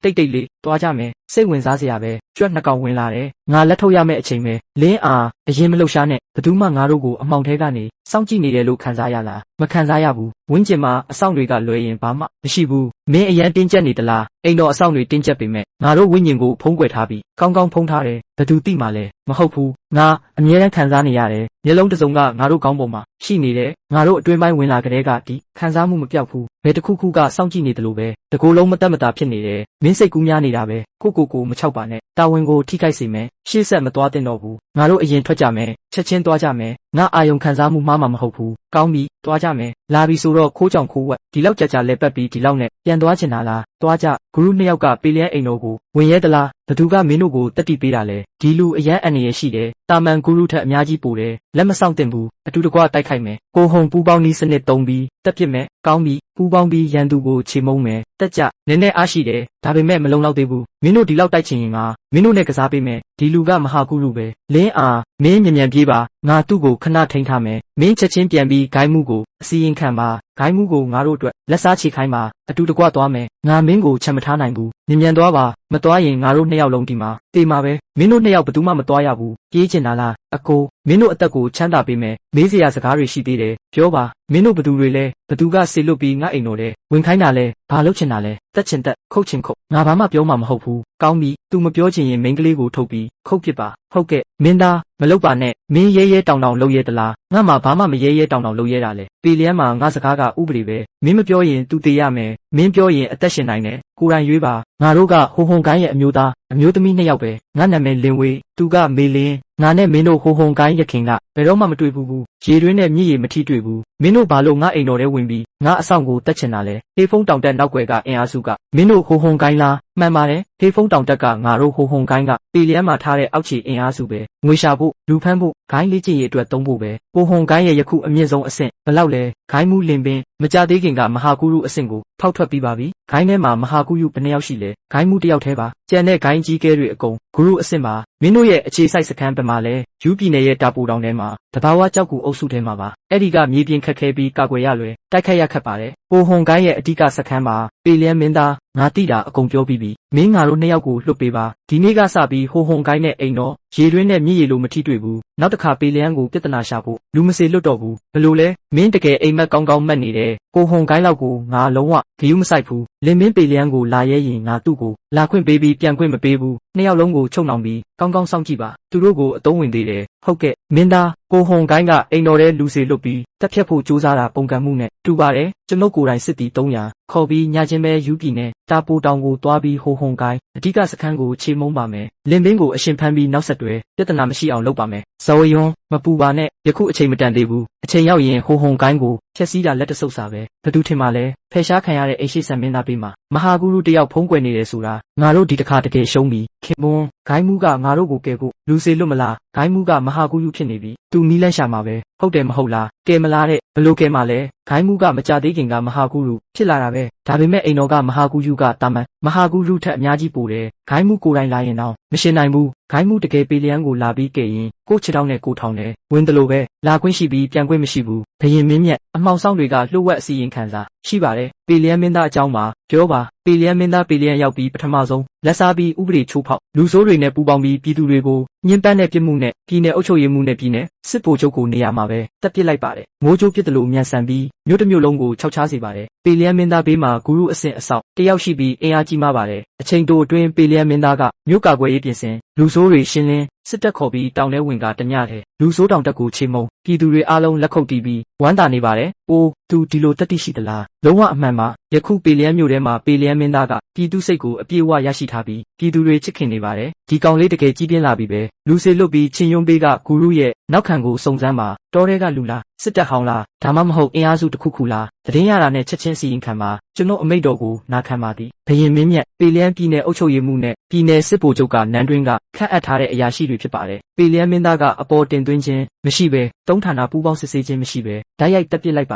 တိတ်လေးတွားကြမယ်စိတ်ဝင်စားစရာပဲကြွက်နှစ်ကောင်ဝင်လာတယ်ငါလက်ထုတ်ရမယ့်အချိန်ပဲလင်းအားအရင်မလှုပ်ရှားနဲ့ဘသူမှငါတို့ကိုအမှောင်ထဲကနေစောင့်ကြည့်နေတယ်လို့ခံစားရလားမခံစားရဘူးဝင်းကျင်မှာအဆောင်တွေကလွယ်ရင်ဘာမှမရှိဘူးမင်းအရန်တင်းကျပ်နေသလားအိမ်တော်အဆောင်တွေတင်းကျပ်ပေမဲ့ငါတို့ဝင်းကျင်ကိုဖုံးကွယ်ထားပြီးကောင်းကောင်းဖုံးထားတယ်ဘသူသိမှလဲမဟုတ်ဘူးငါအမြဲတမ်းခံစားနေရတယ်မျက်လုံးတစ်စုံကငါတို့ကောင်းပေါ်မှာရှိနေတယ်ငါတို့အတွင်းပိုင်းဝင်လာကြတဲ့ကဒီခံစားမှုမပြောက်ဘူးဘယ်တစ်ခုခုကစောင့်ကြည့်နေတယ်လို့ပဲတကူလုံးမတက်မတာဖြစ်နေတယ်မင်းစိတ်ကူးများနေတာပဲကိုမချောက်ပါနဲ့တာဝန်ကိုထိခိုက်စေမယ်ရှေ့ဆက်မသွားတင်တော့ဘူးငါတို့အရင်ထွက်ကြမယ်ချက်ချင်းသွားကြမယ်ငါအာယုံခံစားမှုမှားမှာမဟုတ်ဘူးကောင်းပြီသွားကြမယ်လာပြီဆိုတော့ခိုးကြောင်ခိုးဝက်ဒီလောက်ကြာလဲပတ်ပြီးဒီလောက်နဲ့ပြန်သွားချင်တာလားသွားကြဂုရုနှစ်ယောက်ကပေလျက်အိမ်တော်ကိုဝင်ရဲသလားဘသူကမင်းတို့ကိုတက်တီပေးတာလဲဒီလူအရန်အန်ရရှိတယ်တာမန်ဂုရုထက်အများကြီးပိုတယ်လက်မဆောင်တင်ဘူးအတူတကွတိုက်ခိုက်မယ်ကိုဟုံပူပေါင်းနီးစနစ်သုံးပြီးတက်ပစ်မယ်ကောင်းပြီပူပေါင်းပြီးရန်သူကိုချေမုံမယ်တက်ကြနည်းနည်းအားရှိတယ်ဒါပေမဲ့မလုံလောက်သေးဘူးမင်းတို့ဒီလောက်တိုက်ချင်ရင်ငါမင်းတို့နဲ့ကစားပေးမယ်ဒီလူကမဟာကုလူပဲလင်းအားမင်းမြန်ပြေးပါငါသူ့ကိုခဏထိန်းထားမယ်မင်းချက်ချင်းပြန်ပြီးဂိုင်းမှုကိုအစီရင်ခံပါဂိုင်းမှုကိုငါတို့အတွက်လက်စားချေခိုင်းပါအတူတကွသွားမယ်ငါမင်းကိုချက်မထားနိုင်ဘူးမြန်သွားပါမသွားရင်ငါတို့နှစ်ယောက်လုံးဒီမှာတေးမှာပဲမင်းတို့နှစ်ယောက်ဘယ်သူမှမသွားရဘူးပြေးချင်တာလားအကိုမင်းတို့အသက်ကိုချမ်းသာပေးမယ်မေးစရာစကားတွေရှိသေးတယ်ပြောပါမင်းတို့ဘသူတွေလဲဘသူကဆေလွတ်ပြီးငါအိမ်တော်ထဲဝင်ခိုင်းတာလဲဘာလုပ်ချင်တာလဲတက်ချင်တက်ခုတ်ချင်ခုတ်ငါဘာမှပြောမှာမဟုတ်ဘူးကောင်းပြီ तू မပြောချင်ရင်မိန်းကလေးကိုထုတ်ပြီး ခုတ်ပစ်ပါဟုတ်ကဲ့မင်းသားမလုပ်ပါနဲ့မင်းရဲတောင်လုပ်ရဲတလားငါမှဘာမှမရဲတောင်လုပ်ရဲတာလေပေလျံမှာငါစကားကဥပဒေပဲမင်းမပြောရင်သူတေးရမယ်မင်းပြောရင်အသက်ရှင်နိုင်တယ်ကိုယ်တိုင်ရွေးပါငါတို့ကဟိုဟုန်ကိုင်းရဲ့အမျိုးသားအမျိုးသမီး2ယောက်ပဲငါနာမည်လင်ဝေးသူကမေလင်းငါနဲ့မင်းတို့ဟိုဟုန်ကိုင်းရခင်ကဘယ်တော့မှမတွေ့ဘူးရေတွင်းနဲ့မြည်ရည်မထိတွေ့ဘူးမင်းတို့ဘာလို့ငါအိမ်တော်ထဲဝင်ပြီးငါအဆောင်ကိုတက်ချင်တာလဲဟေးဖုန်းတောင်တက်နောက်ွယ်ကအင်အားစုကမင်းတို့ဟိုဟုန်ကိုင်းလားမှန်ပါတယ်ဟေးဖုန်းတောင်တက်ကငါတို့ဟိုဟုန်ကိုင်းကပေလျံမှာထားတဲ့အောက်ခြေအင်အားစုပဲငွေရှာဖို့လူဖမ်းဖို့ဂိုင်းလေးကျင့်ရအတွက်သုံးဖို့ပဲဟိုဟုန်ကိုင်းရဲ့ယခုအမြင့်ဆုံးအဆင့်ဘယ်လောက်လဲဂိုင်းမှုလင်ပင်မကြသေးခင်ကမဟာကူရုအဆင့်ကိုဖောက်ထွက်ပြီးပါပြီဂိုင်းထဲမှာမဟာကူရုဘယ်နှယောက်ရှိလဲဂိုင်းမှု1ယောက်တည်းပါကျန်တဲ့ဂိုင်းကြီးကဲတွေအကုန်ဂုရုအဆင့်ပါမင်းတို့ရဲ့အခြေစိုက်စခန်းပမာလဲယူပြည်နယ်ရဲ့တာပူတောင်ထဲမှာတဘာဝကြောက်ကူအုပ်စုထဲမှာပါအဲ့ဒီကမြေပြင်ခက်ခဲပြီးကာကွယ်ရလွယ်တိုက်ခတ်ရခက်ပါတယ်ဟိုဟုန်ကိုင်းရဲ့အဓိကစခန်းမှာပေလျံမင်းသားငါတိတာအကုန်ပြောပြီးပြီမင်းငါတို့2ယောက်ကိုလွတ်ပေးပါဒီနေ့ကစပြီးဟိုဟုန်ကိုင်းနဲ့အိမ်တော်ရေတွင်းနဲ့မြည်ရည်လိုမထိတွေ့ဘူးနောက်တစ်ခါပေလျံကိုပြဿနာရှာဖို့လူမစေလွတ်တော့ဘူးဘလို့လဲမင်းတကယ်အိမ်မက်ကောင်းမှတ်နေတယ်ဟိုဟုန်ကိုင်းလောက်ကိုငါလုံးဝဂယုမဆိုင်ဘူးလင်မင်းပေလျံကိုလာရဲရင်ငါသူ့ကိုလာခွင့်ပေးပြီးပြန်ခွင့်မပေးဘူး2ယောက်လုံးကိုချုပ်နှောင်ပြီးကောင်းစောင့်ကြည့်ပါသူတို့ကိုအသုံးဝင်သေးတယ်ဟုတ်ကဲ့မင်းသားကိုဟုန်ကိုင်းကအိမ်တော်ထဲလူစီလွတ်ပြီးတက်ဖြတ်ဖို့ကြိုးစားတာပုံကံမှုနဲ့တူပါတယ်ကျွန်ုပ်ကိုယ်တိုင်စစ်တီ300ခေါ်ပြီးညချင်းပဲယူပြည်နယ်တာပိုတောင်ကိုတွားပြီးဟိုဟုန်ကိုင်းအဓိကစခန်းကိုချေမုန်းပါမယ်လင်ပင်းကိုအရှင်ဖမ်းပြီးနောက်ဆက်တွဲပြဿနာမရှိအောင်လုပ်ပါမယ်ဇော်ယွန်းမပူပါနဲ့ယခုအချိန်မတန်သေးဘူးအချိန်ရောက်ရင်ဟိုဟုန်ကိုင်းကိုဖျက်ဆီးတာလက်တဆုပ်စာပဲဘသူထင်မှလဲဖယ်ရှားခံရတဲ့အိရှိဆန်မင်းသားပေးမှာမဟာဂုရုတယောက်ဖုံးကွယ်နေတယ်ဆိုတာငါတို့ဒီတစ်ခါတကယ်ရှုံးပြီခင်မွန်းဂိုင်းမှုကငါတို့ကိုကယ်ဖို့လူစေလွတ်မလားဂိုင်းမှုကမဟာဂုရုဖြစ်နေပြီသူနီးလန့်ရှာမှာပဲဟုတ်တယ်မဟုတ်လားကယ်မလားတဲ့ဘလို့ကယ်မှာလဲဂိုင်းမှုကမကြသေးခင်ကမဟာဂုရုဖြစ်လာတာပဲဒါပေမဲ့အိမ်တော်ကမဟာဂုရုကတာမန်မဟာဂုရုထက်အများကြီးပိုတယ်ဂိုင်းမှုကိုယ်တိုင်လာရင်တော့မရှင်နိုင်ဘူးဂိုင်းမှုတကယ်ပေလျံကိုလာပြီးကယ်ရင်ကိုချစ်တောင်းနဲ့ကိုထောင်တယ်ဝင်တယ်လို့ပဲလာခွင့်ရှိပြီးပြန်ခွင့်မရှိဘူးဘယင်မင်းမြတ်အမှောင်ဆောင်တွေကလှုပ်ဝက်အစီရင်ခံစားရှိပါတယ်ပေလျံမင်းသားအကြောင်းမှာပြောပါပေလျံမင်းသားပေလျံရောက်ပြီးပထမဆုံးလက်စားပြီးဥပဒေချိုးဖောက်လူဆိုးတွေနဲ့ပူးပေါင်းပြီးပြည်သူတွေကိုညှဉ်းပန်းတဲ့ပြစ်မှုနဲ့ပြည်နယ်အုပ်ချုပ်ရေးမှုနဲ့ပြည်နယ်စစ်ဗိုလ်ချုပ်ကိုနေရာမှာပဲတပ်ပစ်လိုက်ပါတယ်မိုးကြိုးပစ်တယ်လို့မြန်ဆန်ပြီးမြို့တစ်မြို့လုံးကိုခြောက်ခြားစေပါတယ်ပေလျံမင်းသားဘေးမှာဂုရုအဆင့်အဆောက်တယောက်ရှိပြီးအင်အားကြီးမှပါတယ်အချိန်တိုအတွင်းပေလျံမင်းသားကမြို့ကာကွယ်ရေးပြင်ဆင်လူဆိုးတွေရှင်းလင်းစစ်တပ်ခေါ်ပြီးတောင်ထဲဝင်ကတညတဲ့လူဆိုးတောင်တက်ကိုချေမုံပြည်သူတွေအားလုံးလက်ခုပ်တီးပြီးဝမ်းသာနေပါတယ်။အိုးသူဒီလိုတတိရှိသလားလုံးဝအမှန်ပါယခုပေလျံမြို့ထဲမှာပေလျံမင်းသားကပြည်သူစိတ်ကိုအပြည့်အဝရရှိထားပြီးပြည်သူတွေချစ်ခင်နေပါတယ်ဒီကောင်လေးတကယ်ကြီးပြင်းလာပြီပဲလူစေလွတ်ပြီးချင်းယွန်းပေးကဂူရုရဲ့နောက်ခံကိုစုံစမ်းပါတောထဲကလူလားစစ်တပ်ဟောင်းလားဒါမှမဟုတ်အင်အားစုတစ်ခုခုလားတရင်ရတာနဲ့ချက်ချင်းစီရင်ခံပါကျွန်တော်အမိတ်တော်ကိုနာခံပါသည်ဘယင်မင်းမြတ်ပေလျံပြည်နယ်အုပ်ချုပ်ရေးမှုနဲ့ပြည်နယ်စစ်ဗိုလ်ချုပ်ကနန်းတွင်းကခန့်အပ်ထားတဲ့အရာရှိတွေဖြစ်ပါတယ်ပေလျံမင်းသားကအပေါ်တင်သွင်းခြင်းမရှိပဲသုံးဌာနပူးပေါင်းစစ်ဆေးခြင်းမရှိပဲဓာတ်ရိုက်တက်ပစ်လိုက်ပါ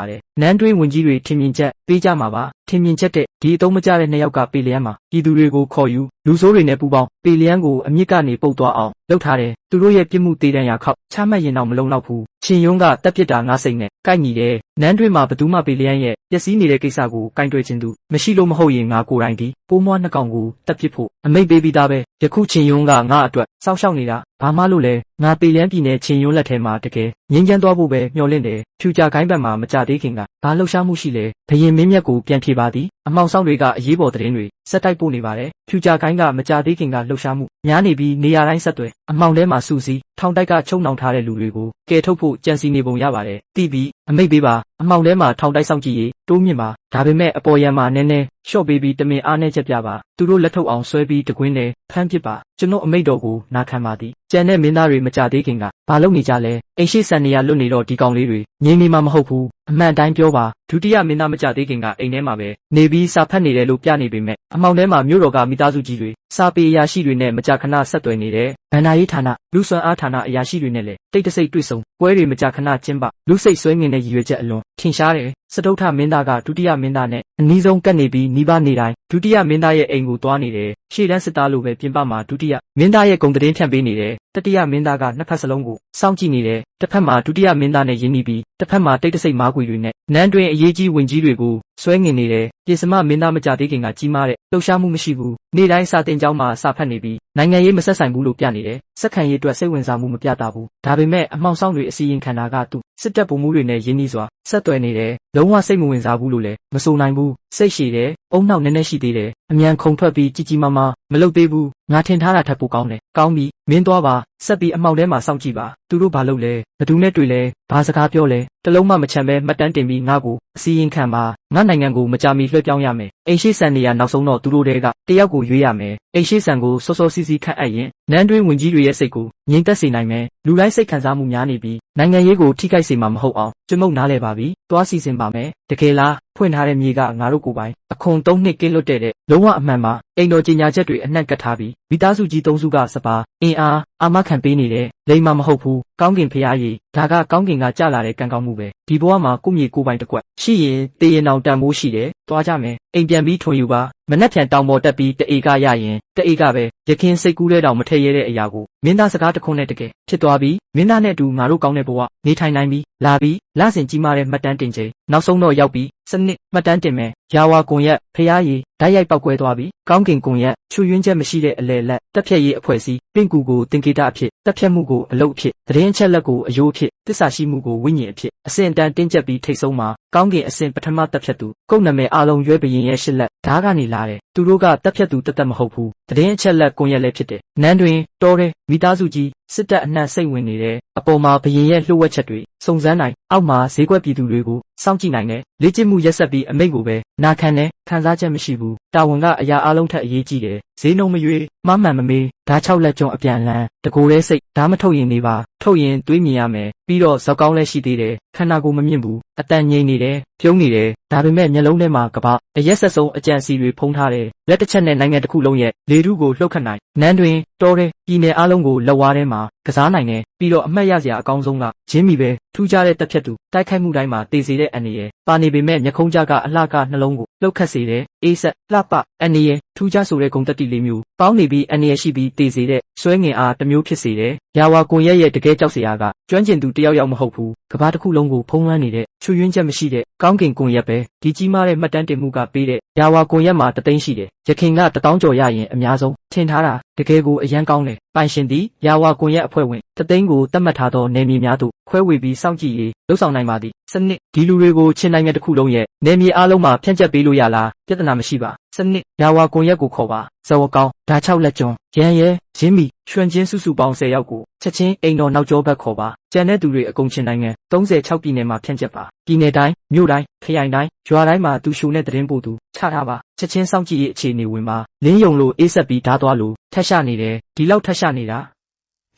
တယ်နန်းတွင်းဝင်ကြီးတွေထင်မြင်ချက်ပေးကြမှာပါထင်မြင်ချက်တဲ့ဒီအသုံးမကျတဲ့2ယောက်ကပေလျံမှာပြည်သူတွေကိုခေါ်ယူလူဆိုးတွေနဲ့ပူးပေါင်းပေလျံကိုအမြင့်ကနေပုတ်သွားအောင်လုပ်ထားတယ်သူတို့ရဲ့ပြစ်မှုသေးတမ်းရာခောက်ချမှတ်ရင်တော့မလုံလောက်ဘူးချင်းယွန်းကတက်ပစ်တာငါစိတ်နဲ့ကိုက်ညီတယ်နန်းတွင်းမှာဘသူမှပေလျံရဲ့ပျက်စီးနေတဲ့ကိစ္စကိုကင်တွယ်ခြင်းသူမရှိလို့မဟုတ်ရင်ငါကိုယ်တိုင်ဒီပိုးမွား2ကောင်ကိုတက်ပစ်ဖို့အမိတ်ပေးပြီးသားပဲယခုချင်းယွန်းကငါအတွက်စောက်ရှောက်နေတာဘာမှလို့လဲငါပေလျံပြည်နယ်ချင်းယွန်းလက်ထဲမှာတကယ်ငင်းချမ်းသွားဖို့ပဲမျှော်လင့်တယ်ဖြူကြကိုင်းဘက်မှာမကြသေးခင်ကဘာလှုပ်ရှားမှုရှိလဲဘယင်မင်းမြတ်ကိုပြန်ဖြေပါသည်အမောင်ဆောင်တွေကအရေးပေါ်သတင်းတွေစက်တိုက်ပို့နေပါတယ်ဖြူကြကိုင်းကမကြသေးခင်ကလှုပ်ရှားမှုများနေပြီးနေရာတိုင်းဆက်သွယ်အမောင်ထဲမှာစူးစီးထောင်တိုက်ကချုံနှောင်ထားတဲ့လူတွေကိုကယ်ထုတ်ဖို့ကြံစီနေပုံရပါတယ်တီးပြီးအမိတ်ပေးပါအမောင်ထဲမှာထောင်တိုက်ဆောင်ကြည့်ရေးတိုးမြင့်ပါဒါပေမဲ့အပေါ်ရံမှာနည်းနည်းရှော့ပေးပြီးတမင်အားနဲ့ချက်ပြပါသူတို့လက်ထုတ်အောင်ဆွဲပြီးတကွင်းနဲ့ဖမ်းပစ်ပါကျွန်တော်အမိတ်တော်ကိုနာခံပါသည်ကျန်တဲ့မင်းသားတွေမကြသေးခင်ကဘာလုပ်နေကြလဲအိမ်ရှိဆန်နေရလွတ်နေတော့ဒီကောင်လေးတွေငြိမ်နေမှာမဟုတ်ဘူးအမှန်တိုင်းပြောပါဒုတိယမင်းသားမကြသေးခင်ကအိမ်ထဲမှာပဲနေပြီးစာဖတ်နေတယ်လို့ပြနေပေမဲ့အမောင်ထဲမှာမြို့တော်ကမိသားစုကြီးတွေစာပေအရာရှိတွေနဲ့မကြခဏဆက်သွယ်နေတယ်ဗန္ဒာရေးဌာနလူစွမ်းအားဌာနအရာရှိတွေနဲ့လည်းတိတ်တဆိတ်တွေ့ဆုံပွဲတွေမကြခဏကျင်းပလူစိတ်ဆွဲငင်တဲ့ရည်ရွယ်ချက်အလွန်ထင်ရှားတယ်စတုထမင်းသားကဒုတိယမင်းသားနဲ့အနီးဆုံးကပ်နေပြီးနီးပါးနေတိုင်းဒုတိယမင်းသားရဲ့အိမ်ကိုသွားနေတယ်ရှေ့တန်းစစ်သားလိုပဲပြင်ပမှာဒုတိယမင်းသားရဲ့ဂုံသတင်းဖြန့်ပေးနေတယ်တတိယမင်းသားကနှစ်ဖက်စလုံးကိုစောင့်ကြည့်နေတယ်တစ်ဖက်မှာဒုတိယမင်းသားနဲ့ရင်းနှီးပြီးတစ်ဖက်မှာတိတ်တဆိတ်မားကွေတွေနဲ့နန်းတွင်အရေးကြီးဝင်ကြီးတွေကိုဆွဲငင်နေတယ်ပြင်စမမင်းသားမကြသေးခင်ကကြီးမားတဲ့လှုပ်ရှားမှုမရှိဘူးနေ့တိုင်းစာတင်ကျောင်းမှာစာဖတ်နေပြီး နိုင်ငံရေးမဆက်ဆိုင်ဘူးလို့ပြနေတယ်စက္ကန့်ရေးအတွက်စိတ်ဝင်စားမှုမပြတာဘူးဒါပေမဲ့အမှောင်ဆောင်တွေအစီရင်ခံတာကသူစစ်တပ်ပုံမှုတွေနဲ့ရင်းနှီးစွာဆက်သွယ်နေတယ်လုံးဝစိတ်မဝင်စားဘူးလို့လည်းမဆိုနိုင်ဘူးစိတ်ရှည်တယ်အုံနောက်နည်းနည်းရှိသေးတယ်အမြန်ခုန်ထွက်ပြီးကြီးကြီးမားမားမလုပ်သေးဘူးငါထင်ထားတာထပ်ပိုကောင်းတယ်ကောင်းပြီမင်းသွားပါဆက်ပြီးအမှောင်ထဲမှာစောင့်ကြည့်ပါသူတို့ဘာလုပ်လဲဘသူနဲ့တွေ့လဲဘာစကားပြောလဲတလုံးမှမချမ်းပဲမှတ်တမ်းတင်ပြီးငါ့ကိုအစီရင်ခံပါငါနိုင်ငံကိုမကြမီလွှဲပြောင်းရမယ်အိမ်ရှိဆန်နေရနောက်ဆုံးတော့သူတို့တွေကတယောက်ကိုရွေးရမယ်အိမ်ရှိဆန်ကိုစောစောစီးစီးခန့်အပ်ရင်နန်းတွင်းဝင်ကြီးတွေရဲ့စိတ်ကိုငြိမ်သက်စေနိုင်မယ်လူတိုင်းစိတ်ခံစားမှုများနေပြီးနိုင်ငံရေးကိုထိခိုက်စေမှာမဟုတ်အောင်ကျွတ်မုတ်နားလဲပါပြီသွားစီစဉ်ပါမယ်တကယ်လားဖွင့်ထားတဲ့မြေကငါတို့ကိုပိုင်အခွန်3နှစ်ကင်းလွတ်တဲ့လုံးဝအမှန်ပါအိမ်တော်ကြီးညာချက်တွေအနှံ့ကပ်ထားပြီးမိသားစုကြီး3စုကစပါအင်အားအာမခံပေးနေတယ်လိမ္မာမဟုတ်ဘူးကောင်းကင်ဖျားကြီးဒါကကောင်းကင်ကကြလာတဲ့ကံကောင်းမှုပဲဒီဘဝမှာကိုမြေကိုပိုင်တစ်ကွက်ရှိရင်တည်ရင်အောင်တန်မိုးရှိတယ်သွားကြမယ်အိမ်ပြန်ပြီးထွန်ယူပါမနှက်ဖြန်တောင်ပေါ်တက်ပြီးတအေကရရင်တအေကပဲရခင်စိတ်ကူးတဲ့တောင်မထည့်ရတဲ့အရာကိုမင်းသားစကားတခွန်းနဲ့တကယ်ဖြစ်သွားပြီးမင်းသားနဲ့အတူငါတို့ကောင်းတဲ့ဘဝနေထိုင်နိုင်ပြီးလာပြီးလဆင်ကြီးမားတဲ့မှတ်တမ်းတင်ချိန်နောက်ဆုံးတော့ရောက်ပြီးစနစ်မှတ်တမ်းတင်မယ်ယာဝါကွန်ရက်ဖျားရည်ဓာတ်ရိုက်ပောက်ကွဲသွားပြီးကောင်းကင်ကွန်ရက်ချွေရင်းချက်မရှိတဲ့အလဲလက်တက်ဖြတ်ရေးအဖွဲ့အစည်းပင့်ကူကိုတင်ကေတာအဖြစ်တက်ဖြတ်မှုကိုအလုပ်အဖြစ်သတင်းချက်လက်ကိုအယိုးအဖြစ်တစ္ဆာရှိမှုကိုဝိညာဉ်အဖြစ်အစဉ်တန်တင်းကျပ်ပြီးထိတ်ဆုံးမှာကောင်းကင်အစဉ်ပထမတက်ဖြတ်သူကုတ်နမယ်အလုံးရွဲဘရင်ရဲ့ရှစ်လက်ဓားကနေလာတယ်သူတို့ကတက်ဖြတ်သူတသက်မဟုတ်ဘူးသတင်းအချက်လက်ကွန်ရက်လည်းဖြစ်တယ်နန်းတွင်တော်တဲ့မိသားစုကြီးစစ်တပ်အနှံ့စိတ်ဝင်နေတယ်အပေါ်မှာဘရင်ရဲ့လှုပ်ဝက်ချက်တွေစုံစမ်းနိုင်အောက်မှာဈေးကွက်ပြည်သူတွေကိုစောင့်ကြည့်နိုင်တယ်လေ့ကျင့်မှုရက်ဆက်ပြီးအမိန့်ကိုပဲနာခံတယ်ခံစားချက်မရှိဘူးတာဝန်ကအရာအလုံးထက်အရေးကြီးတယ်ဈေးနှုန်းမရွေးမမှန်မမေးဓာတ်6လက်ကျုံအပြန်လန်းတကိုယ်လေးစိတ်ဓာတ်မထုတ်ရင်နေပါထုတ်ရင်တွေးမြင်ရမယ်ပြီးတော့ဇောက်ကောင်းလည်းရှိသေးတယ်ခန္ဓာကိုယ်မမြင့်ဘူးအတန်ငြိမ်နေတယ်ပြုံးနေတယ်ဒါပေမဲ့မျက်လုံးထဲမှာကပအရက်ဆက်ဆုံးအကြံစီတွေဖုံးထားတယ်လက်တစ်ချက်နဲ့နိုင်ငံတစ်ခုလုံးရဲ့လေထုကိုလှုပ်ခတ်နိုင်နန်းတွင်တော်တဲ့ပြည်နယ်အလုံးကိုလက်ဝါးထဲမှာကစားနိုင်တယ်ပြီးတော့အမှတ်ရစရာအကောင်းဆုံးကဂျင်းမီပဲထူးခြားတဲ့တက်ဖြတ်သူတိုက်ခိုက်မှုတိုင်းမှာတည်စေတဲ့အန်ရယ်ပါနေပေမဲ့မျက်ခုံးကြကအလှကနှလုံးကိုလှုပ်ခတ်စေတယ်အေးဆက်လှပအန်ရယ်ထူးခြားဆိုတဲ့ဂုဏ်တက်တီလေးမျိုးပေါင်းနေပြီးအန်ရယ်ရှိပြီးတည်စေတဲ့ဆွဲငင်အားတစ်မျိုးဖြစ်စေတယ်ယာဝါကွန်ရဲ့တကယ်ကြောက်စရာကကျွမ်းကျင်သူတယောက်မဟုတ်ဘူးကဘာတစ်ခုလုံးကိုဖုံးလွှမ်းနေတဲ့ချွေရင်းချက်မရှိတဲ့ကောင်းကင်ကွန်ရက်ပဲဒီကြီးမားတဲ့မှတ်တမ်းတင်မှုကပေးတဲ့ယာဝါကွန်ရက်မှာတသိန်းရှိတယ်ရခင်က1000ကျော်ရရင်အများဆုံးထင်ထားတာတကယ်ကိုအရန်ကောင်းတယ်ပိုင်ရှင်သည်ယာဝါကွန်ရက်အဖွဲ့ဝင်တသိန်းကိုတတ်မှတ်ထားသောနယ်မြေများသို့ခွဲဝေပြီးစောင့်ကြည့်ရေးလှုပ်ဆောင်နိုင်ပါသည်စနစ်ဒီလူတွေကိုချင်းနိုင်ငံတစ်ခုလုံးရဲ့နယ်မြေအလုံးမှာဖြန့်ကျက်ပေးလို့ရလားပြဿနာမရှိပါစနစ်ယာဝါကွန်ရက်ကိုခေါ်ပါဇဝကောင်းဓာတ်6လက်ကျွန်းရန်ရဲရင်းမီရွှန်ချင်းစုစုပေါင်း10ယောက်ကိုချက်ချင်းအိမ်တော်နောက်ကျောဘက်ခေါ်ပါကျန်တဲ့သူတွေအကုန်ချင်းနိုင်ငံ36ပြည်နယ်မှာဖြန့်ကျက်ပါပြည်နယ်တိုင်းမြို့တိုင်းခရိုင်တိုင်းရွာတိုင်းမှာသူရှုနဲ့သတင်းပို့သူချထားပါချက်ချင်းစောင့်ကြည့်ရေးအခြေအနေဝင်ပါလင်းယုံလိုအေးဆက်ပြီးဓာတ်သွားလို့ထက်ရှာနေတယ်ဒီလောက်ထက်ရှာနေတာ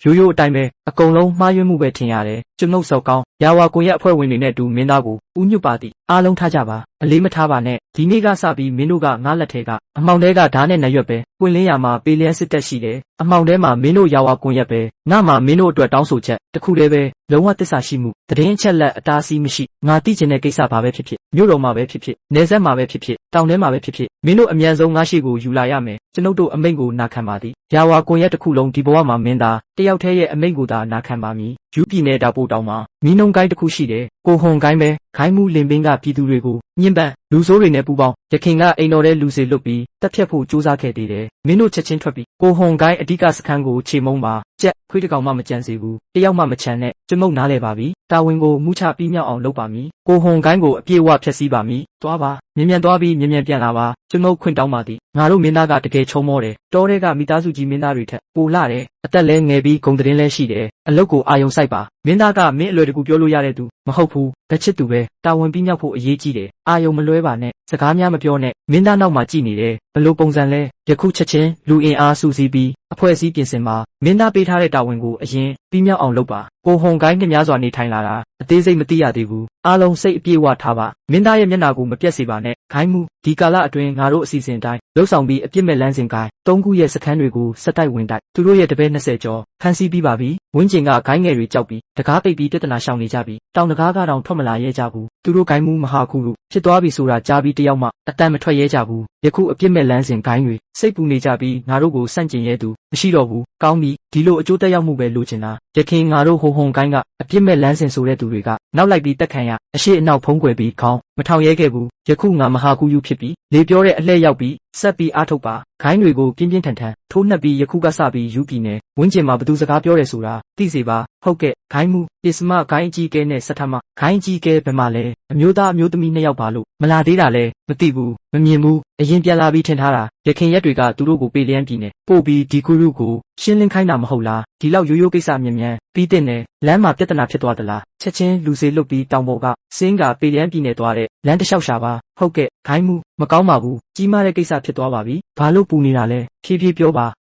ရိုးရိုးအတိုင်းပဲအကုန်လုံးမှားယွင်းမှုပဲထင်ရတယ်ကျွန်ုပ်စော်ကောင်းယာဝါကွန်ရက်အဖွဲ့ဝင်တွေနဲ့တူမင်းသားကိုဦးညွတ်ပါသည်အားလုံးထားကြပါအလေးမထားပါနဲ့ဒီနေ့ကစပြီးမင်းတို့ကငါးလက်ထဲကအမှောင်ထဲကဓာတ်နဲ့နရွက်ပဲပွင့်လင်းရမှာပေးလျက်စစ်တက်ရှိတယ်အမှောင်ထဲမှာမင်းတို့ယာဝါကွန်ရက်ပဲငါမှမင်းတို့အတွက်တောင်းဆိုချက်တခုတည်းပဲလုံးဝသစ္စာရှိမှုသတင်းအချက်လက်အတားအဆီးမရှိငါသိချင်တဲ့ကိစ္စဘာပဲဖြစ်ဖြစ်မြို့တော်မှာပဲဖြစ်ဖြစ်နယ်စပ်မှာပဲဖြစ်ဖြစ်တောင်ထဲမှာပဲဖြစ်ဖြစ်မင်းတို့အမြန်ဆုံးငါရှိကိုယူလာရမယ်ကျွန်ုပ်တို့အမိန့်ကိုနာခံပါသည်ယာဝါကွန်ရက်တစ်ခုလုံးဒီဘဝမှာမင်းသားတယောက်တည်းရဲ့အမိန့်ကိုသာနာခံပါမည်ယူပြည်နယ်တာပို့တောင်မှာမီးနှုံကိုင်းတစ်ခုရှိတယ်ကိုဟွန်ကိုင်းပဲခိုင်းမှုလင်ပင်းကပြည်သူတွေကိုညှဉ်းပန်းလူဆိုးတွေနဲ့ပူပေါင်းရခင်ကအိမ်တော်ထဲလူစီလွတ်ပြီးတက်ဖြတ်ဖို့ကြိုးစားခဲ့သေးတယ်မင်းတို့ချက်ချင်းထွက်ပြီးကိုဟွန်ကိုင်းအဓိကစခန်းကိုခြေမုံပါကြက်ခွေးတကောင်မှမကြံစေဘူးတယောက်မှမချမ်းနဲ့ကျွတ်မုတ်နားလဲပါပြီတာဝန်ကိုမူချပြီးမြောက်အောင်လုပ်ပါမည်ကိုဟွန်ကိုင်းကိုအပြည့်အဝဖျက်ဆီးပါမည်သွားပါမြ မြန်သွားပြီးမြင်ပြန်လာပါကျွန်ုပ်ခွင့်တောင်းပါသည်ငါတို့မင်းသားကတကယ်ချုံမောတယ်တောထဲကမိသားစုကြီးမင်းသားတွေထက်ပိုလာတယ်အသက်လဲငယ်ပြီးဂုံသတင်းလဲရှိတယ်အလုတ်ကိုအာယုံစိုက်ပါမင်းသားကမင်းအလွယ်တကူပြောလို့ရတဲ့သူမဟုတ်ဘူးတချစ်သူပဲတာဝန်ပြီးမြောက်ဖို့အရေးကြီးတယ်အာယုံမလွဲပါနဲ့စကားများမပြောနဲ့မင်းသားနောက်မှာကြည်နေတယ်ဘလို့ပုံစံလဲယခုချက်ချင်းလူအင်အားစုစည်းပြီးအဖွဲ့အစည်းပြင်ဆင်ပါမင်းသားပေးထားတဲ့တာဝန်ကိုအရင်ပြီးမြောက်အောင်လုပ်ပါကိုဟုန်ကိုင်းနှစ်များစွာနေထိုင်လာတာအသေးစိတ်မသိရသေးဘူးအားလုံးစိတ်အပြည့်အဝထားပါမင်းသားရဲ့မျက်နှာကိုမပြတ်စေပါနဲ့ခိုင်းမှုဒီကာလအတွင်းငါတို့အစီအစဉ်တိုင်းလှုပ်ဆောင်ပြီးအပြစ်မဲ့လန်းစဉ်ကိုင်း၃ခုရဲ့စခန်းတွေကိုစက်တိုက်ဝင်တိုက်သူတို့ရဲ့တပည့်20ကျော်ဖမ်းဆီးပြီးပါပြီဝင်းကျင်ကဂိုင်းငယ်တွေကြောက်ပြီးတကားပိတ်ပြီးပြဿနာရှောင်နေကြပြီတောင်တကားကတော့ထွက်မလာရဲကြဘူးသူတို့ဂိုင်းမှုမဟာခုလို့ဖြစ်သွားပြီဆိုတာကြားပြီးတယောက်မှအတန်မထွက်ရဲကြဘူးယခုအပြစ်မဲ့လန်းစဉ်ဂိုင်းတွေစ စိတ်ပူနေကြပြီးငါတို့ကိုစန့်ကျင်ရဲသူမရှိတော့ဘူးကောင်းပြီဒီလိုအကျိုးသက်ရောက်မှုပဲလိုချင်တာရခင်ငါတို့ဟိုဟုန်ကိုင်းကအပြစ်မဲ့လမ်းစဉ်ဆိုတဲ့သူတွေကနောက်လိုက်ပြီးတက်ခံရအရှိအနောက်ဖုံးကွယ်ပြီးခေါင်းမထောင်ရဲခဲ့ဘူးယခုငါမဟာကူယူဖြစ်ပြီးလေပြောတဲ့အလှည့်ရောက်ပြီးဆက်ပြီးအားထုတ်ပါခိုင်းတွေကိုပြင်းပြင်းထန်ထန်ထိုးနှက်ပြီးယခုကစပြီးယူပြည်နယ်ဝင်းကျင်မှာဘသူစကားပြောတယ်ဆိုတာသိစေပါဟုတ်ကဲ့ခိုင်းမှုပစ္စမခိုင်းအကြီးကဲနဲ့စထမခိုင်းအကြီးကဲဘယ်မှာလဲအမျိုးသားအမျိုးသမီးနှစ်ယောက်ပါလို့မလာသေးတာလဲမသိဘူးမမြင်ဘူးအရင်ပြန်လာပြီးထင်ထားတာရခင်ရက်တွေကသူတို့ကိုပေးလျန်းပြည်နယ်ပို့ပြီးဒီကူရုကိုရှင်းလင်းခိုင်းတာမဟုတ်လားဒီလောက်ရိုးရိုးကိစ္စမြင်မြန်ပြီးတဲ့နယ်လမ်းမှာပြဿနာဖြစ်သွားသလားချက်ချင်းလူစေလွတ်ပြီးတောင်ပေါ်ကစင်းကပေးလျန်းပြည်နယ်သွားတဲ့လမ်းတစ်လျှောက်ရှာပါဟုတ်ကဲ့ခိုင်းမှုမကောင်းပါဘူးကြီးမားတဲ့ကိစ္စဖြစ်သွားပါပြီဘာလို့ပူနေတာလဲဖြည်းဖြည်းပြောပါ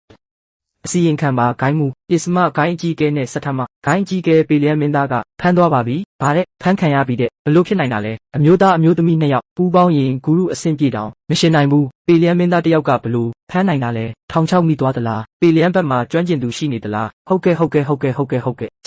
အစီရင်ခံပါဂိုင်းမှုပစ္စမဂိုင်းအကြီးကဲနဲ့စထမဂိုင်းအကြီးကဲပေလျံမင်းသားကဖမ်းသွားပါပြီ။ဘာတဲ့ဖမ်းခံရပြီးတဲ့ဘလို့ဖြစ်နိုင်တာလဲအမျိုးသားအမျိုးသမီးနှစ်ယောက်ပူးပေါင်းရင်ဂူရုအဆင့်ပြေတောင်မရှင်နိုင်ဘူးပေလျံမင်းသားတစ်ယောက်ကဘလို့ဖမ်းနိုင်တာလဲထောင်ချောက်မိသွားသလားပေလျံဘက်မှာကျွမ်းကျင်သူရှိနေသလားဟုတ်ကဲ့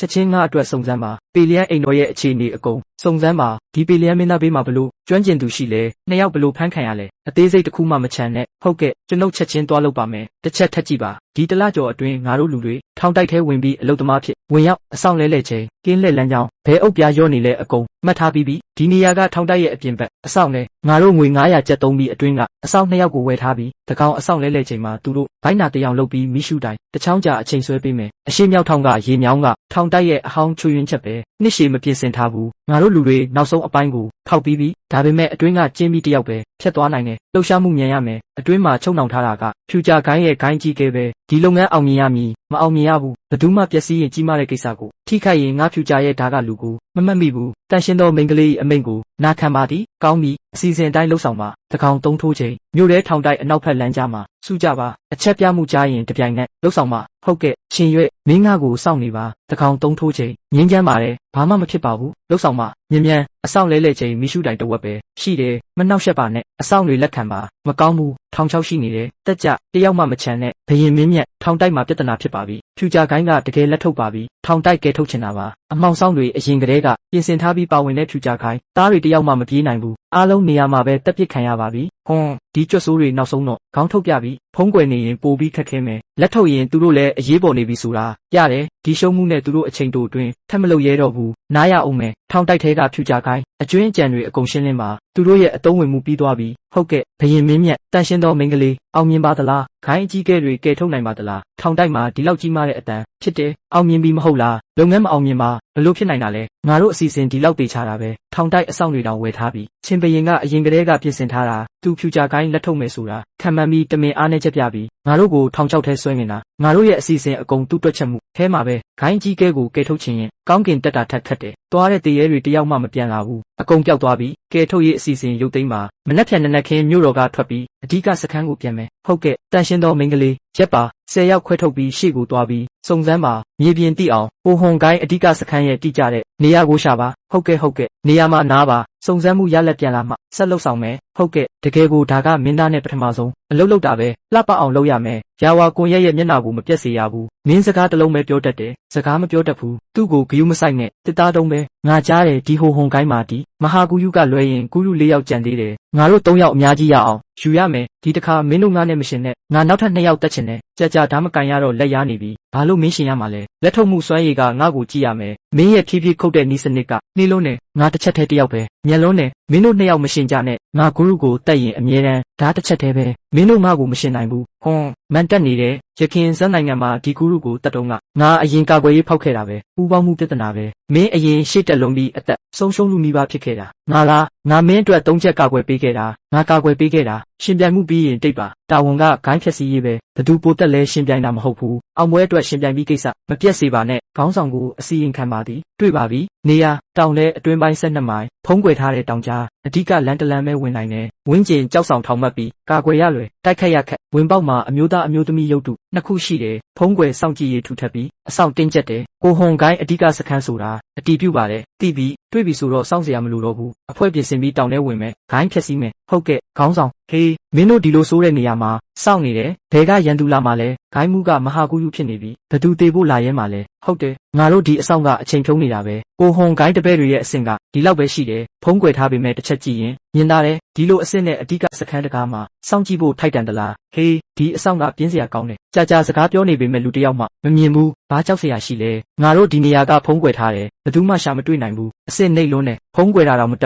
ချက်ချင်းငါအတွက်စုံစမ်းပါပေလျံအိမ်တော်ရဲ့အခြေအနေအကုန်စုံစမ်းပါဒီပေလျံမင်းသားဘေးမှာဘလို့ကျွမ်းကျင်သူရှိလဲနှစ်ယောက်ဘလို့ဖမ်းခံရလဲအသေးစိတ်တစ်ခုမှမချန်နဲ့ဟုတ်ကဲ့ကျွန်ုပ်ချက်ချင်းတွားလုပ်ပါမယ်တစ်ချက်ထပ်ကြည့်ပါဒီတလကျော်အတွင်းငါတို့လူတွေထောင်တိုက်ထဲဝင်ပြီးအလုသမားဖြစ်ဝင်ရောက်အဆောင်လဲလဲချင်းကင်းလက်လမ်းကြောင်းဘဲအုပ်ပြားရောနေလဲအကုန်မှတ်ထားပြီးပြီဒီနေရာကထောင်တိုက်ရဲ့အပြင်ဘက်အဆောင်လဲငါတို့ငွေ900ကျပ်သုံးပြီးအတွင်းကအဆောင်2ယောက်ကိုဝယ်ထားပြီးတကောင်အဆောင်လဲလဲချင်းမှာသူတို့ဘိုင်းနာတရောင်လုပ်ပြီးမိရှုတိုင်တချောင်းကြာအချိန်ဆွဲပေးမယ်အရှိမြောက်ထောင်ကရေမြောင်းကထောင်တိုက်ရဲ့အဟောင်းချွေရင်းချက်ပဲနှစ်ရှည်မပြင်ဆင်ထားဘူးငါတို့လူတွေနောက်ဆုံးအပိုင်းကိုခောက်ပြီးပြီဒါပေမဲ့အတွင်းကကျင်းပြီးတယောက်ပဲဖြတ်သွားနိုင်တယ်လှုပ်ရှားမှုမြန်ရမယ်အတွင်းမှာချုံနှောင်ထားတာကဖြူကြကိုင်းရဲ့ဂိုင်းကြီးကဲပဲဒီလုပ်ငန်းအောင်မြင်ရမည်မအောင်မြင်ရဘူးဘယ်သူမှပျက်စီးရင်ကြီးမားတဲ့ကိစ္စကိုထိခိုက်ရင်ငါဖြူကြရဲ့ဓာကလူကိုမမှတ်မိဘူးတန်ရှင်းသောမိန်းကလေးအမိန့်ကိုနာခံပါသည်ကောင်းပြီအစီအစဉ်တိုင်းလှုပ်ဆောင်ပါတကောင်သုံးထိုးချိန်မြို့ထဲထောင်တိုက်အနောက်ဖက်လမ်းကြားမှာစုကြပါအချက်ပြမှုကြားရင်တပြိုင်နက်လှုပ်ဆောင်ပါဟုတ်ကဲ့ရှင်ရွက်မင်းငါကိုစောင့်နေပါတကောင်သုံးထိုးချိန်ငင်းချမ်းပါတယ်ဘာမှမဖြစ်ပါဘူးလှုပ်ဆောင်ပါမြင်မြန်အဆောင်လဲလဲချိန်မိရှုတိုင်တဝက်ပဲရှိတယ်မနှောက်ယှက်ပါနဲ့အဆောင်တွေလက်ခံပါမကောင်းဘူးထောင်ချောက်ရှိနေတယ်တက်ကြတယောက်မှမချန်နဲ့ဘယင်မင်းမြတ်ထောင်တိုက်မှာပြဿနာဖြစ်ပါပြီဖြူကြကိုင်းကတကယ်လက်ထုတ်ပါပြီထောင်တိုက်ကဲထုတ်ချင်တာပါအမှောင်ဆောင်တွေအရင်ကတည်းကပြင်ဆင်ထားပြီးပါဝင်တဲ့ဖြူကြကိုင်းသားတွေတယောက်မှမပြေးနိုင်ဘူးအားလုံးနေရာမှာပဲတက်ပစ်ခံရပါပြီဟွန်းဒီကြွက်ဆိုးတွေနောက်ဆုံးတော့ခေါင်းထုတ်ပြပြီးဖုံးကွယ်နေရင်ပိုပြီးခက်ခဲမယ်လက်ထုတ်ရင်သူတို့လည်းအရေးပေါ်နေပြီဆိုတာရတယ်ဒီရှုံးမှုနဲ့သူတို့အချိန်တိုအတွင်းထပ်မလုပ်ရဲတော့ဘူးနားရအောင်မယ်ထောင်တိုက်ထဲကဖြူကြကိုင်းအကျွင်းအကြံတွေအကုန်ရှင်းလင်းပါသူတို့ရဲ့အတုံးဝင်မှုပြီးသွားပြီဟုတ်ကဲ့ဘယင်မင်းမြတ်တန်ရှင်းသောမိန်းကလေးအောင်မြင်ပါသလားခိုင်းအကြီးကဲတွေကဲထုတ်နိုင်ပါသလားထောင်တိုက်မှာဒီလောက်ကြီးမားတဲ့အတန်ဖြစ်တယ်အောင်မြင်ပြီမဟုတ်လားလုပ်ငန်းမအောင်မြင်ပါဘလို့ဖြစ်နိုင်တာလဲငါတို့အစီအစဉ်ဒီလောက်တေချတာပဲထောင်တိုက်အဆောင်တွေတောင်ဝယ်ထားပြီးချင်းဘရင်ကအရင်ကတည်းကပြင်ဆင်ထားတာသူဖြူကြကိုင်းလက်ထုတ်မယ်ဆိုတာခံမှန်ပြီးတမင်အားနဲ့ချက်ပြပြီးငါတို့ကိုထောင်ချောက်ထဲဆွဲနေတာငါတို့ရဲ့အစီအစဉ်အကုန်တူးတွက်ချက်မှုအဲမှာပဲခိုင်းကြီးကဲကိုကဲထုတ်ခြင်းရင်ကောင်းကင်တက်တာထက်ခတ်တယ်သွားတဲ့တရေတွေတယောက်မှမပြန်လာဘူးအကုန်ပျောက်သွားပြီးကဲထုတ်ရေးအစီအစဉ်ရုပ်သိမ်းပါမနှက်ဖြန်နက်ခင်းမြို့တော်ကထွက်ပြီးအဓိကစခန်းကိုပြန်မယ်ဟုတ်ကဲ့တန်ရှင်းသောမိန်းကလေးရက်ပါ10ယောက်ခွဲထုတ်ပြီးရှေ့ကိုသွားပြီးစုံစမ်းပါမြေပြင်တိအောင်ဟိုဟွန်ကိုင်းအဓိကစခန်းရဲ့တိကျတဲ့နေရာကိုရှာပါဟုတ်ကဲ့နေရာမှာနားပါစုံစမ်းမှုရလက်ပြန်လာမှဆက်လုပ်ဆောင်မယ်ဟုတ်ကဲ့တကယ်ကိုဒါကမင်းသားနဲ့ပထမဆုံးအလုပ်လုပ်တာပဲလှပအောင်လုပ်ရမယ်ရာဝါကွန်ရက်ရဲ့မျက်နှာကိုမပြတ်စေရဘူးမင်းစကားတစ်လုံးပဲပြောတတ်တယ်စကားမပြောတတ်ဘူးသူ့ကိုဂယုမဆိုင်နဲ့တစ်သားတုံးပဲငါကြားတယ်ဒီဟိုဟွန်ကိုင်းမှာဒီမဟာကူယုကလွဲရင်ကူရု4ယောက်ကြံသေးတယ်ငါတို့3ယောက်အများကြီးရအောင်ယူရမယ်ဒီတစ်ခါမင်းတို့ငါနဲ့မရှင်နဲ့ငါနောက်ထပ်2ယောက်တက်ချင်တယ်ကြာဓာမကန်ရတော့လက်ရနေပြီဘာလို့မင်းရှင်ရမှာလဲလက်ထုတ်မှုစွမ်းရည်ကငါ့ကိုကြည့်ရမယ်မင်းရဲ့ဖြည်းဖြည်းခုတ်တဲ့နီးစနစ်ကနှီးလုံးနဲ့ငါတစ်ချက်တည်းတယောက်ပဲမျက်လုံးနဲ့မင်းတို့2ယောက်မရှင်ကြနဲ့ငါဂုရုကိုတက်ရင်အမြဲတမ်းဓာတစ်ချက်တည်းပဲမင်းတို့ငါ့ကိုမရှင်နိုင်ဘူးဟွန်းမန်တက်နေတယ်ရခင်ဇက်နိုင်ငံမှာဒီဂုရုကိုတက်တော့ငါအရင်ကာကွယ်ရေးဖောက်ခဲ့တာပဲပူပေါင်းမှုပြဿနာပဲမင်းအရင်ရှေ့တက်လုံးပြီးအသက်ဆုံးရှုံးလူမိဘဖြစ်ခဲ့တာငါမင်းအတွက်3ချက်ကာကွယ်ပေးခဲ့တာငါကာကွယ်ပေးခဲ့တာရှင်ပြိုင်မှုပြီးရင်တိတ်ပါတာဝန်ကဂိုင်းဖြက်စီးရေးပဲဘသူပိုတက်လဲရှင်ပြိုင်တာမဟုတ်ဘူးအောင်ပွဲအတွက်ရှင်ပြိုင်ပြီးကိစ္စမပြတ်စေပါနဲ့ခေါင်းဆောင်ကိုအစီရင်ခံပါသည်တွေ့ပါပြီနေရတောင်လဲအတွင်းပိုင်း12မိုင်ဖုံးကွယ်ထားတဲ့တောင်ကြားအဓိကလန်တလန်ပဲဝင်နိုင်တယ်ဝင်းကျင်ကြောက်ဆောင်ထောင်မှတ်ပြီးကာကွယ်ရလွယ်တိုက်ခတ်ရခက်ဝင်ပေါက်မှာအမျိုးသားအမျိုးသမီးရုပ်တု2ခုရှိတယ်ဖုံးကွယ်စောင့်ကြည့်ရေးထူထပ်ပြီးအဆောင်တင်းကျပ်တယ်ကိုဟွန်ကိုင်းအဓိကစခန်းဆိုတာအတီးပြုတ်ပါတယ်တိပြီးတွေ့ပြီဆိုတော့စောင့်စရာမလိုတော့ဘူးအဖွဲပြင်ဆင်ပြီးတောင်ထဲဝင်မယ်ဂိုင်းဖြက်စီးမယ်ဟုတ်ကဲ့ခေါင်းဆောင်ဟေးမင်းတို့ဒီလိုဆိုးတဲ့နေရာမှာစောင့်နေတယ်ဘဲကရန်သူလာမှလဲဂိုင်းမှုကမဟာကူးယူဖြစ်နေပြီဘသူသေးဖို့လာရဲမှလဲ ဟုတ်တယ်ငါတို့ဒီအဆောင်ကအချိန်ဖြုံးနေတာပဲကိုဟွန်ကိုင်းတပည့်တွေရဲ့အဆင့်ကဒီလောက်ပဲရှိတယ်ဖုံးကွယ်ထားပေမဲ့တစ်ချက်ကြည့်ရင်မြင်သားတယ်ဒီလိုအဆင့်နဲ့အဓိကစခန်းတကားမှာစောင့်ကြည့်ဖို့ထိုက်တန်သလားဟေးဒီအဆောင်ကပြင်းစရာကောင်းတယ်ကြာစကားပြောနေပေမဲ့လူတစ်ယောက်မှမမြင်ဘူးဘာကြောက်စရာရှိလဲငါတို့ဒီနေရာကဖုံးကွယ်ထားတယ်ဘယ်သူမှရှာမတွေ့နိုင်ဘူးအဆင့်နှိပ်လွန်းနဲ့ဖုံးကွယ်တာတော့မတ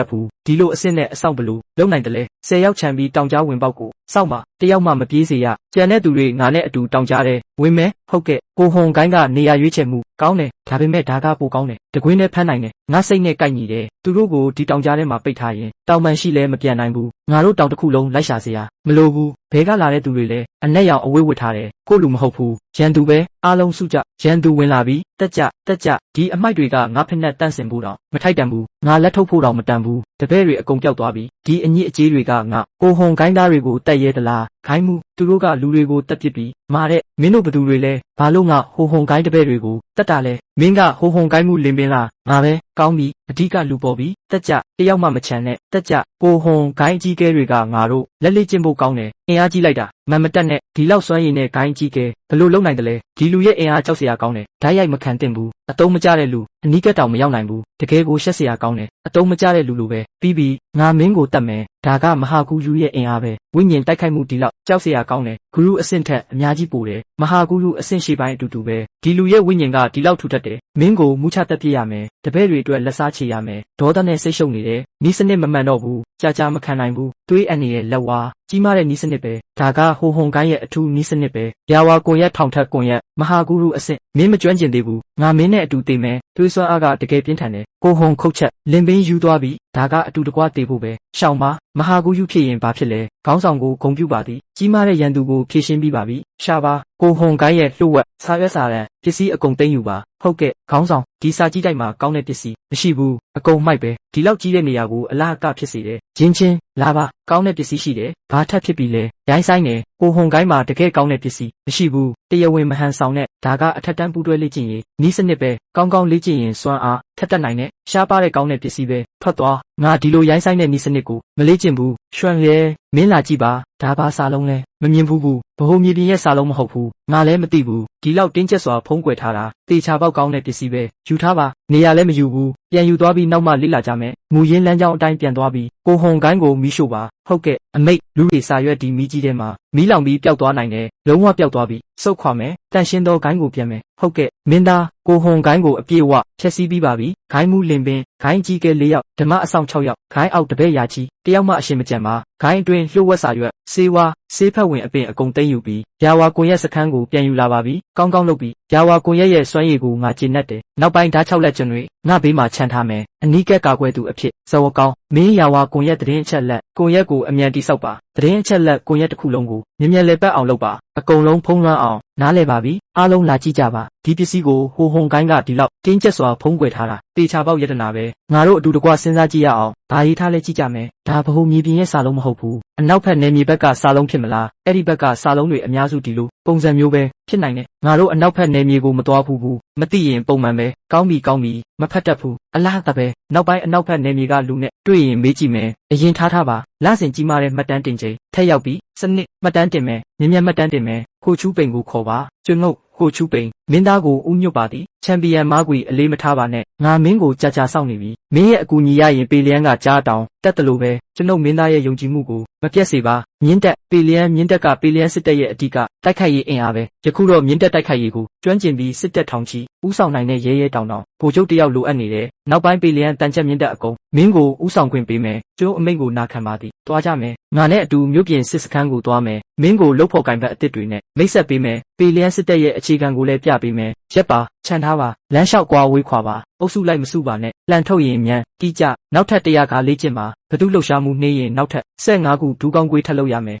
က်ဘူးဒီလိုအဆင့်နဲ့အဆောင်ဘလို့လုံနိုင်တယ်လဲ10ယောက်ချန်ပြီးတောင်ကြားဝင်ပေါက်ကိုစောင့်ပါတယောက်မှမပြေးစေရကြံတဲ့သူတွေငါနဲ့အတူတောင်ကြားတယ်ဝင်မဲဟုတ်ကဲ့ကိုဟွန်ကိုင်းကနေရာရွေးချယ်မှုကောင်းတယ်ဒါပေမဲ့ဒါကပိုကောင်းတယ်တကွင်းနဲ့ဖမ်းနိုင်တယ်ငါစိတ်နဲ့ကိုက်ညီတယ်သူတို့ကိုဒီတောင်ကြားထဲမှာပိတ်ထားရင်တောင်ပန်ရှိလဲမပြန်နိုင်ဘူးငါတို့တောင်တစ်ခုလုံးလိုက်ရှာစရာမလိုဘူးဘဲကလာတဲ့သူတွေလည်းအနက်ရောင်အဝေးဝတ်ထားတယ်ကိုလူမဟုတ်ဘူးရန်သူပဲအားလုံးစုကြရန်သူဝင်လာပြီးတက်ကြဒီအမိုက်တွေကငါဖက်နဲ့တန့်စင်ဖို့တော့မထိုက်တန်ဘူးငါလက်ထုတ်ဖို့တော့မတန်ဘူးတပည့်တွေအကုန်ပြောက်သွားပြီဒီအညစ်အကြေးတွေကငါကိုဟွန်ကိုင်းသားတွေကိုတက်ရဲသလားခိုင်းမှုသူတို့ကလူတွေကိုတက်ပစ်ပြီးမာတဲ့မင်းတို့ဘသူတွေလဲဘာလို့ငါဟိုဟွန်ကိုင်းတပည့်တွေကိုတက်တာလဲမင်းကဟိုဟွန်ကိုင်းမှုလင်းပင်လားငါပဲကောင်းပြီအဓိကလူပေါ်ပြီးတက်ကြတယောက်မှမချန်နဲ့တက်ကြကိုဟွန်ကိုင်းကြီးကဲတွေကငါတို့လက်လေးကျင့်ဖို့ကောင်းတယ်အင်အားကြီးလိုက်တာမန်မတက်နဲ့ဒီလောက်စွမ်းရည်နဲ့ကိုင်းကြီးကဲဘလို့လုံနိုင်တယ်လဲဒီလူရဲ့အင်အားကြောက်စရာကောင်းတယ်ဓာတ်ရိုက်မခံသင့်ဘူးအတုံးမကျတဲ့လူအနီးကပ်တောင်မရောက်နိုင်ဘူးတကယ်ကိုရှက်စရာကောင်းတယ်အတုံးမကျတဲ့လူလိုပဲပြီးငါမင်းကိုတတ်မယ်ဒါကမဟာကူယူရဲ့အင်အားပဲဝိညာဉ်တိုက်ခိုက်မှုဒီလောက်ကြောက်စရာကောင်းတယ်ဂရုအဆင့်ထက်အများကြီးပိုတယ်မဟာကူယူအဆင့်ရှိပိုင်းအတူတူပဲဒီလူရဲ့ဝိညာဉ်ကဒီလောက်ထူထပ်တယ်မင်းကိုမူချတက်ပြရမယ်တပည့်တွေအတွက်လက်စားချေရမယ်ဒေါသနဲ့စိတ်ရှုပ်နေတယ်နီးစနစ်မမှန်တော့ဘူးကြာမခံနိုင်ဘူးတွေးအပ်နေတဲ့လက်ဝါးကြီးမားတဲ့နီးစနစ်ပဲဒါကဟိုဟွန်ကိုင်းရဲ့အထူးနီးစနစ်ပဲယာဝါကွန်ရက်ထောင်ထက်ကွန်ရက်မဟာကူရုအဆင့်မင်းမကျွမ်းကျင်သေးဘူးငါမင်းနဲ့အတူတည်မယ်တွေးစွမ်းအားကတကယ်ပြင်းထန်တယ်ကိုဟွန်ခုတ်ချက်လင်ပင်းယူသွားပြီးဒါကအတူတကွတည်ဖို့ပဲရှောင်းပါမဟာကူယူဖြစ်ရင်ဘာဖြစ်လဲခေါင်းဆောင်ကိုဂုံပြူပါသည်ကြီးမားတဲ့ရန်သူကိုဖြည့်ရှင်းပြီးပါပြီရှာပါကိုဟွန်ကိုင်းရဲ့လှုပ်ဝက်စာရွက်စာတမ်းပစ္စည်းအကုန်သိမ်းယူပါဟုတ်ကဲ့ခေါင်းဆောင်ဒီစာကြီးတိုက်မှာကောင်းတဲ့ပစ္စည်းမရှိဘူးအကုန်မှိုက်ပဲဒီလောက်ကြီးတဲ့နေရာကိုအလားအကဖြစ်စေတယ်ချင်းလာပါကောင်းတဲ့ပစ္စည်းရှိတယ်ဘာထပ်ဖြစ်ပြီလဲရိုင်းဆိုင်နေကိုဟွန်ကိုင်းမှာတကယ်ကောင်းတဲ့ပစ္စည်းမရှိဘူးတရားဝင်မဟန်ဆောင်နဲ့ဒါကအထက်တန်းပူးတွဲလေ့ကျင့်ရေးနီးစနစ်ပဲကောင်းလေ့ကျင့်ရင်စွမ်းအားထက်တက်နိုင်တဲ့ရှားပါတဲ့ကောင်းတဲ့ပစ္စည်းပဲထွက်သွားငါဒီလိုရိုင်းဆိုင်တဲ့နီးစနစ်ကိုမလေ့ကျင့်ဘူးရွှန်ရဲမင်းလာကြည့်ပါဒါဘာစာလုံးလဲမမြင်ဘူးဗဟိုမြေပြင်ရဲ့စာလုံးမဟုတ်ဘူးငါလည်းမသိဘူးဒီလောက်တင်းကျပ်စွာဖုံးကွယ်ထားတာတေချာပေါက်ကောင်းတဲ့ပစ္စည်းပဲယူထားပါနေရာလည်းမယူဘူးပြန်ယူသွားပြီးနောက်မှလေ့လာကြမယ်မူရင်းလမ်းကြောင်းအတိုင်းပြန်သွားပြီးကိုဟွန်ကိုင်းကိုမီးရှို့ပါဟုတ်ကဲ့အမိတ်လူတွေစာရွက်ဒီမီးကြီးထဲမှာမီးလောင်ပြီးပျောက်သွားနိုင်တယ်လုံးဝပျောက်သွားပြီးစုတ်ခွာမယ်တန်ရှင်းသောဂိုင်းကိုပြန်မယ်ဟုတ်ကဲ့မင်းသားကိုဟွန်ကိုင်းကိုအပြည့်အဝဖျက်ဆီးပြီးပါပြီဂိုင်းမှုလင်ပင်ဂိုင်းကြီးကဲ4ယောက်ဓမ္မအဆောင်6ယောက်ဂိုင်းအောက်တပည့်ရာချီတယောက်မှအရှင်မကြံပါဂိုင်းအတွင်းလှုပ်ဝက်စာရွက်စေးဝါဆေးဖက်ဝင်အပင်အကုန်သိမ်းယူပြီးယာဝါကွန်ရက်စခန်းကိုပြန်ယူလာပါပြီကောင်းလုပ်ပြီးယာဝါကွန်ရက်ရဲ့စွမ်းရည်ကိုငါကျင့်တတ်တယ်နောက်ပိုင်းဓာတ်6လက်ကျွန်တွေငါဘေးမှာခြံထားမယ်အနီးကပ်ကာကွယ်သူအဖြစ်ဇဝကောင်းမင်းယာဝါကွန်ရက်သတင်းအချက်လက်ကွန်ရက်ကိုအမြန်တိဆောက်ပါသတင်းအချက်လက်ကွန်ရက်တစ်ခုလုံးကိုမြင်လည်ပတ်အောင်လုပ်ပါအကုန်လုံးဖုံးလွှမ်းအောင်နားလည်ပါပြီအားလုံးလာကြည့်ကြပါဒီပစ္စည်းကိုဟိုဟွန်ကိုင်းကဒီလောက်တင်းကျပ်စွာဖုံးကွယ်ထားတာတေချာပေါက်ယတနာပဲငါတို့အတူတကွစဉ်းစားကြည့်ရအောင်ဒါရေးထားလဲကြည့်ကြမယ်ဒါဗဟိုမြေပြင်ရဲ့စာလုံးမဟုတ်ဘူးအနောက်ဘက်နယ်မြေဘက်ကစာလုံးဖြစ်မလားအဲ့ဒီဘက်ကစာလုံးတွေအများစုဒီလိုပုံစံမျိုးပဲဖြစ်နိုင်တယ်ငါတို့အနောက်ဘက်နယ်မြေကိုမသွားဘူးမသိရင်ပုံမှန်ပဲကောင်းပြီမဖတ်တတ်ဘူးအလားတပဲနောက်ပိုင်းအနောက်ဘက်နယ်မြေကလူနဲ့တွေ့ရင်မေးကြည့်မယ်အရင်ထားပါလဆင်ကြီးမားတဲ့မှတ်တမ်းတင်ချိန်ထက်ရောက်ပြီးစနစ်မှတ်တမ်းတင်မယ်မြင်မှတ်တမ်းတင်မယ်ခိုချူးပိန်ကိုခေါ်ပါကျွန်းငုတ်ခိုချူးပိန်မင်းသားကိုဥညွတ်ပါသည်ချန်ပီယံမားကွီအလေးမထားပါနဲ့ငါမင်းကိုကြာစောင့်နေပြီမင်းရဲ့အကူအညီရရင်ပေလျံကကြားတောင်တက်တယ်လို့ပဲကျွန်ုပ်မင်းသားရဲ့ယုံကြည်မှုကိုမပြတ်စေပါမြင်းတက်ပေလျံမြင်းတက်ကပေလျံစစ်တပ်ရဲ့အဓိကတိုက်ခိုက်ရေးအင်အားပဲယခုတော့မြင်းတက်တိုက်ခိုက်ရေးကိုကျွမ်းကျင်ပြီးစစ်တပ်ထောင်ချီဥဆောင်နိုင်တဲ့ရဲတောင်ဗိုလ်ချုပ်တယောက်လိုအပ်နေတယ်နောက်ပိုင်းပေလျံတန်ချက်မြင့်တက်အကုန်မင်းကိုဥဆောင်ခွင့်ပေးမယ်ကျိုးအမိန့်ကိုနာခံပါသည်တွားကြမယ်ငါနဲ့အတူမြို့ပြင်စစ်စခန်းကိုတွားမယ်မင်းကိုလှုပ်ဖို့ကင်ဘက်အစ်စ်တွေနဲ့မိတ်ဆက်ပေးမယ်ပေလျံစစ်တပ်ရဲ့အခြေခံကိုလည်းပြပေးမယ်ရက်ပါခြံထားပါလမ်းလျှောက်ကွာဝေးခွာပါအုပ်စုလိုက်မစုပါနဲ့လှန်ထုတ်ရင်မြန်တီးကြနောက်ထပ်100ကလေ့ကျင့်ပါဘသူလှုပ်ရှားမှုနှေးရင်နောက်ထပ်15ခုဒူးကောင်းကွေးထပ်လုပ်ရမယ်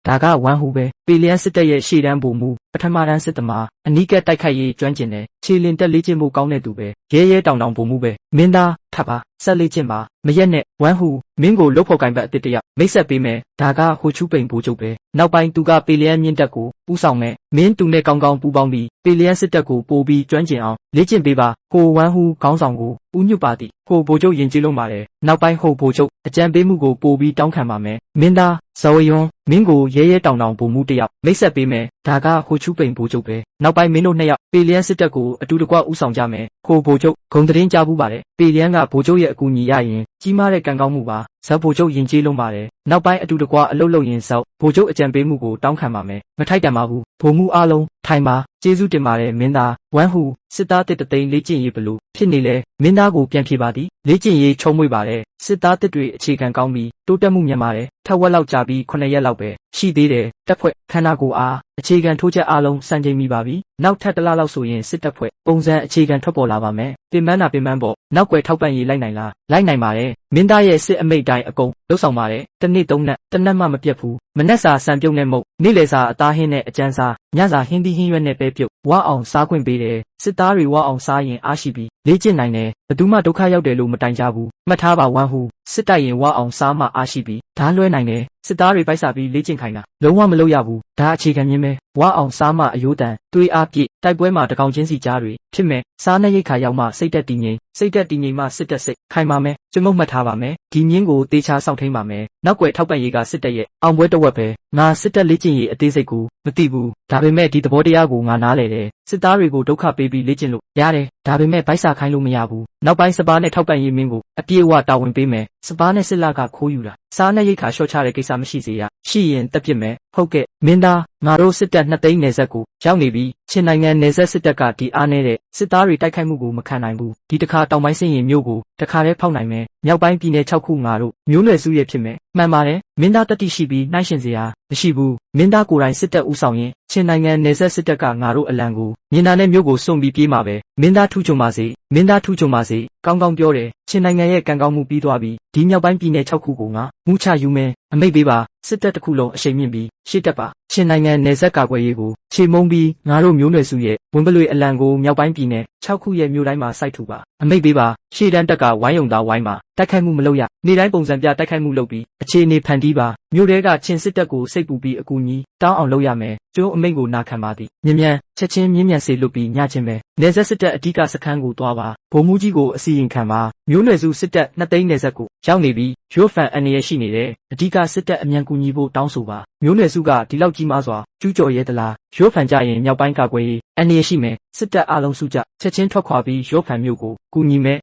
ဒါကဝမ်းဟူပဲပေလျံစစ်တပ်ရဲ့ရှေ့တန်းဗိုလ်မှူးပထမတန်းစစ်သမားအနီးကပ်တိုက်ခိုက်ရေးကျွမ်းကျင်တယ်ခြေလင်တက်လေ့ကျင့်မှုကောင်းတဲ့သူပဲရဲတောင်ဗိုလ်မှူးပဲမင်းသားထပ်ပါဆက်လေ့ကျင့်ပါမရက်နဲ့ဝမ်းဟူမင်းကိုလှုပ်ဖို့ကင်ဘက်အစ်စ်တယောက်မိတ်ဆက်ပေးမယ်ဒါကဟိုချူပိန်ဗိုလ်ချုပ်ပဲနောက်ပိုင်းသူကပေလျံမြင့်တက်ကိုဥဆောင်မယ်မင်းသူနဲ့ကောင်းပူပေါင်းပြီးပေလျံစစ်တပ်ကိုပို့ပြီးကျွမ်းကျင်အောင်လေ့ကျင့်ပေးပါကိုဝမ်းဟူခေါင်းဆောင်ကို ဦးညွတ်ပါသည်ဟိုဗိုလ်ချုပ်ယဉ်ကျေးလုံးပါတယ်နောက်ပိုင်းဟိုဗိုလ်ချုပ်အကြံပေးမှုကိုပို့ပြီးတောင်းခံပါမယ်မင်းသားဇဝယွန်းမင်းကိုရဲတောင်ဗိုလ်မှူးတယောက်မိတ်ဆက်ပေးမယ်ဒါကဟိုချူပိန်ဗိုလ်ချုပ်ပဲနောက်ပိုင်းမင်းတို့နှစ်ယောက်ပေလျံစစ်တပ်ကိုအတူတကွဦးဆောင်ကြမယ်ဟိုဗိုလ်ချုပ်ဂုံသတင်းကြားဘူးပါတယ်ပေလျံကဗိုလ်ချုပ်ရဲ့အကူအညီရရင်ကြီးမားတဲ့ကံကောင်းမှုပါဇက်ဗိုလ်ချုပ်ယဉ်ကျေးလုံးပါတယ်နောက်ပိုင်းအတူတကွအလုပ်လုပ်ရင်ဇောက်ဗိုလ်ချုပ်အကြံပေးမှုကိုတောင်းခံပါမယ်မထိုက်တန်ပါဘူးဗိုလ်မှူးအားလုံးထိုင်ပါကျေးဇူးတင်ပါတယ်မင်းသားဝမ်ဟူစစ်သားတစ်သိန်းလေ့ကျင့်ရေးဘလို့ဖြစ်နေလဲမင်းသားကိုပြန်ဖြေပါသည်လေ့ကျင့်ရေးချုံမွေ့ပါတယ်စစ်သားတစ်တွေအခြေခံကောင်းပြီးတိုးတက်မှုမြန်ပါတယ်ထက်ဝက်လောက်ကြာပြီး9ရက်လောက်ပဲရှိသေးတယ်တက်ဖွဲ့ခန္ဓာကိုယ်အားအခြေခံထိုးချက်အားလုံးစံချိန်မိပါပြီနောက်ထပ်တစ်လလောက်ဆိုရင်စစ်တပ်ဖွဲ့ပုံစံအခြေခံထွက်ပေါ်လာပါမယ်ပင်ပန်းတာပင်ပန်းပေါ့နောက်ွယ်ထောက်ပံ့ရေးလိုက်နိုင်လားလိုက်နိုင်ပါတယ်မင်းသားရဲ့စစ်အမိတ်တိုင်းအကုန်လှုပ်ဆောင်ပါတယ်တစ်နေ့သုံးနက်တစ်နက်မှမပြတ်ဘူးမနက်စာစံပြုတ်နဲ့မုတ်နေ့လယ်စာအသားဟင်းနဲ့အကျန်းစားညစာဟင်းသီးဟင်းရွက်နဲ့ပဲပြုတ်ဝအောင်စားခွင့်ပေးတယ်စစ်သားတွေဝအောင်စားရင်အားရှိပြီးလေ့ကျင့်နိုင်တယ်ဘယ်သူမှဒုက္ခရောက်တယ်လို့မတိုင်ကြဘူးမှတ်ထားပါဝမ်ဟူစစ်တိုက်ရင်ဝအောင်စားမှအားရှိပြီးဒါလွှဲနိုင်တယ်စစ်သားတွေပိုက်စားပြီးလေ့ကျင့်ခိုင်းတာလုံးဝမလုပ်ရဘူးဒါအခြေခံမြင်ပဲဝအောင်စားမှအယိုးတန်သွေးအားပြည့်တိုက်ပွဲမှာတကောင်ချင်းစီကြားတွေဖြစ်မယ်စားနဲ့ရိတ်ခါရောက်မှစိတ်တက်တည်ငြိမ်စိတ်တက်တည်ငြိမ်မှစစ်တက်စိတ်ခိုင်ပါမယ်ကျွန်ုပ်မှတ်ထားပါမယ်ဒီမြင်းကိုတေချာစောင့်ထိန်ပါမယ်နောက်ွယ်ထောက်ပံ့ရေးကစစ်တက်ရဲ့အောင်ပွဲတစ်ဝက်ပဲငါစစ်တက်လေ့ကျင့်ရေးအသေးစိတ်ကိုမသိဘူးဒါပေမဲ့ဒီသဘောတရားကိုငါနားလည်တယ်စစ်သားတွေကိုဒုက္ခပေးပြီးလေ့ကျင့်လို့ရတယ်ဒါပေမဲ့ဗိုက်စာခိုင်းလို့မရဘူးနောက်ပိုင်းစပါးနဲ့ထောက်ပံ့ရေးမင်းကိုအပြည့်အဝတာဝန်ပေးမယ်စပါးနဲ့စစ်လကခိုးယူတာစားနဲ့ရိတ်ခါလျှော့ချတဲ့ကိစ္စမရှိစေရရှိရင်တက်ပြစ်မယ်ဟုတ်ကဲ့မင်းသားငါတို့စစ်တပ်2သိန်းနယ်စပ်ကိုရောက်နေပြီချင်းနိုင်ငံနယ်စပ်စစ်တပ်ကဒီအားနေတဲ့စစ်သားတွေတိုက်ခိုက်မှုကိုမခံနိုင်ဘူးဒီတစ်ခါတောင်ပိုင်းစင်ရင်မြို့ကိုတခါတည်းဖောက်နိုင်မယ်မြောက်ပိုင်းပြည်နယ်6ခုငါတို့မျိုးနွယ်စုရဲ့ဖြစ်မယ်မှန်ပါတယ်မင်းသားတတိရှိပြီးနှိုင်းရှင်စရာမရှိဘူးမင်းသားကိုယ်တိုင်စစ်တပ်ဦးဆောင်ရင်ချင်းနိုင်ငံနယ်စပ်စစ်တပ်ကငါတို့အလံကိုမြင်တာနဲ့မြို့ကိုစွန့်ပြီးပြေးမှာပဲမင်းသားထူးချွန်ပါစေမင်းသားထူးချွန်ပါစေကောင်းကောင်းပြောတယ်ချင်းနိုင်ငံရဲ့ကံကောင်းမှုပြီးသွားပြီဒီမြောက်ပိုင်းပြည်နယ်6ခုကိုငါမူချယူမယ်အမိတ်ပေးပါစစ်တပ်တစ်ခုလုံးအရှိန်မြင့်ပြီးရှေ့တက်ပါချင်းနိုင်ငံနယ်စပ်ကာကွယ်ရေးကိုခြေမုံပြီးငါတို့မျိုးနွယ်စုရဲ့ဝင်ပလွေအလံကိုမြောက်ပိုင်းပြည်နယ်6ခုရဲ့မြို့တိုင်းမှာစိုက်ထူပါအမိတ်ပေးပါရှေ့တန်းတက်ကဝိုင်းယုံသားဝိုင်းမှာတိုက်ခိုက်မှုမလုပ်ရနေ့တိုင်းပုံစံပြတိုက်ခိုက်မှုလုပ်ပြီးအခြေအနေဖန်တီးပါမြို့တဲကချင်းစစ်တပ်ကိုစိတ်ပူပြီးအကူကြီးတောင်းအောင်လုပ်ရမယ်ကျိုးအမိတ်ကိုနာခံပါသည်မြ мян ချက်ချင်းမြ мян စေလွတ်ပြီးညချင်းပဲနယ်စပ်စစ်တပ်အဓိကစခန်းကိုသွားပါဗိုလ်မှူးကြီးကိုအစီရင်ခံပါမျိုးနွယ်စုစစ်တပ်2သိန်းနယ်စပ်ကိုရောက်နေပြီးရိုးဖန်အန်ရရှိနေတယ်အဓိကစစ်တပ်အမြန်ကူညီဖို့တောင်းဆိုပါမျိုးနွယ်စုကဒီလောက်ကြီးမားစွာကျူးကျော်ရဲသလားရိုးဖန်ကြရင်မြောက်ပိုင်းကာကွယ်ရေးအန်ရရှိမယ်စစ်တပ်အလုံးစုကြချက်ချင်းထွက်ခွာပြီးရိုးဖန်မြို့ကိုကူညီမယ်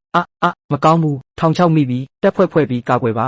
မကောင်းဘူးထောင်ချောက်မိပြီးတက်ဖွဲ့ပြီးကာကွယ်ပါ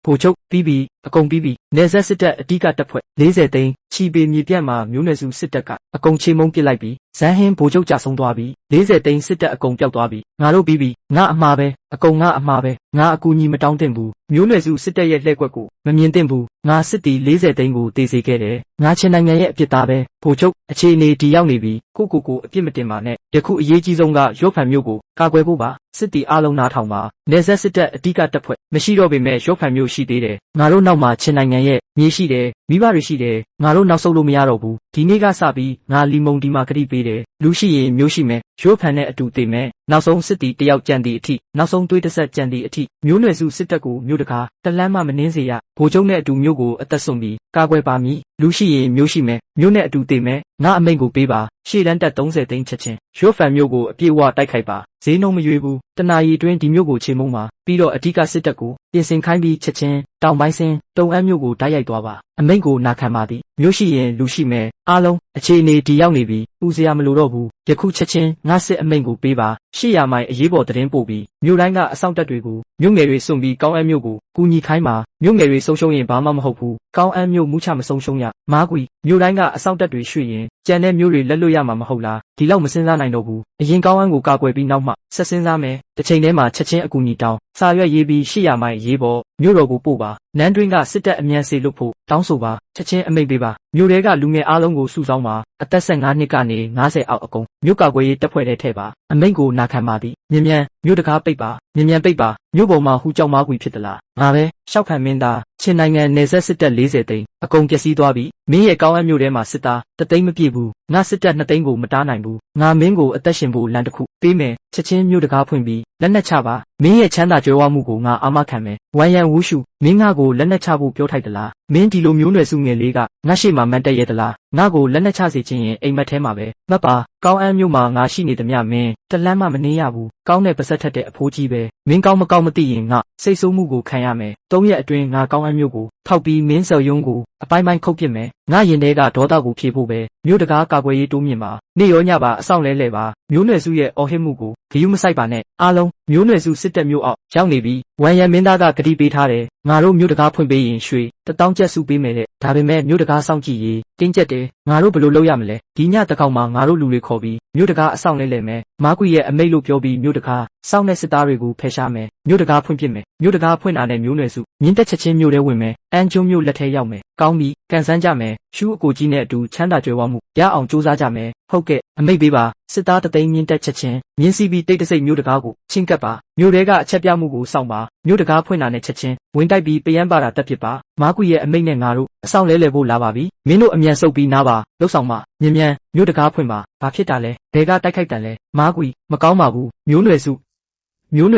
ဗိုလ်ချုပ်ပြီးအကုန်ပြီးနယ်စပ်စစ်တပ်အဓိကတပ်ဖွဲ့40သိန်းချီပေမြေပြန့်မှာမျိုးနွယ်စုစစ်တပ်ကအကုန်ချေမုံပစ်လိုက်ပြီးဇန်ဟင်းဗိုလ်ချုပ်ကြဆုံးသွားပြီး40သိန်းစစ်တပ်အကုန်ပျောက်သွားပြီးငါတို့ပြီးငါအမှားပဲအကုန်ငါအမှားပဲငါအကူညီမတောင်းတင်ဘူးမျိုးနွယ်စုစစ်တပ်ရဲ့လှည့်ကွက်ကိုမမြင်သင့်ဘူးငါစစ်တီ40သိန်းကိုတေးစေခဲ့တယ်ငါချင်းနိုင်ငံရဲ့အပြစ်သားပဲဗိုလ်ချုပ်အခြေအနေဒီရောက်နေပြီးကိုအပြစ်မတင်ပါနဲ့ယခုအရေးကြီးဆုံးကရွတ်ဖန်မျိုးကိုကာကွယ်ဖို့ပါစစ်တီအားလုံးနားထောင်ပါနယ်စပ်စစ်တပ်အဓိကတပ်ဖွဲ့မရှိတော့ပေမဲ့ရွတ်ဖန်မျိုးရှိသေးတယ်ငါတို့နောက်မှာချင်းနိုင်ငံရဲ့မြေရှိတယ်မိဘတွေရှိတယ်ငါတို့နောက်ဆုတ်လို့မရတော့ဘူးဒီနေ့ကစပြီးငါလီမုံဒီမှာကတိပေးတယ်လူရှိရင်မျိုးရှိမယ်ရွတ်ဖန်နဲ့အတူတည်မယ်နောက်ဆုံးစစ်တီတယောက်ကြံသည့်အထိနောက်ဆုံးတွေးတဆက်ကြံသည့်အထိမျိုးနွယ်စုစစ်တပ်ကိုမျိုးတကားတလန်းမှမနှင်းစေရဗိုလ်ချုပ်နဲ့အတူမျိုးကိုအသက်ဆုံးပြီးကာကွယ်ပါမည်လူရှိရင်မျိုးရှိမယ်မျိုးနဲ့အတူတည်မယ်ငါအမိန့်ကိုပေးပါရှေ့တန်းတက်30သိန်းချက်ချင်းရွတ်ဖန်မျိုးကိုအပြည့်အဝတိုက်ခိုက်ပါဈေးနှုန်းမရွေးဘူးတနာရီအတွင်းဒီမျိုးကိုချေမုံပါပြီးတော့အဓိကစစ်တပ်ကိုပြင်ဆင်ခိုင်းပြီးချက်ချင်းတောင်ပိုင်းစင်းတုံအမ်းမျိုးကိုတိုက်ရိုက်သွားပါအမိန့်ကိုနာခံပါသည်မျိုးရှိရင်လူရှိမယ်အားလုံးအခြေအနေဒီရောက်နေပြီပူစရာမလိုတော့ဘူးယခုချက်ချင်းငါစစ်အမိန့်ကိုပေးပါ800မိုင်အရေးပေါ်သတင်းပို့ပြီးမြို့တိုင်းကအဆောင်တပ်တွေကိုမြို့ငယ်တွေစွန့်ပြီးကောင်းအမ်းမြို့ကိုကူညီခိုင်းပါမြို့ငယ်တွေဆုံးရှုံးရင်ဘာမှမဟုတ်ဘူးကောင်းအမ်းမြို့မူးချမဆုံးရှုံးရမားကွီမြို့တိုင်းကအဆောင်တပ်တွေရွှေ့ရင်ကြံတဲ့မြို့တွေလက်လွတ်ရမှာမဟုတ်လားဒီလောက်မစင်စားနိုင်တော့ဘူးအရင်ကောင်းအမ်းကိုကာကွယ်ပြီးနောက်မှဆက်စင်းစားမယ်တစ်ချိန်တည်းမှာချက်ချင်းအကူအညီတောင်းစာရွက်ရေးပြီး800မိုင်ရေးပေါ်မြို့တော်ကိုပို့ပါနန်းတွင်းကစစ်တပ်အမြန်စေလွတ်ဖို့တောင်းဆိုပါချက်ချင်းအမိန့်ပေးပါမြို့တဲကလူငယ်အားလုံးကိုစုဆောင်းပါအသက်15နှစ်ကနေ90အောက်အကုန်မြို့ကာကွယ်ရေးတပ်ဖွဲ့ထဲထည့်ပါအမိန့်ကိုနာခံပါသည်မြ мян မြို့တကားပိတ်ပါမြ мян ပိတ်ပါမြို့ပေါ်မှာဟူကြောက်မားကွီဖြစ်သလားငါပဲရှောက်ခံမင်းသားချင်းနိုင်ငံနယ်စပ်စစ်တပ်40သိန်းအကုန်ပျက်စီးသွားပြီမင်းရဲ့ကောင်းအမ်းမြို့ထဲမှာစစ်သား3သိန်းမပြည့်ဘူးငါစစ်တပ်2သိန်းကိုမတားနိုင်ဘူးငါမင်းကိုအသက်ရှင်ဖို့လမ်းတစ်ခုပေးမယ် ချက်ချင်းမြို့တကားဖွင့်ပြီးလက်နက်ချပါမင်းရဲ့ချမ်းသာကြွယ်ဝမှုကိုငါအာမခံမယ်ဝမ်ယန်ဝူရှုမင်းငါကိုလက်နက်ချဖို့ပြောထိုက်သလားမင်းဒီလိုမျိုးနွယ်စုငယ်လေးကငါရှိမှမန်တက်ရဲ့သလားငါကိုလက်နက်ချစေခြင်းရင်အိမ်မက်ထဲမှာပဲမှတ်ပါကောင်းအန်းမြို့မှာငါရှိနေသမျှမင်းတလန်းမှမနေရဘူးကောင်းတဲ့ပါဆက်ထက်တဲ့အဖိုးကြီးပဲမင်းကောင်းမကောင်းမသိရင်ငါစိတ်ဆိုးမှုကိုခံရမယ်၃ရက်အတွင်းငါကောင်းအန်းမြို့ကိုထောက်ပြီးမင်းစော်ယုံကိုအပိုင်းပိုင်းခုတ်ပစ်မယ်ငါရင်ထဲကဒေါသကိုဖြေဖို့ပဲမြို့တကားကာကွယ်ရေးတိုးမြင့်ပါနေ့ရောညပါအဆောင်လဲပါမျိုးနွယ်စုရဲ့အော်ဟစ်မှုကိုဂယုမဆိုင်ပါနဲ့အားလုံးမျိုးနွယ်စုစစ်တပ်မျိုးအောက်ရောက်နေပြီးဝမ်ယန်မင်းသားကဂတိပေးထားတယ်ငါတို့မြို့တကားဖွင့်ပေးရင်ရွှေ1000ကျပ်စုပေးမယ်တဲ့ဒါပေမဲ့မြို့တကားစောင့်ကြည့်ရေးတင်းကျပ်တယ်ငါတို့ဘယ်လိုလုပ်ရမလဲဒီညတကောင်မှာငါတို့လူတွေခေါ်ပြီးမြို့တကားအဆောင်လဲမယ်မားကွီရဲ့အမိတ်လို့ပြောပြီးမြို့တကားစောင့်တဲ့စစ်သားတွေကိုဖယ်ရှားမယ်မြို့တကားဖွင့်ပြစ်မယ်မြို့တကားဖွင့်တာနဲ့မျိုးနွယ်စုမြင်းတက်ချက်ချင်းမြို့ထဲဝင်မယ်အန်ကျွန်းမြို့လက်ထဲရောက်မယ်ကောင်းပြီကန်ဆန်းကြမယ်ရှူးအကိုကြီးနဲ့အတူချမ်းသာကြွယ်ဝမှုရအောင်စူးစမ်းကြမယ်ဟုတ်ကဲ့အမိတ်ပေးပါစစ်သားတသိန်းမြင်းတက်ချက်ချင်းမြင်းစီပြီးတိတ်တဆိတ်မြို့တကားကိုချင်းကပ်ပါမြို့ထဲကအချက်ပြမှုကိုစောင့်ပါမြို့တကားဖွင့်တာနဲ့ချက်ချင်းဝင်တိုက်ပြီးပယံပါတာတက်ဖြစ်ပါမားကွီရဲ့အမိတ်နဲ့ငါတို့အဆောင်လဲဖို့လာပါပြီမင်းတို့အမြန်ဆုတ်ပြီးနားပါလှုပ်ဆောင်ပါမြန်မြို့တကားဖွင့်ပါဘာဖြစ်တာလဲဘဲကတိုက်ခိုက်တန်လဲမားကွီမကောင်းပါဘူးမျိုးနွယ်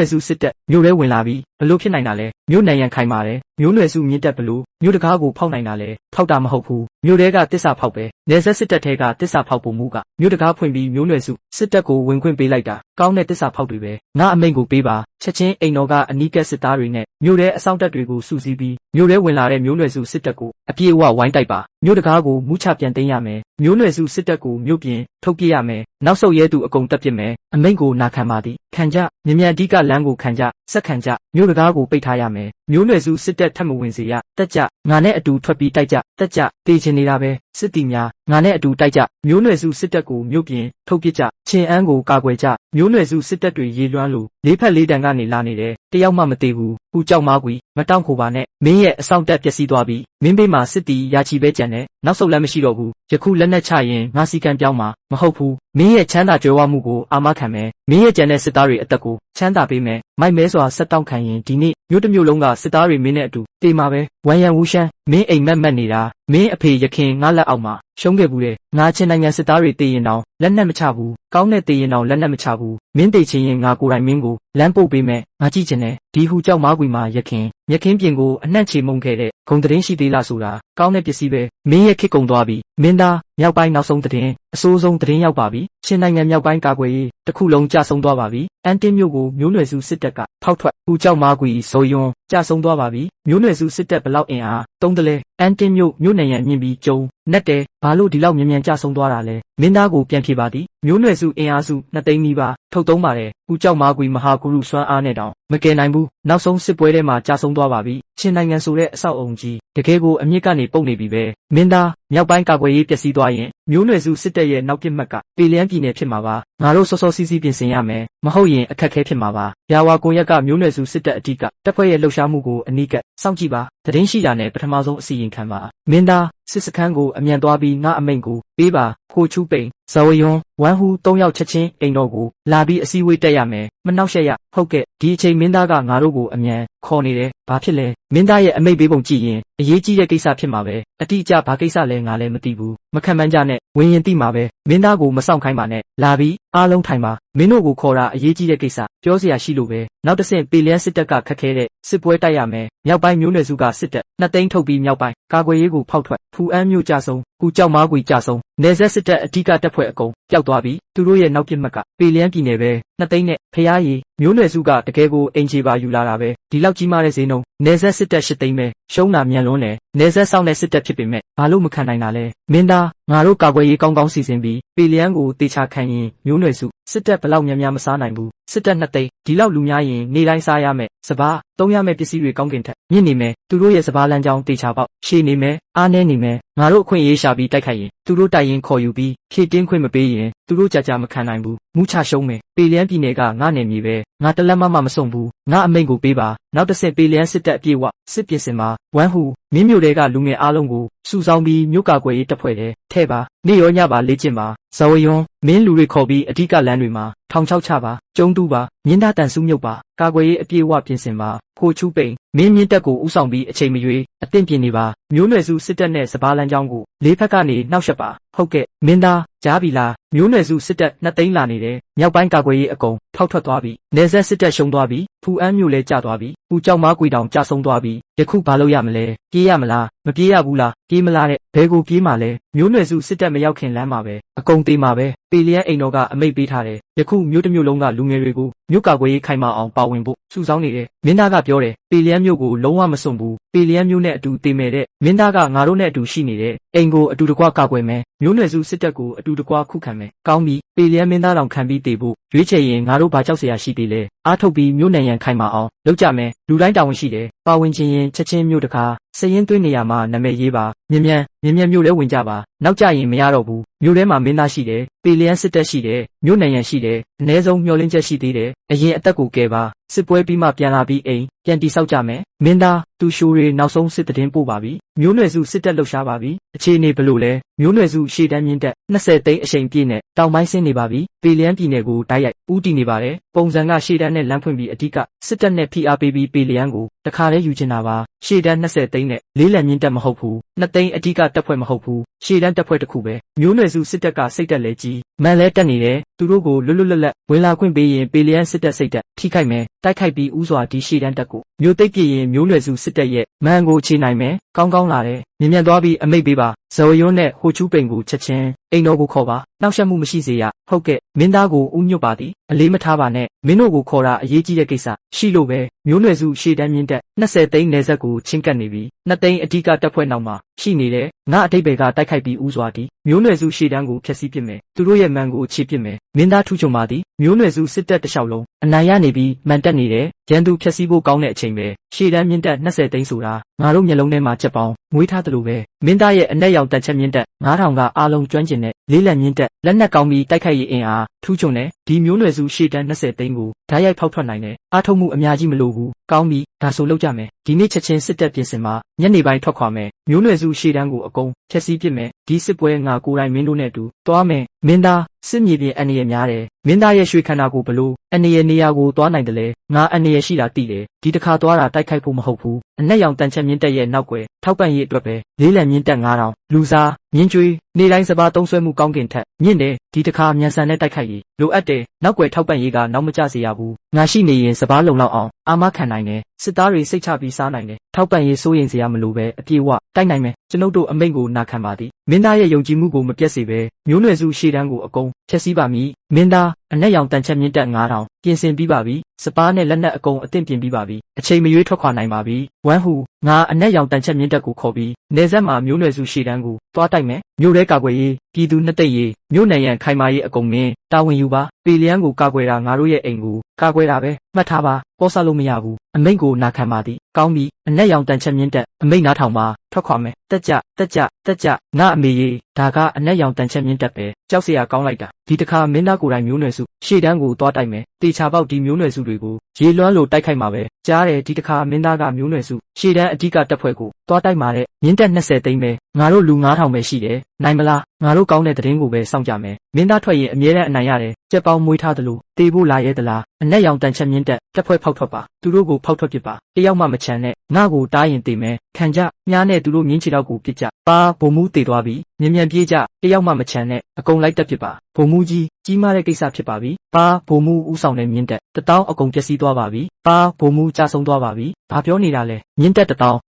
စုစစ်တပ်မြို့ထဲဝင်လာပြီးဘလို့ဖြစ်နိုင်တာလဲမြို့နိုင်ရန်ခိုင်ပါတယ်မျိုးနွယ်စုမြင့်တက်ဘလို့မြို့တကားကိုဖောက်နိုင်တာလဲဖောက်တာမဟုတ်ဘူးမြို့ထဲကတစ္ဆာဖောက်ပဲနေဆက်စစ်တပ်ထဲကတစ္ဆာဖောက်ပုံမှုကမြို့တကားဖွင့်ပြီးမျိုးနွယ်စုစစ်တပ်ကိုဝင်ခွင့်ပေးလိုက်တာကောင်းတဲ့တစ္ဆာဖောက်တွေပဲငါအမိန့်ကိုပေးပါချက်ချင်းအိမ်တော်ကအနီးကပ်စစ်သားတွေနဲ့မြို့ထဲအဆောင်တပ်တွေကိုစုစည်းပြီးမြို့ထဲဝင်လာတဲ့မျိုးနွယ်စုစစ်တပ်ကိုအပြည့်အဝဝိုင်းတိုက်ပါမြို့တကားကိုမူးချပြန်သိမ်းရမယ်မျိုးနွယ်စုစစ်တပ်ကိုမြို့ပြင်ထုတ်ပြရမယ်နောက်ဆုတ်ရဲသူအကုန်တပ်ပစ်မယ်အမိန့်ကိုနာခံပါသည်ခံကြမြန်အဓိကလမ်းကိုခံကြဆက်ခံကြမြို့တကားကိုပိတ်ထားရမယ်မျိုးနွယ်စုစစ်တပ်ထပ်မဝင်စေရတက်ကြငါနဲ့အတူထွက်ပြီးတိုက်ကြတက်ကြတေးချင်နေတာပဲစစ်တီများငါနဲ့အတူတိုက်ကြမျိုးနွယ်စုစစ်တပ်ကိုမြို့ပြင်ထုတ်ပစ်ကြချင်းအန်းကိုကာကွယ်ကြမျိုးနွယ်စုစစ်တပ်တွေရေလွှမ်းလို့လေးဖက်လေးတန်ကနေလာနေတယ်တယောက်မှမသေးဘူးဟူကြောက်မားကွီမတောင့်ခိုပါနဲ့မင်းရဲ့အဆောင်တက်ပျက်စီးသွားပြီမင်းဘေးမှာစစ်တီရာချီပဲကြံတယ်နောက်ဆုတ်လည်းမရှိတော့ဘူးယခုလက်နက်ချရင်ငါစီကံပြောင်းမှာမဟုတ်ဘူးမင်းရဲ့ချမ်းသာကြွယ်ဝမှုကိုအာမခံမယ်မင်းရဲ့ကြံတဲ့စစ်သားတွေအသက်ကိုချမ်းသာပေးမယ်မိုက်မဲစွာဆက်တောင့်ခံရင်ဒီနေ့မြို့တစ်မြို့လုံးကစစ်သားတွေမင်းနဲ့အတူတေးမှာပဲဝမ်ယန်ဝူရှမ်းမင်းအိမ်မက်နေတာမင်းအဖေရခင်ငါလက်အောက်မှာရှုံးခဲ့ဘူးတဲ့ငါချင်းနိုင်ငံစစ်သားတွေတေးရင်တောင်လက်နက်မချဘူးကောင်းတဲ့တေးရင်တောင်လက်နက်မချဘူးမင်းတေးချင်းရင်ငါကိုယ်တိုင်မင်းကိုလမ်းပို့ပေးမယ်ငါကြည့်ချင်တယ်ဒီဟူကြောက်မားကွီမှာရခင်မြက်ခင်းပြင်ကိုအနှံ့ချေမှုန်ခဲ့တဲ့ဂုံသတင်းရှိသေးလားဆိုတာကောင်းတဲ့ပစ္စည်းပဲမင်းရဲ့ခစ်ကုံသွားပြီမင်းသားမြောက်ပိုင်းနောက်ဆုံးသတင်းအဆိုးဆုံးသတင်းရောက်ပါပြီချင်းနိုင်ငံမြောက်ပိုင်းကာကွယ်ရေးတစ်ခုလုံးကြဆုံးသွားပါပြီအန်တင်းမြို့ကိုမျိုးနွယ်စုစစ်တပ်ကဖောက်ထွက်ဟူကြောက်မားကွီဇိုယွန်းကြဆုံးသွားပါပြီမျိုးနွယ်စုစစ်တပ်ဘလောက်အင်အားတုံးတလဲအန်တင်းမြို့နိုင်ရန်မြင့်ပြီးကျုံနက်တယ်ဘာလို့ဒီလောက်မြန်ကြဆုံးသွားတာလဲမင်းသားကိုပြန်ဖြေပါသည်မျိုးနွယ်စုအင်အားစု2သိန်းနီးပါးထုတ်သုံးပါတယ်ဟူကြောက်မားကွီမဟာဂုရုစွမ်းအားနဲ့တောင်မကယ်နိုင်ဘူးနောက်ဆုံးစစ်ပွဲထဲမှာကြဆုံးသွားပါပြီချင်းနိုင်ငံဆိုတဲ့အဆောက်အုံကြီးတကယ်ကိုအမြင့်ကနေပုတ်နေပြီပဲမင်းသားမြောက်ပိုင်းကာကွယ်ရေးပျက်စီးသွားရင်မျိုးနွယ်စုစစ်တပ်ရဲ့နောက်ပစ်မှတ်ကပေလျန်းပြည်နယ်ဖြစ်မှာပါငါတို့စောစောစီးစီးပြင်ဆင်ရမယ်မဟုတ်ရင်အခက်ခဲဖြစ်မှာပါရာဝါကွန်ရက်ကမျိုးနွယ်စုစစ်တပ်အတိကတပ်ဖွဲ့ရဲ့လှုပ်ရှားမှုကိုအနီးကပ်စောင့်ကြည့်ပါသတင်းရှိတာနဲ့ပထမဆုံးအစီရင်ခံပါမင်းသားစစ်စခန်းကိုအမြန်သွားပြီးငါအမိန့်ကိုပေးပါခိုချူပိန်ဇဝယွန်းဝမ်ဟူ3ယောက်ချက်ချင်းအိမ်တော်ကိုလာပြီးအစည်းအဝေးတက်ရမယ်မနှောက်ယှက်ရဟုတ်ကဲ့ဒီအချိန်မင်းသားကငါတို့ကိုအမြန်ခေါ်နေတယ်ဘာဖြစ်လဲမင်းသားရဲ့အမိန့်ပေးပုံကြည့်ရင်အရေးကြီးတဲ့ကိစ္စဖြစ်မှာပဲအတိအကျဘာကိစ္စလဲငါလည်းမသိဘူးမခံမှန်းကြနဲ့ဝင်ရင်သိမှာပဲမင်းသားကိုမဆောင်ခိုင်းပါနဲ့လာပြီးအားလုံးထိုင်ပါမင်းတို့ကိုခေါ်တာအရေးကြီးတဲ့ကိစ္စပြောစရာရှိလို့ပဲနောက်တစ်ဆင့်ပေလျန်းစစ်တပ်ကခက်ခဲတဲ့စစ်ပွဲတိုက်ရမယ်မြောက်ပိုင်းမျိုးနွယ်စုကစစ်တပ်2သိန်းထုတ်ပြီးမြောက်ပိုင်းကာကွယ်ရေးကိုဖောက်ထွက်ဖူအန်းမြို့ကြဆုံးကူကြောက်မားကွီကြဆုံးနေဆက်စစ်တပ်အဓိကတပ်ဖွဲ့အကုန်ပျောက်သွားပြီးသူတို့ရဲ့နောက်ပစ်မှတ်ကပေလျန်းပြည်နယ်ပဲ2သိန်းနဲ့ဖျားရည်မျိုးနွယ်စုကတကယ်ကိုအင်ဂျီပါယူလာတာပဲဒီလောက်ကြီးမားတဲ့ဈေးနှုန်းနေဆက်စစ်တပ်8သိန်းပဲရှုံးတာမြန်လွန်းတယ်နေဆက်ဆောင်တဲ့စစ်တပ်ဖြစ်ပေမဲ့ဘာလို့မခံနိုင်တာလဲမင်းသားငါတို့ကာကွယ်ရေးကောင်းကောင်းစီစဉ်ပြီးပေလျန်းကိုတေချာခံရင်မျိုးနွယ်စုစစ်တပ်ဘလောက်များမစားနိုင်ဘူးစစ်တပ်2သိန်းဒီလောက်လူများရင်နေတိုင်းစားရမယ်စပါးသုံးရမယ်ပစ္စည်းတွေကောင်းကင်ထက်မြင့်နေမယ်သူတို့ရဲ့စပါးလမ်းကြောင်းတေချာပေါက်ရှည်နေမယ်အားနည်းနေမယ်ငါတို့အခွင့်အရေးရှာပြီးတိုက်ခိုက်ရင်သူတို့တိုက်ရင်ခေါ်ယူပြီးဖြည့်တင်းခွင့်မပေးရင်သူတို့ကြာမခံနိုင်ဘူးမူးချရှုံးမယ်ပေလျန်းပြည်နယ်ကငါနယ်မြေပဲငါတလက်မမဆုံးဘူးငါအမိန့်ကိုပေးပါနောက်တစ်ဆင့်ပေလျန်းစစ်တပ်အပြည့်ဝစစ်ပြင်စင်မှာဝမ်ဟူမင်းမျိုးတွေကလူငယ်အားလုံးကိုစုဆောင်းပြီးမြို့ကာကွယ်ရေးတပ်ဖွဲ့ထဲပါနေ့ရောညပါလေ့ကျင့်ပါဇဝယွန်းမင်းလူတွေခေါ်ပြီးအဓိကလမ်းတွေမှာထောင်ချောက်ချပါကျုံတူးပါမြင်းသားတန်စုမြုပ်ပါကာကွယ်ရေးအပြည့်ဝပြင်ဆင်ပါခိုချူပိန် မင်းမြင့်တက်ကိုဥဆောင်ပြီးအချိန်မရွေးအသင့်ပြင်နေပါမျိုးနွယ်စုစစ်တပ်နဲ့စပါးလမ်းကြောင်းကိုလေးဖက်ကနေနှောက်ယှက်ပါဟုတ်ကဲ့မင်းသားကြားပြီလားမျိုးနွယ်စုစစ်တပ်2 သိန်းလာနေတယ်မြောက်ပိုင်းကာကွယ်ရေးအကုန်ထောက်ထွက်သွားပြီနေဆက်စစ်တပ်ရှုံးသွားပြီဖူအန်းမျိုးလဲကျသွားပြီပူကြောက်မားကွေတောင်ကျဆုံးသွားပြီယခုဘာလုပ်ရမလဲပြေးရမလားမပြေးရဘူးလားပြေးမလားတဲ့ဘယ်ကိုပြေးမှာလဲမျိုးနွယ်စုစစ်တပ်မရောက်ခင်လမ်းမှာပဲအကုန်သေးမှာပဲပေလျက်အိမ်တော်ကအမိတ်ပေးထားတယ်ယခုမျိုးတစ်မျိုးလုံးကလူငယ်တွေကိုမြို့ကာကွယ်ရေးခိုင်မာအောင်ပါဝင်ဖို့စုဆောင်းနေတယ်မင်းသားကပြောတယ်ပေလျက်မျိုးကိုလုံးဝမစွန့်ဘူးပေလျက်မျိုးနဲ့အတူတည်မယ်တဲ့မင်းသားကငါတို့နဲ့အတူရှိနေတဲ့အိမ်ကိုအတူတကွကာကွယ်မယ်မျိုးနွယ်စုစစ်တပ်ကိုအတူတကွခုခံမယ်ကောင်းပြီပေလျက်မင်းသားတော်ခံပြီးတည်ဖို့ရွေးချယ်ရင်ငါတို့ဘာကြောက်เสียရရှိသေးလဲအားထုတ်ပြီးမျိုးနယ်ရန်ခိုင်မာအောင်လုပ်ကြမယ်လူတိုင်းတာဝန်ရှိတယ်ပါဝင်ခြင်းရင်ချက်ချင်းမျိုးတကားစရင်သွင်းနေရမှာနာမည်ရေးပါမြင်မြန်မျိုးလဲဝင်ကြပါနောက်ကြရင်မရတော့ဘူးမျိုးထဲမှာမင်းသားရှိတယ်ပေလျက်စစ်တပ်ရှိတယ်မျိုးနယ်ရန်ရှိတယ်အ ਨੇ ဆုံးမျောလင်းချက်ရှိသေးတယ်အရင်အသက်ကိုကယ်ပါစစ်ပွဲပြီးမှပြန်လာပြီးအိမ်ပြန်တိဆောက်ကြမယ်မင်းသားသူရှိုးတွေနောက်ဆုံးစစ်တည်ပို့ပါပြီမျိုးနွယ်စုစစ်တပ်လှုပ်ရှားပါပြီအခြေအနေဘလို့လဲမျိုးနွယ်စုရှေ့တန်းမြင့်တက်20 သိန်းအချိန်ပြည့်နဲ့တောင်ပိုင်းဆင်းနေပါပြီပေလျက်ပြည်နယ်ကိုတိုက်ရိုက်ဦးတည်နေပါတယ်ပုံစံကရှေ့တန်းနဲ့လမ်းဖွင့်ပြီးအဓိကစစ်တပ်နဲ့ဖိအားပေးပြီးပေလျက်ကိုတခါတည်းယူချင်တာပါရှေ့တန်း20 သိန်းနဲ့လေးလံမြင့်တက်မဟုတ်ဘူး2 သိန်းအဓိကတပ်ဖွဲ့မဟုတ်ဘူးရှေ့တန်းတပ်ဖွဲ့တစ်ခုပဲမျိုးနွယ်စုစစ်တပ်ကစိတ်တက်လဲကြီးမှန်လဲတက်နေတယ်သူတို့ကိုလွတ်လွတ်လပ်လပ်ဝင်လာခွင့်ပေးရင်ပေလျက်စစ်တပ်စိတ်တက်ထိခိုက်မယ်တိုက်ခိုက်ပြီးဥစွာဒီရှေ့တန်းတက်ကိုမျိုးသိပ်ပြည့်ရင်မျိုးနွယ်စုစစ်တပ်ရဲ့မန်ကိုခြေနိုင်မယ်ကောင်းလာတယ်မြင်မြန်သွားပြီးအမိတ်ပေးပါဇော်ရွန်းနဲ့ဟိုချူးပိန်ကိုချက်ချင်းအိမ်တော်ကိုခေါ်ပါနှောက်ယှက်မှုမရှိစေရဟုတ်ကဲ့မင်းသားကိုဥညွတ်ပါသည်အလေးမထားပါနဲ့မင်းတို့ကိုခေါ်တာအရေးကြီးတဲ့ကိစ္စရှိလို့ပဲမျိုးနွယ်စုရှေ့တန်းမြင့်တက်20 သိန်းနယ်ဆက်ကိုချင်းကပ်နေပြီ2 သိန်းအဓိကတပ်ဖွဲ့နောက်မှာရှိနေတယ်ငါအတိတ်ဘယ်ကတိုက်ခိုက်ပြီးဥစွာသည်မျိုးနွယ်စုရှေ့တန်းကိုဖျက်ဆီးပစ်မယ်သူတို့ရဲ့မန်ကိုအခြေပစ်မယ်မင်းသားထူးချွန်ပါသည်မျိုးနွယ်စုစစ်တပ်တစ်လျှောက်လုံးအနိုင်ရနေပြီးမှန်တက်နေတယ်ရန်သူဖျက်ဆီးဖို့ကောင်းတဲ့အချိန်ပဲရှေ့တန်းမြင့်တက်20 သိန်းဆိုတာငါတို့မျက်လုံးထဲမှာချက်ပေါင်းမွေးထားသလိုပဲမင်းသားရဲ့အနက်ရောင်တက်ချက်မြင့်တက်9000ကအားလုံးကျွမ်းကျင်တဲ့လေးလက်မြင့်တက်လက်နက်ကောင်းပြီးတိုက်ခိုက်ရေးအင်အားထူးချွန်တဲ့ဒီမျိုးနွယ်စုရှေ့တန်း20 သိန်းကိုဓာတ်ရိုက်ဖောက်ထွက်နိုင်တယ်အားထုတ်မှုအများကြီးမလိုဘူးကောင်းပြီဒါဆိုလုပ်ကြမယ်ဒီနေ့ချက်ချင်းစစ်တပ်ပြင်ဆင်မှာညနေပိုင်းထွက်ခွာမယ်မျိုးနွယ်စုရှေ့တန်းကိုအကုန်ဖျက်ဆီးပစ်မယ်ဒီစစ်ပွဲငါကိုယ်တိုင်မင်းတို့နဲ့အတူသွားမယ်မင်းသားစစ်မြေပြင်အန္တရာယ်များတယ်မင်းသားရဲ့ရွှေခန္ဓာကိုဘလို့အန္တရာယ်နေရာကိုသွားနိုင်တယ်လေငါအန္တရာယ်ရှိတာသိတယ်ဒီတစ်ခါသွားတာတိုက်ခိုက်ဖို့မဟုတ်ဘူးအနက်ရောင်တန်ချက်မြင့်တက်ရဲ့နောက်ွယ်ထောက်ပံ့ရေးအတွက်ပဲလေးလံမြင့်တက်9000လူစားမြင်းကျွေးနေတိုင်းစပါးသုံးဆွဲမှုကောင်းကင်ထက်မြင့်တယ်ဒီတစ်ခါမြန်ဆန်တဲ့တိုက်ခိုက်ရေးလိုအပ်တယ်နောက်ွယ်ထောက်ပံ့ရေးကနောက်မကျစေရဘူးငါရှိနေရင်စပါးလုံလောက်အောင်အာမခံနိုင်တယ်စစ်သားတွေစိတ်ချပြီးစားနိုင်တယ်ထောက်ပံ့ရေးစိုးရင်စရာမလိုပဲအပြေးဝတိုက်နိုင်မယ်ကျွန်ုပ်တို့အမိန့်ကိုနာခံပါသည်မင်းသားရဲ့ယုံကြည်မှုကိုမပြတ်စေပဲမျိုးနွယ်စုရှေ့တန်းကိုအကုန်ဖျက်ဆီးပါမည်မင်းသားအနက်ရောင်တန်ချက်မြင့်တက်9000ပြင်ဆင်ပြီးပါပြီစပါးနဲ့လက်နက်အကုန်အသင့်ပြင်ပြီးပါပြီအချိန်မရွေးထွက်ခွာနိုင်ပါပြီဝမ်ဟူငါအနက်ရောင်တန်ချက်မြင့်တက်ကိုခေါ်ပြီးနေဆက်မှာမျိုးနွယ်စုရှေ့တန်းကိုတွားတိုက်မယ်မြို့ရဲကာကွယ်ရေးပြည်သူနှစ်သိပ်ရေးမြို့နယ်ရန်ခိုင်မာရေးအကုန်မင်းတာဝန်ယူပါပေလျန်ကိုကာကွယ်တာငါတို့ရဲ့အိမ်ကိုကာကွယ်တာပဲမှတ်ထားပါပေါ်ဆလို့မရဘူးအမိန့်ကိုနာခံပါသည်ကောင်းပြီအနက်ရောင်တန်ချက်မြင့်တက်အမိန့်နားထောင်ပါထွက်ခွာမယ်တက်ကြငါအမေကြီးဒါကအနက်ရောင်တန်ချက်မြင့်တက်ပဲကြောက်စရာကောင်းလိုက်တာဒီတစ်ခါမင်းသားကိုယ်တိုင်မျိုးနွယ်စုရှေ့တန်းကိုတွားတိုက်မယ်တေချာပေါက်ဒီမျိုးနွယ်စုတွေကိုရေလွှမ်းလို့တိုက်ခိုက်မှာပဲကြားတယ်ဒီတစ်ခါမင်းသားကမျိုးနွယ်စုရှေ့တန်းအဓိကတပ်ဖွဲ့ကိုတွားတိုက်မှာတဲ့မြင့်တက်20 သိန်းပဲငါတို့လူ9000ပဲရှိတယ်နိုင်မလားငါတို့ကောင်းတဲ့သတင်းကိုပဲစောင့်ကြမယ်မင်းသားထွက်ရင်အမြဲတမ်းအနိုင်ရတယ်ကြက်ပေါင်းမွေးထားသလိုတေးဖို့လာရဲသလားအနက်ရောင်တန်ချက်မြင့်တက်တပ်ဖွဲ့ဖောက်ထွက်ပါသူတို့ကိုဖောက်ထွက်ပစ်ပါတယောက်မှမချမ်းနဲ့ငါ့ကိုတားရင်တေးမယ်ခံကြမြားနဲ့သူတို့မြင်းချီတော့ကိုပစ်ကြပါဘုံမူးတေသွားပြီမြန်ပြေးကြတယောက်မှမချမ်းနဲ့အကုန်လိုက်တက်ပစ်ပါဘုံမူးကြီးမားတဲ့ကိစ္စဖြစ်ပါပြီပါဘုံမူးဦးဆောင်တဲ့မြင့်တက်1000အကုန်ပျက်စီးသွားပါပြီပါဘုံမူးကြဆုံးသွားပါပြီဘာပြောနေတာလဲမြင့်တက်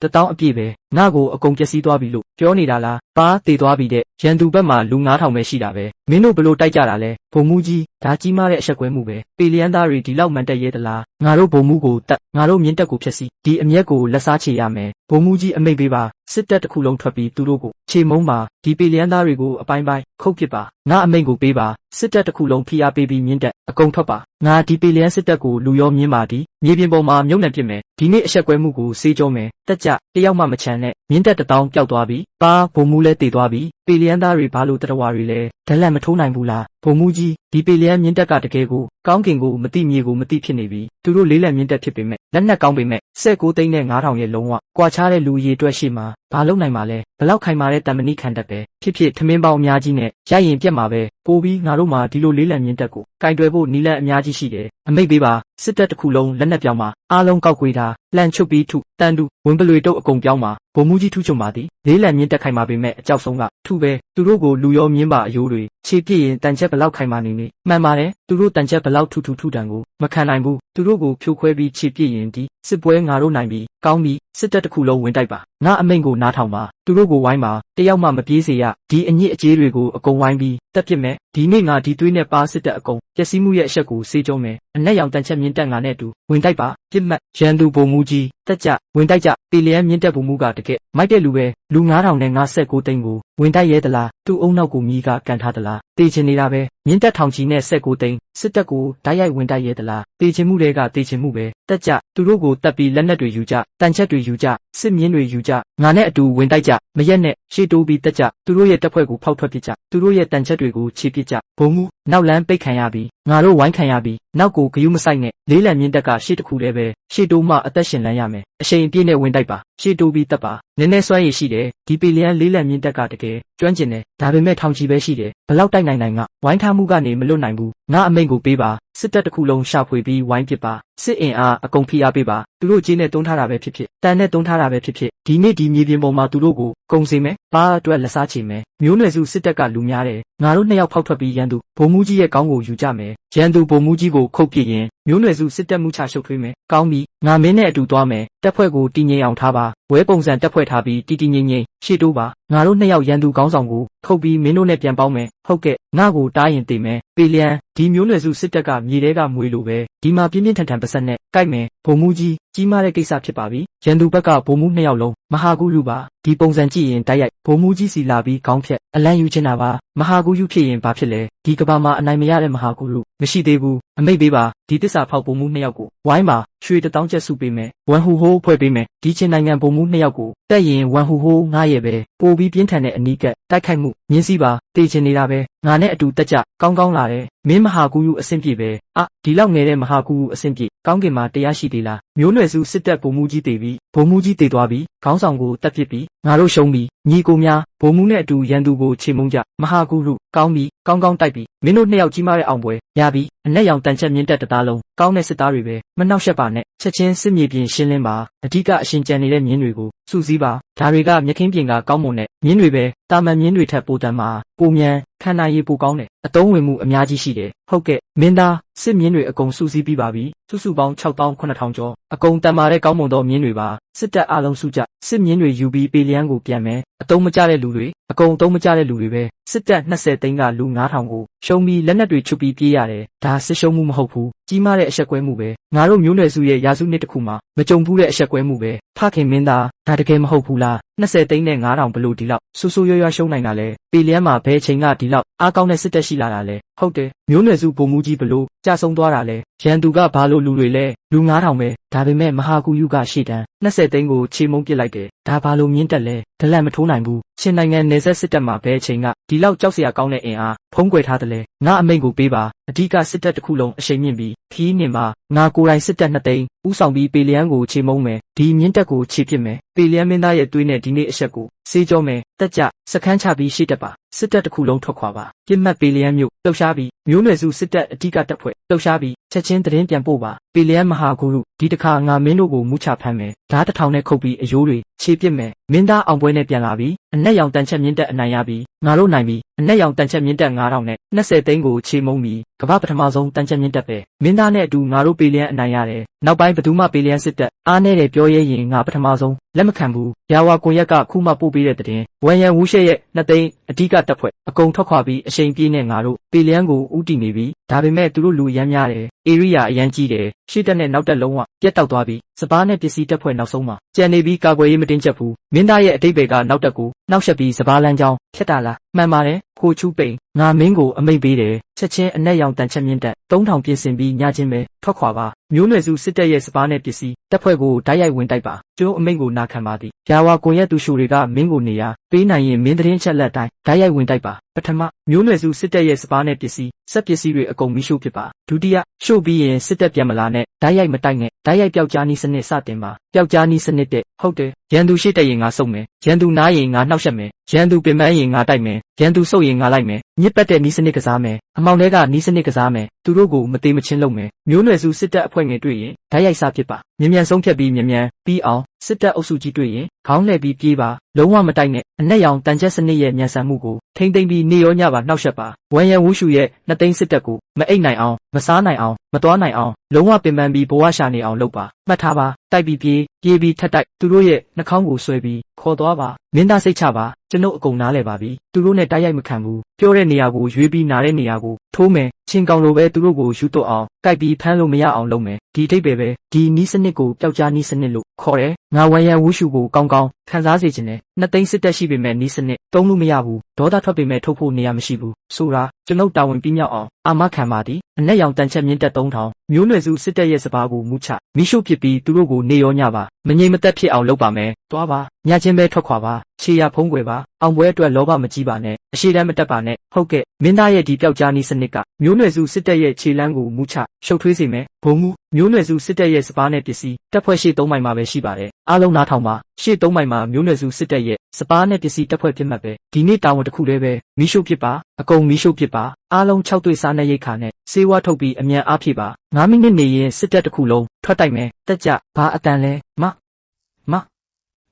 1000အပြည့်ပဲငါ့ကိုအကုန်ပျက်စီးသွားပြီလို့ပြောနေတာလားပါတေသွားပြီတဲ့ရန်သူဘက်မှာလူ9000ပဲရှိတာပဲမင်းတို့ဘလို့တိုက်ကြတာလဲဘုံမူးကြီးဒါကြီးမားတဲ့အဆက်ကွဲမှုပဲပေလျန်သားတွေဒီလောက်မှန်တက်ရဲသလားငါတို့ဘုံမူးကိုတက်ငါတို့မြင့်တက်ကိုဖျက်ဆီးဒီအမျက်ကိုလက်စားချေရမယ်ဘုံမူးကြီးအမိတ်ပေးပါစစ်တပ်တစ်ခုလုံးထွက်ပြီးသူတို့ကိုခြေမုံပါဒီပေလျန်သားတွေကိုအပိုင်းပိုင်းခုတ်ပစ်ပါငါအမိန့်ကိုပေးပါစစ်တပ်တစ်ခုလုံးဖိအားပေးပြီးမြင့်တက်အကုန်ထွက်ပါငါဒီပေလျန်စစ်တပ်ကိုလူရောမြင်းပါဒီမြေပြင်ပေါ်မှာမြုပ်နှံပစ်မယ်ဒီနေ့အဆက်ကွဲမှုကိုစေးကြောမယ်တက်ကြတယောက်မှမချမ်းနဲ့မြင့်တက်1000ပျောက်သွားပြီပါဘုံမူးလဲတေသွားပြီပေလျန်သားတွေဘာလို့တရဝါတွေလဲဓာတ်လက်မထိုးနိုင်ဘူးလားဘုံမူးကြီးဒီပေလျန်မြင့်တက်ကတကယ်ကိုကောင်းကင်ကိုမတိမြေကိုမတိဖြစ်နေပြီသူတို့လေးလက်မြင့်တက်ဖြစ်ပေမဲ့လက်နက်ကောင်းပေမဲ့19 သိန်းနဲ့9000ရဲ့လုံးဝကွာခြားတဲ့လူရေအတွက်ရှိမှာဘာလို့နိုင်မှာလဲဘလောက်ခိုင်မာတဲ့တံမဏိခံတက်ပဲဖြစ်ထမင်းပေါင်းအများကြီးနဲ့ရိုက်ရင်ပြက်မှာပဲပိုးပြီးငါတို့မှာဒီလိုလေးလက်မြင့်တက်ကိုကင်တွယ်ဖို့နီလန်အများကြီး ကြီးရှိတယ်အမိတ်ပေးပါစစ်တပ်တစ်ခုလုံးလက်နက်ပြောင်းမှာအားလုံးကောက်ကွေးတာလှန်ချုပ်ပြီးထုတန်တူဝင်ပလွေတုပ်အကုန်ပြောင်းမှာဗိုလ်မှူးကြီးထူးချွန်ပါသည်လေးလံမြင့်တက်ခိုင်မှာပေမဲ့အကြောက်ဆုံးကထုပဲသူတို့ကိုလူရောမြင်းပါအယိုးတွေခြေပြည့်ရင်တန်ချက်ဘလောက်ခိုင်မာနေနေမှန်ပါတယ်သူတို့တန်ချက်ဘလောက်ထူတန်ကိုမခံနိုင်ဘူးသူတို့ကိုဖြိုခွဲပြီးခြေပြည့်ရင်ဒီစစ်ပွဲငါတို့နိုင်ပြီကောင်းပြီစစ်တပ်တစ်ခုလုံးဝင်တိုက်ပါငါအမိန့်ကိုနားထောင်ပါသူတို့ကိုဝိုင်းပါတယောက်မှမပြေးစေရဒီအညစ်အကြေးတွေကိုအကုန်ဝိုင်းပြီးတက်ပစ်မယ်ဒီနေ့ငါဒီသွေးနဲ့ပါစစ်တပ်အကုန်ပျက်စီးမှုရဲ့အချက်ကိုစေကျုံးမယ်အနက်ရောင်တန်ချက်မြင့်တက်ငါနဲ့အတူဝင်တိုက်ပါပြစ်မှတ်ရန်သူဗိုလ်မှူးကြီးတက်ကြဝင်တိုက်ကြပေလျံမြင့်တက်ဗိုလ်မှူးကတကယ်မိုက်တဲ့လူပဲလူ9000နဲ့59သိန်းကိုဝင်တိုက်ရဲသလားသူ့အုံနောက်ကိုမြည်ကကန်ထားသလားတေချင်နေတာပဲမြင့်တက်ထောင်ကြီးနဲ့19သိန်းစစ်တပ်ကိုဓာတ်ရိုက်ဝင်တိုက်ရဲသလားတေချင်မှုတွေကတေချင်မှုပဲတက်ကြသူတို့ကိုတပ်ပြီးလက်နက်တွေယူကြတန်ချက်တွေယူကြစစ်မြင်းတွေယူကြငါနဲ့အတူဝင်တိုက်ကြမရက်နဲ့ရှေ့တိုးပြီးတက်ကြသူတို့ရဲ့တပ်ဖွဲ့ကိုဖောက်ထွက်ပစ်ကြသူတို့ရဲ့တန်ချက်တွေကိုခြေပစ်ကြဘုံမှုနောက်လမ်းပိတ်ခံရပြီးငါတို့ဝိုင်းခံရပြီးနောက်ကိုဂယုမဆိုင်နဲ့လေးလံမြင့်တက်ကရှေ့တစ်ခုတည်းပဲရှေ့တိုးမှအသက်ရှင်လန်းရမယ်အချိန်အပြည့်နဲ့ဝင်တိုက်ပါရှေ့တိုးပြီးတက်ပါနည်းနည်းစွမ်းရည်ရှိတယ်ဒီပေလျံလေးလံမြင့်တက်ကတကယ်ကျွမ်းကျင်တယ်ဒါပေမဲ့ထောင်ချီပဲရှိတယ်ဘလောက်တိုက်နိုင်ကဝိုင်းထားမှုကနေမလွတ်နိုင်ဘူးငါအမိန့်ကိုပေးပါစစ်တပ်တစ်ခုလုံးရှာဖွေပြီးဝိုင်းပစ်ပါစစ်အင်အားအကုန်ဖိအားပေးပါသူတို့ကြီးနဲ့တုံးထားတာပဲဖြစ်ဖြစ်တန်နဲ့တုံးထားတာပဲဖြစ်ဖြစ်ဒီနေ့ဒီမြေပြင်ပေါ်မှာသူတို့ကိုကုန်စေမယ်ဘာအတွက်လက်စားချေမယ်မျိုးနွယ်စုစစ်တပ်ကလူများတယ်ငါတို့နှစ်ယောက်ဖောက်ထွက်ပြီးရန်သူဗိုလ်မှူးကြီးရဲ့ကောင်းကိုယူကြမယ်ရန်သူဗိုလ်မှူးကြီးကိုခုတ်ပစ်ရင်မျိုးနွယ်စုစစ်တပ်မှုချရှုပ်ထွေးမယ်ကောင်းပြီငါမင်းနဲ့အတူသွားမယ်တပ်ဖွဲ့ကိုတည်ငြိမ်အောင်ထားပါဝဲပုံစံတပ်ဖွဲ့ထားပြီးတည်ငြိမ်ရှေ့တိုးပါငါတို့နှစ်ယောက်ရန်သူကောင်းဆောင်ကိုခုတ်ပြီးမင်းတို့နဲ့ပြန်ပေါင်းမယ်ဟုတ်ကဲ့ငါကိုတားရင်တေမယ်ပေလျံဒီမျိုးနွယ်စုစစ်တပ်ကမြေထဲကမွေလိုပဲဒီမှာပြင်းပြင်းထန်ထန်ပစက်နဲ့ကြိုက်မယ်ဗိုလ်မှူးကြီးကြီးမားတဲ့ကိစ္စဖြစ်ပါပြီရန်သူဘက်ကဗိုလ်မှူးနှစ်ယောက်လုံးမဟာကုလူပါဒီပုံစံကြည့်ရင်တိုက်ရိုက်ဗိုလ်မှူးကြီးစီလာပြီးခေါင်းဖြတ်အလန့်ယူချင်တာပါမဟာကုယူဖြစ်ရင်ဘာဖြစ်လဲဒီကဘာမှာအနိုင်မရတဲ့မဟာကုလူမရှိသေးဘူးအမိတ်ပေးပါဒီတစ္ဆာဖောက်ဗိုလ်မှူးနှစ်ယောက်ကိုဝိုင်းပါရွှေ1000ကျပ်စုပေးမယ်ဝန်ဟူဟိုးဖွဲ့ပေးမယ်ဒီချင်းနိုင်ငံဗိုလ်မှူးနှစ်ယောက်ကိုတက်ရင်ဝန်ဟူဟိုးငားရဲ့ပဲပိုပြီးပြင်းထန်တဲ့အနီးကပ်တိုက်ခိုက်မှုမြင်းစည်းပါတေချင်နေတာပဲငါနဲ့အတူတက်ကြကောင်းလာတယ်မင်းမဟာကူယူအဆင့်ပြေပဲဒီလောက်ငယ်တဲ့မဟာကူယူအဆင့်ပြေကောင်းကင်မှာတရားရှိသေးလားမျိုးနွယ်စုစစ်တပ်ဗိုလ်မှူးကြီးတေပြီးဗိုလ်မှူးကြီးတေသွားပြီးခေါင်းဆောင်ကိုတပ်ပစ်ပြီးငါတို့ရှုံးပြီးညီကိုများဗိုလ်မှူးနဲ့အတူရန်သူကိုချေမှုန်းကြမဟာကူလူကောင်းပြီးကောင်းတိုက်ပြီးမင်းတို့နှစ်ယောက်ကြီးမားတဲ့အောင်ပွဲရပြီးအနက်ရောင်တန်ချက်မြင့်တက်တသားလုံးကောင်းတဲ့စစ်သားတွေပဲမနှောက်ယှက်ပါနဲ့ချက်ချင်းစစ်မြေပြင်ရှင်းလင်းပါအဓိကအရှင်ကျန်နေတဲ့မြင်းတွေကိုစုစည်းပါဒါတွေကမြက်ခင်းပြင်ကကောင်းမွန်တဲ့မြင်းတွေပဲတာမန်မြင်းတွေထက်ပိုတန်မှာပိုမြန်ခန္ဓာရည်ပိုကောင်းတယ်အတုံးဝင်မှုအများကြီးရှိတယ်ဟုတ်ကဲ့မင်းသားစစ်မြင်းတွေအကုန်စုစည်းပြီးပါပြီစုပေါင်း69000ကျော်အကုန်တန်မာတဲ့ကောင်းမွန်သောမြင်းတွေပါစစ်တပ်အားလုံးစုကြစစ်မြင်းတွေယူပြီးပေလျံကိုပြန်မယ်အတုံးမကျတဲ့လူတွေအကုန်အတုံးမကျတဲ့လူတွေပဲစစ်တပ်20သိန်းကလူ9000ကိုရှုံးပြီးလက်နက်တွေချုပ်ပြီးပြေးရတယ်ဒါစစ်ရှုံးမှုမဟုတ်ဘူးကြီးမားတဲ့အဆက်ကွဲမှုပဲငါတို့မျိုးနွယ်စုရဲ့ရာစုနှစ်တစ်ခုမှာမကြုံဘူးတဲ့အဆက်ကွဲမှုပဲဖခင်မင်းသားဒါတကယ်မဟုတ်ဘူးလား20သိန်းနဲ့9000ဘလို့ဒီလောက်ဆူဆူရွရွရှုံးနိုင်တာလဲပေလျံမှာဘယ်ချိန်ကဒီလောက်အားကောင်းတဲ့စစ်တပ်ရှိလာတာလဲဟုတ်တယ်မျိုးနွယ်စုဗိုလ်မှူးကြီးဘလို့ကြဆုံးသွားတာလဲရန်သူကဘာလို့လူတွေလဲလူ9000ပဲဒါပေမဲ့မဟာကူယူကရှေ့တန်း20သိန်းကိုချေမှုန်းပစ်လိုက်တယ်ဒါဘာလို့မြင့်တက်လဲဒလန့်မထိုးနိုင်ဘူးချင်းနိုင်ငံနယ်စပ်စစ်တပ်မှာဘယ်ချိန်ကဒီလောက်ကြောက်စရာကောင်းတဲ့အင်အားဖုံးကွယ်ထားတယ်လဲငါအမိန့်ကိုပေးပါအဓိကစစ်တပ်တစ်ခုလုံးအရှိန်မြင့်ပြီးခီးနှင်ပါငါကိုယ်တိုင်စစ်တပ်2သိန်းဥဆောင်ပြီးပေလျံကိုချေမှုန်းမယ်ဒီမြင့်တက်ကိုခြေပစ်မယ်ပေလျံမင်းသားရဲ့သွေးနဲ့ဒီနေ့အဆက်ကိုစေးကြောမယ်တက်ကြစခန်းချပြီးရှေ့တက်ပါစစ်တပ်တစ်ခုလုံးထွက်ခွာပါပြစ်မှတ်ပေလျံမြို့လှုပ်ရှားပြီးမျိုးနွယ်စုစစ်တပ်အဓိကတပ်ဖွဲ့လှုပ်ရှားပြီးချက်ချင်းသတင်းပြန်ပို့ပါပေလျံမဟာဂုရုဒီတစ်ခါငါမင်းတို့ကိုမူးချဖမ်းမယ်ဓာတ်1000နဲ့ခုတ်ပြီးအယိုးတွေခြေပစ်မယ်မင်းသားအောင်ပွဲနဲ့ပြန်လာပြီးအနက်ရောင်တန်ချက်မြင့်တက်အနိုင်ရပြီးငါတို့နိုင်ပြီးအနက်ရောင်တန်ချက်မြင့်တက်9000နဲ့20သိန်းကိုချေမှုန်းပြီးကမ္ဘာပထမဆုံးတန်ချက်မြင့်တက်ပဲမင်းသားနဲ့အတူငါတို့ပေလျံအနိုင်ရတယ်နောက်ပိုင်းဘသူမှပေလျံစစ်တပ်အားနဲ့တယ်ပြောရဲရင်ငါပထမဆုံးလက်မခံဘူးရာဝါကွန်ရက်ကခုမှပို့ပေးတဲ့တဲ့ဝမ်ယန်ဝူးရှဲရဲ့2သိန်းအဓိကတပ်ဖွဲ့အကုန်ထွက်ခွာပြီးအချိန်ပြေးနဲ့ငါတို့ပေလျံကိုဥတီနေပြီးဒါပေမဲ့သူတို့လူရမ်းများတယ်ဧရိယာအရန်ကြီးတယ်ရှေ့တက်နဲ့နောက်တက်လုံးဝပြတ်တောက်သွားပြီးစပားနဲ့ပစ္စည်းတပ်ဖွဲ့နောက်ဆုံးမှာကြံနေပြီးကာကွယ်ရေးမတင်းကျပ်ဘူးမင်းသားရဲ့အတိတ်ဘက်ကနောက်တက်ကိုနှောက်ယှက်ပြီးစပားလမ်းကြောင်းဖြတ်တာလားမှန်ပါတယ်ခိုချူပိန်ငါမင်းကိုအမိတ်ပေးတယ်ချက်ချင်းအနက်ရောင်တန်ချက်မြင့်တက်3000ပြင်ဆင်ပြီးညချင်းပဲထွက်ခွာပါမျိုးနွယ်စုစစ်တပ်ရဲ့စပားနဲ့ပစ္စည်းတပ်ဖွဲ့ကိုဓာတ်ရိုက်ဝင်တိုက်ပါကျိုးအမိန့်ကိုနာခံပါသည်ရာဝါကွန်ရက်သူရှူတွေကမင်းကိုနေရာပေးနိုင်ရင်မင်းသတင်းချက်လက်တိုင်းဓာတ်ရိုက်ဝင်တိုက်ပါပထမမျိုးနွယ်စုစစ်တပ်ရဲ့စပားနဲ့ပစ္စည်းစက်ပစ္စည်းတွေအကုန်မိရှို့ဖြစ်ပါဒုတိယရှို့ပြီးရင်စစ်တပ်ပြန်မလာနဲ့ဓာတ်ရိုက်မတိုက်နဲ့ဓာတ်ရိုက်ပျောက်ကြားနည်းစနစ်စတင်ပါပျောက်ကြားနည်းစနစ်တဲ့ဟုတ်တယ်ရန်သူရှိတက်ရင်ငါစုံမယ်ရန်သူနားရင်ငါနှောက်ယှက်မယ်ရန်သူပင်ပန်းရင်ငါတိုက်မယ်ရန်သူဆုတ်ရင်ငါလိုက်မယ်ညစ်ပတ်တဲ့နည်းစနစ်ကစားမယ်အမောင်တွေကနည်းစနစ်ကစားမယ် သူတို့ကိုမသေးမချင်းလုပ်မယ်မျိုးနွယ်စုစစ်တပ်အဖွဲ့ငယ်တွေ့ရင်ဓာတ်ရိုက်စားဖြစ်ပါမြန်မြန်ဆုံးဖြတ်ပြီးမြန်မြန်ပြီးအောင်စစ်တပ်အုပ်စုကြီးတွေ့ရင်ခေါင်းလှည့်ပြီးပြေးပါလုံးဝမတိုက်နဲ့အနက်ရောင်တန်ချက်စနစ်ရဲ့မြန်ဆန်မှုကိုထိမ့်သိမ့်ပြီးနေရောညပါနှောက်ယှက်ပါဝမ်ယံဝူရှူရဲ့နှစ်သိန်းစစ်တပ်ကိုမအိတ်နိုင်အောင်မစားနိုင်အောင်မသွားနိုင်အောင်လုံးဝပင်ပန်းပြီးဘဝရှာနေအောင်လုပ်ပါမှတ်ထားပါတိုက်ပြီးပြေးပြီးထက်တိုက်သူတို့ရဲ့နှာခေါင်းကိုဆွဲပြီးခေါ်သွားပါမင်းသားစိတ်ချပါကျွန်ုပ်အကုန်နားလဲပါပြီသူတို့နဲ့တိုက်ရိုက်မခံဘူးပြောတဲ့နေရာကိုရွေးပြီးနားတဲ့နေရာကိုထိုးမယ်ချင်းကောင်လိုပဲသူတို့ကိုယူတော့အောင်တိုက်ပြီးဖမ်းလို့မရအောင်လုပ်မယ်ဒီအထိပ်ပဲဒီနီးစနစ်ကိုပျောက်ကြားနီးစနစ်လို့ခေါ်တယ်ငါဝမ်ယံဝူရှူကိုကောင်းကောင်းခံစားစေခြင်းနဲ့နှစ်သိန်းစစ်တပ်ရှိပေမဲ့နီးစနစ်သုံးလို့မရဘူးဒေါသထွက်ပေမဲ့ထုတ်ဖို့နေရာမရှိဘူးဆိုတာကျွန်ုပ်တာဝန်ပြီးမြောက်အောင်အာမခံပါသည်အနက်ရောင်တန်ချက်မြင့်တက်3000မျိုးနွယ်စုစစ်တပ်ရဲ့စပါးကိုမူချမိရှုဖြစ်ပြီးသူတို့ကိုနေရောညပါမငြိမ်မသက်ဖြစ်အောင်လုပ်ပါမယ်သွားပါညချင်းပဲထွက်ခွာပါခြေရဖုံးကွယ်ပါအောင်ပွဲအတွက်လောဘမကြီးပါနဲ့အရှိတမ်းမတက်ပါနဲ့ဟုတ်ကဲ့မင်းသားရဲ့ဒီပျောက်ကြားနီးစနစ်ကမျိုးနွယ်စုစစ်တပ်ရဲ့ခြေလမ်းကိုမူချရှုပ်ထွေးစေမယ်ဘုံမူမျိုးနွယ်စုစစ်တပ်ရဲ့စပါးနဲ့ပစ္စည်းတပ်ဖွဲ့ရှေ့3မိုင်မှာပဲရှိပါတယ်အားလုံးနားထောင်ပါရှေ့3မိုင်မှာမျိုးနွယ်စုစစ်တပ်ရဲ့စပါးနဲ့ပစ္စည်းတပ်ဖွဲ့ဖြစ်မှတ်ပဲဒီနေ့တာဝန်တစ်ခုတည်းပဲမိရှုဖြစ်ပါအကုန်မိရှုဖြစ်ပါအားလုံး6တွေ့စားနဲ့ရိတ်ခါနဲ့စေဝါထုတ်ပြီးအမြန်အားဖြည့်ပါ9မိနစ်နေရင်စစ်တပ်တစ်ခုလုံးထွက်တိုက်မယ်တက်ကြဘာအတန်လဲမ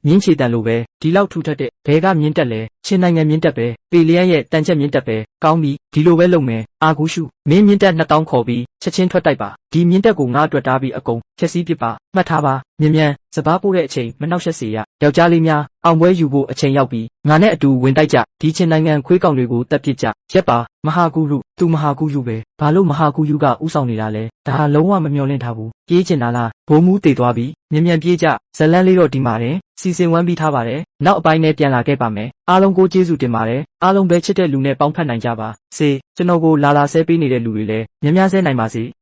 မြင်းချေတန်လိုပဲဒီလောက်ထူထပ်တဲ့ဘဲကမြင်းတက်လဲချင်းနိုင်ငံမြင်းတက်ပဲပေလျက်ရဲ့တန်ချက်မြင်းတက်ပဲကောင်းပြီဒီလိုပဲလုပ်မယ်အာဂူရှုမင်းမြင်းတက်2000ခေါ်ပြီးချက်ချင်းထွက်တိုက်ပါဒီမြင်းတက်ကိုငါအတွက်တားပြီးအကုန်ဖြက်စီးပစ်ပါမှတ်ထားပါမြန်စပားပို့တဲ့အချိန်မနှောက်ယှက်စေရယောက်ျားလေးများအောင်ပွဲယူဖို့အချိန်ရောက်ပြီးငါနဲ့အတူဝင်တိုက်ကြဒီချင်းနိုင်ငံခွေးကောင်တွေကိုတက်ပစ်ကြရက်ပါမဟာဂုရုသူမဟာဂုရုပဲဘာလို့မဟာဂုရုကဥဆောင်နေတာလဲဒါဟာလုံးဝမမျှော်လင့်ထားဘူးပြေးချင်တာလားဘိုးမူးတည်သွားပြီမြန်ပြေးကြဇလန်းလေးတော့ဒီမှာတယ်စီစဉ်ဝမ်းပြီးထားပါတယ်နောက်အပိုင်းနဲ့ပြန်လာခဲ့ပါမယ်အားလုံးကိုကျေးဇူးတင်ပါတယ်အားလုံးပဲချစ်တဲ့လူနဲ့ပေါင်းဖက်နိုင်ကြပါစေကျွန်တော်ကိုလာဆဲပေးနေတဲ့လူတွေလည်းများဆဲနိုင်ပါစေ